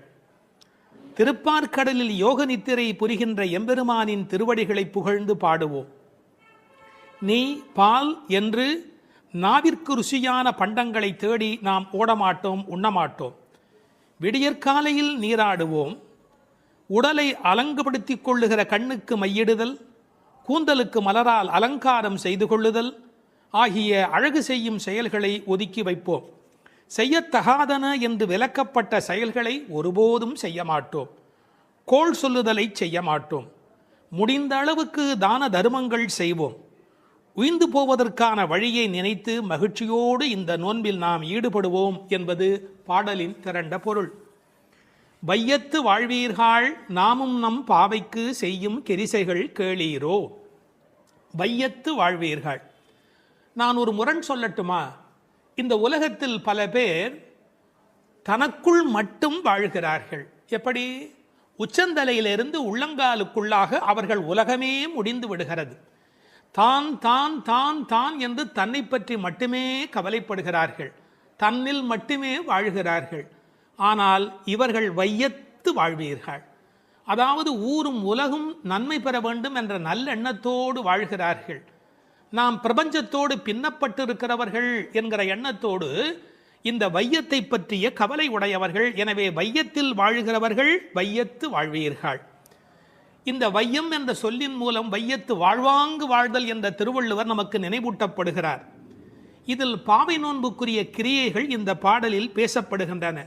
திருப்பார்கடலில் யோக நித்திரை புரிகின்ற எம்பெருமானின் திருவடிகளை புகழ்ந்து பாடுவோம். நெய், பால் என்று நாவிற்கு ருசியான பண்டங்களை தேடி நாம் ஓடமாட்டோம், உண்ணமாட்டோம். விடியற்காலையில் நீராடுவோம். உடலை அலங்குபடுத்திக் கொள்ளுகிற கண்ணுக்கு மையிடுதல், கூந்தலுக்கு மலரால் அலங்காரம் செய்து கொள்ளுதல் ஆகிய அழகு செய்யும் செயல்களை ஒதுக்கி வைப்போம். செய்யத்தகாதன என்று விலக்கப்பட்ட செயல்களை ஒருபோதும் செய்ய மாட்டோம். கோள் சொல்லுதலை செய்ய மாட்டோம். முடிந்த அளவுக்கு தான தர்மங்கள் செய்வோம். உய்ந்து போவதற்கான வழியை நினைத்து மகிழ்ச்சியோடு இந்த நோன்பில் நாம் ஈடுபடுவோம் என்பது பாடலின் திரண்ட பொருள். வையத்து வாழ்வீர்கள் நாமும் நம் பாவைக்கு செய்யும் கெரிசைகள் கேளீரோ. வையத்து வாழ்வீர்கள். நான் ஒரு முரண் சொல்லட்டுமா? இந்த உலகத்தில் பல பேர் தனக்குள் மட்டும் வாழ்கிறார்கள். எப்படி? உச்சந்தலையிலிருந்து உள்ளங்காலுக்குள்ளாக அவர்கள் உலகமே முடிந்து விடுகிறது. தான் தான் தான் தான் என்று தன்னை பற்றி மட்டுமே கவலைப்படுகிறார்கள், தன்னில் மட்டுமே வாழ்கிறார்கள். ஆனால் இவர்கள் வையத்து வாழ்வீர்கள். அதாவது ஊரும் உலகும் நன்மை பெற வேண்டும் என்ற நல்லெண்ணத்தோடு வாழ்கிறார்கள். நாம் பிரபஞ்சத்தோடு பின்னப்பட்டிருக்கிறவர்கள் என்கிற எண்ணத்தோடு இந்த வையத்தை பற்றிய கவலை உடையவர்கள். எனவே வையத்தில் வாழ்கிறவர்கள் வையத்து வாழ்வீர்கள். இந்த வையம் என்ற சொல்லின் மூலம் வையத்து வாழ்வாங்கு வாழ்தல் என்ற திருவள்ளுவர் நமக்கு நினைவூட்டப்படுகிறார். இதில் பாவை நோன்புக்குரிய கிரியைகள் இந்த பாடலில் பேசப்படுகின்றன.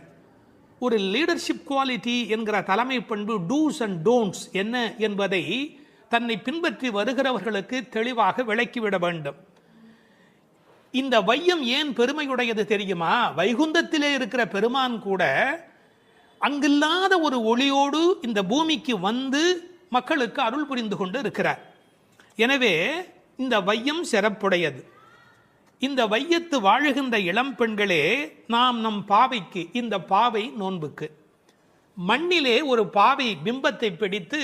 ஒரு லீடர்ஷிப் குவாலிட்டி என்கிற தலைமை பண்பு டூஸ் அண்ட் டோன்ட்ஸ் என்ன என்பதை தன்னை பின்பற்றி வருகிறவர்களுக்கு தெளிவாக விளக்கிவிட வேண்டும். இந்த வையம் ஏன் பெருமையுடையது தெரியுமா? வைகுந்தத்திலே இருக்கிற பெருமான் கூட அங்கில்லாத ஒரு ஒளியோடு இந்த பூமிக்கு வந்து மக்களுக்கு அருள் புரிந்து கொண்டு இருக்கிறார். எனவே இந்த வையம் சிறப்புடையது. இந்த வையத்து வாழுகின்ற இளம் பெண்களே, நாம் நம் பாவைக்கு, இந்த பாவை நோன்புக்கு மண்ணிலே ஒரு பாவை பிம்பத்தை பிடித்து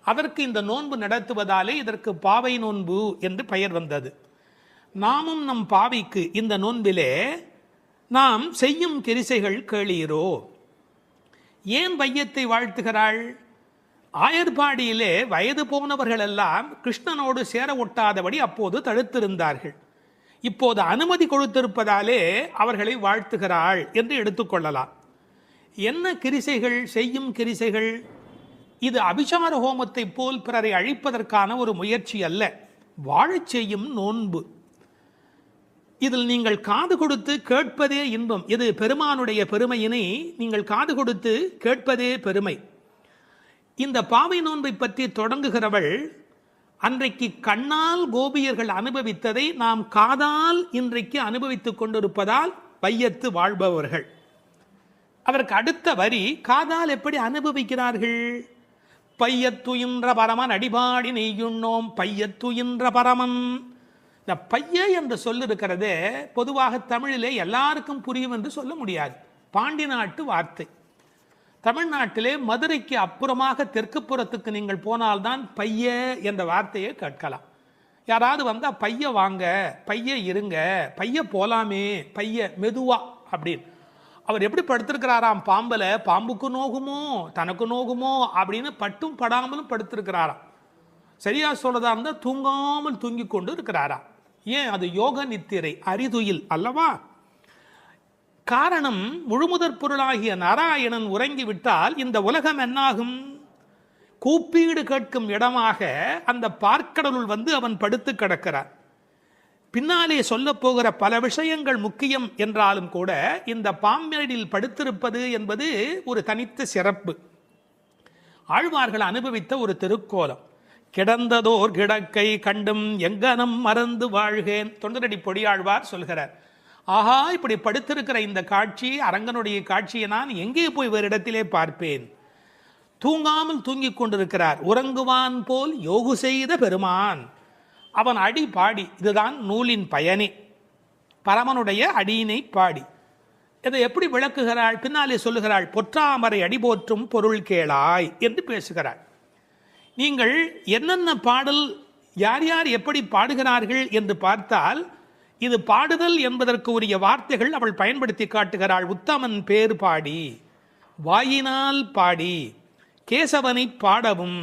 அதற்கு இந்த நோன்பு நடத்துவதாலே இதற்கு பாவை நோன்பு என்று பெயர் வந்தது. நாமும் நம் பாவைக்கு இந்த நோன்பிலே நாம் செய்யும் கிரிசைகள் கேளீரோ. ஏன் வையத்தை வாழ்த்துகிறாள்? ஆயர்பாடியிலே வயது போனவர்கள் எல்லாம் கிருஷ்ணனோடு சேர ஒட்டாதபடி அப்போது தடுத்திருந்தார்கள். இப்போது அனுமதி கொடுத்திருப்பதாலே அவர்களை வாழ்த்துகிறாள் என்று எடுத்துக்கொள்ளலாம். என்ன கிரிசைகள், செய்யும் கிரிசைகள்? இது அபிசார ஹோமத்தை போல் பிறரை அழிப்பதற்கான ஒரு முயற்சி அல்ல, வாழச் செய்யும் நோன்பு. இதில் நீங்கள் காது கொடுத்து கேட்பதே இன்பம். இது பெருமானுடைய பெருமையினை நீங்கள் காது கொடுத்து கேட்பதே பெருமை. இந்த பாவை நோன்பை பற்றி தொடங்குகிறவள் அன்றைக்கு கண்ணால் கோபியர்கள் அனுபவித்ததை நாம் காதால் இன்றைக்கு அனுபவித்துக் கொண்டிருப்பதால் வையத்து வாழ்பவர்கள். அதற்கு அடுத்த வரி காதால் எப்படி அனுபவிக்கிறார்கள்? பையத்துயின்ற பரமன் அடிபாடி நெய்யுண்ணோம் பையத்துயின்ற பரமன். இந்த பைய என்ற சொல் இருக்கிறதே, பொதுவாக தமிழிலே எல்லாருக்கும் புரியும் என்று சொல்ல முடியாது. பாண்டி நாட்டு வார்த்தை. தமிழ்நாட்டிலே மதுரைக்கு அப்புறமாக தெற்கு புறத்துக்கு நீங்கள் போனால்தான் பைய என்ற வார்த்தையை கேட்கலாம். யாராவது வந்தால் பைய வாங்க, பைய இருங்க, பைய போலாமே, பைய மெதுவா அப்படின்னு. அவர் எப்படி படுத்திருக்கிறாராம்? பாம்பல, பாம்புக்கு நோகுமோ தனக்கு நோகுமோ அப்படின்னு பட்டும் படாமலும் படுத்திருக்கிறாராம். சரியா சொல்றதா இருந்தால் தூங்காமல் தூங்கி கொண்டு இருக்கிறாராம். ஏன்? அது யோக நித்திரை, அரிதுயில் அல்லவா? காரணம், முழுமுதற் பொருளாகிய நாராயணன் உறங்கிவிட்டால் இந்த உலகம் என்னாகும்? கூப்பீடு கேட்கும் இடமாக அந்த பார்க்கடலுள் வந்து அவன் படுத்து கிடக்கிறான். பின்னாலே சொல்ல போகிற பல விஷயங்கள் முக்கியம் என்றாலும் கூட இந்த பாம்பேடில் படுத்திருப்பது என்பது ஒரு தனித்த சிறப்பு. ஆழ்வார்கள் அனுபவித்த ஒரு திருக்கோலம். கிடந்ததோர் கிடக்கை கண்டும் எங்கனம் மறந்து வாழ்கேன். தொண்டரடி பொடியாழ்வார் சொல்கிறார், ஆஹா, இப்படி படுத்திருக்கிற இந்த காட்சி, அரங்கனுடைய காட்சியை நான் எங்கே போய் வேறு இடத்திலே பார்ப்பேன்? தூங்காமல் தூங்கிக் கொண்டிருக்கிறார். உறங்குவான் போல் யோகு செய்த பெருமான். அவன் அடி பாடி, இதுதான் நூலின் பயனே, பரமனுடைய அடியினை பாடி. இதை எப்படி விளக்குகிறாள்? பின்னாலே சொல்லுகிறாள், பொற்றாமரை அடி போற்றும் பொருள் கேளாய் என்று பேசுகிறாள். நீங்கள் என்னென்ன பாடல், யார் யார் எப்படி பாடுகிறார்கள் என்று பார்த்தால், இது பாடுதல் என்பதற்கு உரிய வார்த்தைகள் அவள் பயன்படுத்தி காட்டுகிறாள். உத்தமன் பேர் பாடி, வாயினால் பாடி, கேசவனை பாடவும்.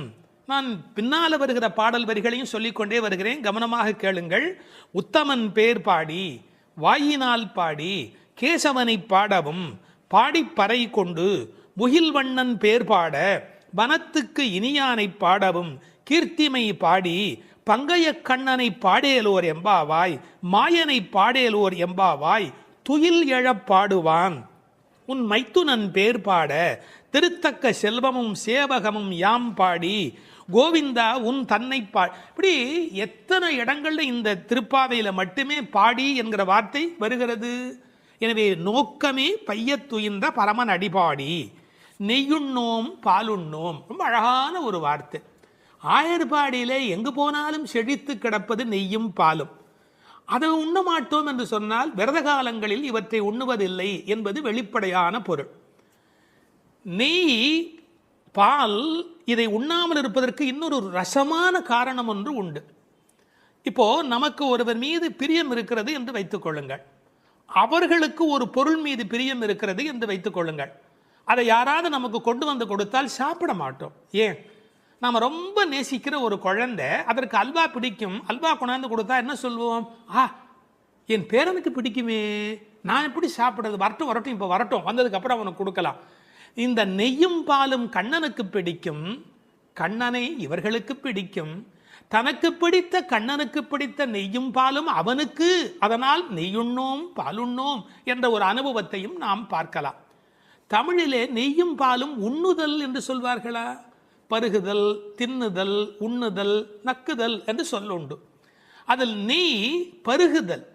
நான் பின்னால் வருகிற பாடல் வரிகளையும் சொல்லிக்கொண்டே வருகிறேன், கவனமாக கேளுங்கள். உத்தமன் பேர் பாடி, வாயினால் பாடி, கேசவனை பாடவும், பாடிப்பறை கொண்டு முகில்வண்ணன் பேர் பாட, வனத்துக்கு இனியானை பாடவும், கீர்த்திமை பாடி, பங்கைய கண்ணனை பாடேலோர் எம்பாவாய், மாயனை பாடேலோர் எம்பாவாய், துயில் எழப் பாடுவான் உன் மைத்துனன் பேர் பாட, திருத்தக்க செல்வமும் சேவகமும் யாம் பாடி, கோவிந்தா உன் தன்னை இப்படி எத்தனை இடங்கள்ல இந்த திருப்பாவையில மட்டுமே பாடி என்கிற வார்த்தை வருகிறது. எனவே நோக்கமே பையத்துயின்ற பரமன் அடிபாடி, நெய்யுண்ணோம் பாலுண்ணோம். ரொம்ப அழகான ஒரு வார்த்தை. ஆயர்பாடியிலே எங்கு போனாலும் செழித்து கிடப்பது நெய்யும் பாலும். அதை உண்ண மாட்டோம் என்று சொன்னால் விரத காலங்களில் இவற்றை உண்ணுவதில்லை என்பது வெளிப்படையான பொருள். நெய், பால் இதை உண்ணாமல் இருப்பதற்கு இன்னொரு ரசமான காரணம் ஒன்று உண்டு. இப்போ நமக்கு ஒருவர் மீது பிரியம் இருக்கிறது என்று வைத்துக் கொள்ளுங்கள், அவர்களுக்கு ஒரு பொருள் மீது பிரியம் இருக்கிறது என்று வைத்துக் கொள்ளுங்கள். அதை யாராவது நமக்கு கொண்டு வந்து கொடுத்தால் சாப்பிட மாட்டோம். ஏன்? நாம் ரொம்ப நேசிக்கிற ஒரு குழந்தை, அதற்கு அல்வா பிடிக்கும், அல்வா கொண்டாந்து கொடுத்தா என்ன சொல்லுவோம்? என் பேரனுக்கு பிடிக்குமே, நான் எப்படி சாப்பிட்றது, வரட்டும் வரட்டும், இப்போ வரட்டும், வந்ததுக்கு அப்புறம் அவனுக்கு கொடுக்கலாம். இந்த நெய்யும் பாலும் கண்ணனுக்கு பிடிக்கும், கண்ணனை இவர்களுக்கு பிடிக்கும், தனக்கு பிடித்த கண்ணனுக்கு பிடித்த நெய்யும் பாலும் அவனுக்கு, அதனால் நெய்யுண்ணோம் பாலுண்ணோம் என்ற ஒரு அனுபவத்தையும் நாம் பார்க்கலாம். தமிழிலே நெய்யும் பாலும் உண்ணுதல் என்று சொல்வார்களா? பருகுதல், தின்னுதல், உண்ணுதல், நக்குதல் என்று சொல்லுண்டு. அதில் நெய் பருகுதல்,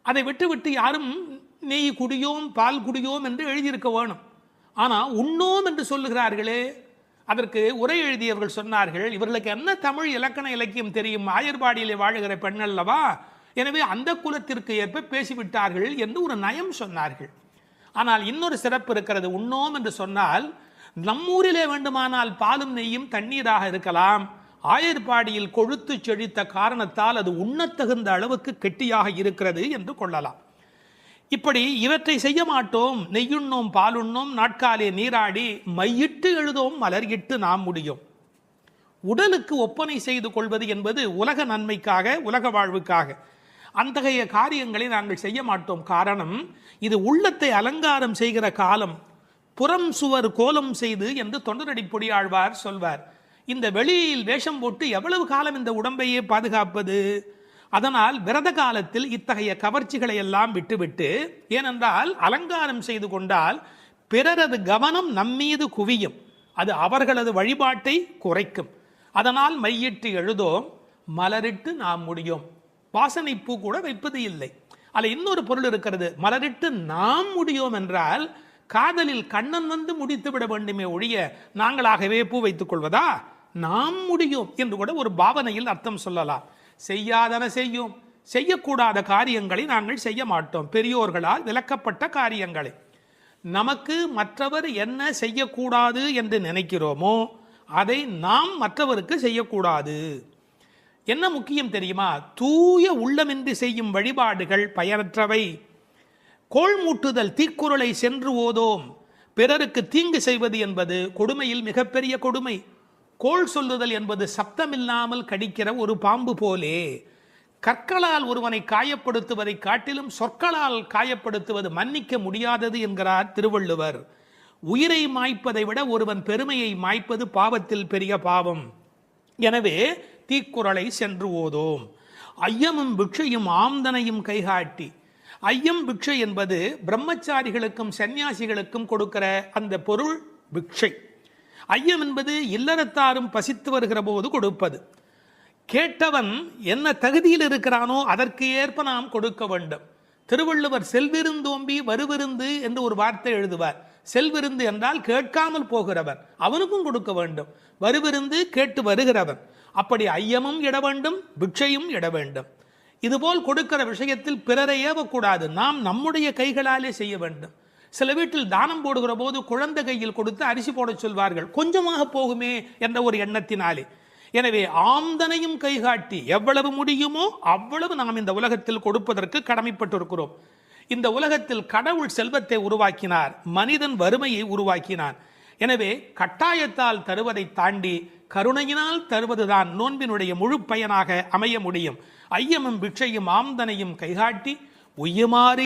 அதை விட்டு யாரும் நெய் குடியோம் பால் குடியோம் என்று எழுதியிருக்க வேணும். ஆனால் உண்ணோம் என்று சொல்லுகிறார்களே, அதற்கு உரை எழுதியவர்கள் சொன்னார்கள், இவர்களுக்கு என்ன தமிழ் இலக்கண இலக்கியம் தெரியும், ஆயர்பாடியிலே வாழுகிற பெண் அல்லவா, எனவே அந்த குலத்திற்கு ஏற்ப பேசிவிட்டார்கள் என்று ஒரு நயம் சொன்னார்கள். ஆனால் இன்னொரு சிறப்பு இருக்கிறது. உண்ணோம் என்று சொன்னால் நம்மூரிலே வேண்டுமானால் பாலும் நெய்யும் தண்ணீராக இருக்கலாம், ஆயர்பாடியில் கொழுத்து செழித்த காரணத்தால் அது உண்ணத்தகுந்த அளவுக்கு கெட்டியாக இருக்கிறது என்று கொள்ளலாம். இப்படி இவற்றை செய்ய மாட்டோம், நெய்யுண்ணோம் பாலுண்ணோம், நாட்காலே நீராடி மையிட்டு எழுதோம் மலர்கிட்டு நாம் முடியும். உடலுக்கு ஒப்பனை செய்து கொள்வது என்பது உலக நன்மைக்காக, உலக வாழ்வுக்காக. அத்தகைய காரியங்களை நாங்கள் செய்ய மாட்டோம். காரணம், இது உள்ளத்தை அலங்காரம் செய்கிற காலம். புறம் சுவர் கோலம் செய்து என்று தொண்டரடி பொடியாழ்வார் சொல்வார். இந்த வெளியில் வேஷம் போட்டு எவ்வளவு காலம் இந்த உடம்பையே பாதுகாப்பது? அதனால் விரத காலத்தில் இத்தகைய கவர்ச்சிகளை எல்லாம் விட்டுவிட்டு, ஏனென்றால் அலங்காரம் செய்து கொண்டால் பிறரது கவனம் நம்மீது குவியும், அது அவர்களது வழிபாட்டை குறைக்கும். அதனால் மையிட்டு எழுதோம் மலரிட்டு நாம் முடியும். வாசனை பூ கூட வைப்பது இல்லை. அதில் இன்னொரு பொருள் இருக்கிறது. மலரிட்டு நாம் முடியும் என்றால் காதலில் கண்ணன் வந்து முடித்து விட வேண்டுமே ஒழிய நாங்களாகவே பூ வைத்துக் கொள்வதா? நாம் முடியும் என்று கூட ஒரு பாவனையில் அர்த்தம் சொல்லலாம். செய்யாதன செய்யும், செய்யக்கூடாத காரியங்களை நாங்கள் செய்ய மாட்டோம். பெரியோர்களால் விலக்கப்பட்ட காரியங்களை. நமக்கு மற்றவர் என்ன செய்யக்கூடாது என்று நினைக்கிறோமோ அதை நாம் மற்றவருக்கு செய்யக்கூடாது. என்ன முக்கியம் தெரியுமா? தூய உள்ளமின்றி செய்யும் வழிபாடுகள் பயனற்றவை. கோள் மூட்டுதல், தீக்குறளை சென்று ஓதோம், பிறருக்கு தீங்கு செய்வது என்பது கொடுமையில் மிகப்பெரிய கொடுமை. கோள் சொல்லுதல் என்பது சப்தமில்லாமல் கடிக்கிற ஒரு பாம்பு போலே. கற்களால் ஒருவனை காயப்படுத்துவதை காட்டிலும் சொற்களால் காயப்படுத்துவது மன்னிக்க முடியாதது என்கிறார் திருவள்ளுவர். உயிரை மாய்ப்பதை விட ஒருவன் பெருமையை மாய்ப்பது பாவத்தில் பெரிய பாவம். எனவே தீக்குறளை சென்று ஓதோம். ஐயமும் பிக்ஷையும் ஆம்தனையும் கைகாட்டி. ஐயம் பிக்ஷை என்பது பிரம்மச்சாரிகளுக்கும் சன்னியாசிகளுக்கும் கொடுக்கிற அந்த பொருள் பிக்ஷை. ஐயம் என்பது இல்லறத்தாரும் பசித்து வருகிற போது கொடுப்பது. கேட்டவன் என்ன தகுதியில் இருக்கிறானோ அதற்கு ஏற்ப நாம் கொடுக்க வேண்டும். திருவள்ளுவர் செல்விருந்தோம்பி வருவிருந்து என்று ஒரு வார்த்தை எழுதுவார். செல்விருந்து என்றால் கேட்காமல் போகிறவன், அவனுக்கும் கொடுக்க வேண்டும். வருவிருந்து கேட்டு வருகிறவன். அப்படி ஐயமும் இட வேண்டும், பிக்ஷையும் இட வேண்டும். இதுபோல் கொடுக்கிற விஷயத்தில் பிறரை ஏவக்கூடாது. நாம் நம்முடைய கைகளாலே செய்ய வேண்டும். சில வீட்டில் தானம் போடுகிற போது குழந்தை கையில் கொடுத்து அரிசி போட சொல்வார்கள், கொஞ்சமாக போகுமே என்ற ஒரு எண்ணத்தினாலே. எனவே ஆம்தனையும் கைகாட்டி எவ்வளவு முடியுமோ அவ்வளவு நாம் இந்த உலகத்தில் கொடுப்பதற்கு கடமைப்பட்டிருக்கிறோம். இந்த உலகத்தில் கடவுள் செல்வத்தை உருவாக்கினார், மனிதன் வறுமையை உருவாக்கினான். எனவே கட்டாயத்தால் தருவதை தாண்டி கருணையினால் தருவதுதான் நோன்பினுடைய முழு பயனாக அமைய முடியும். ஐயமும் பிக்ஷையும் ஆம்தனையும் கைகாட்டி உய்யுமாறு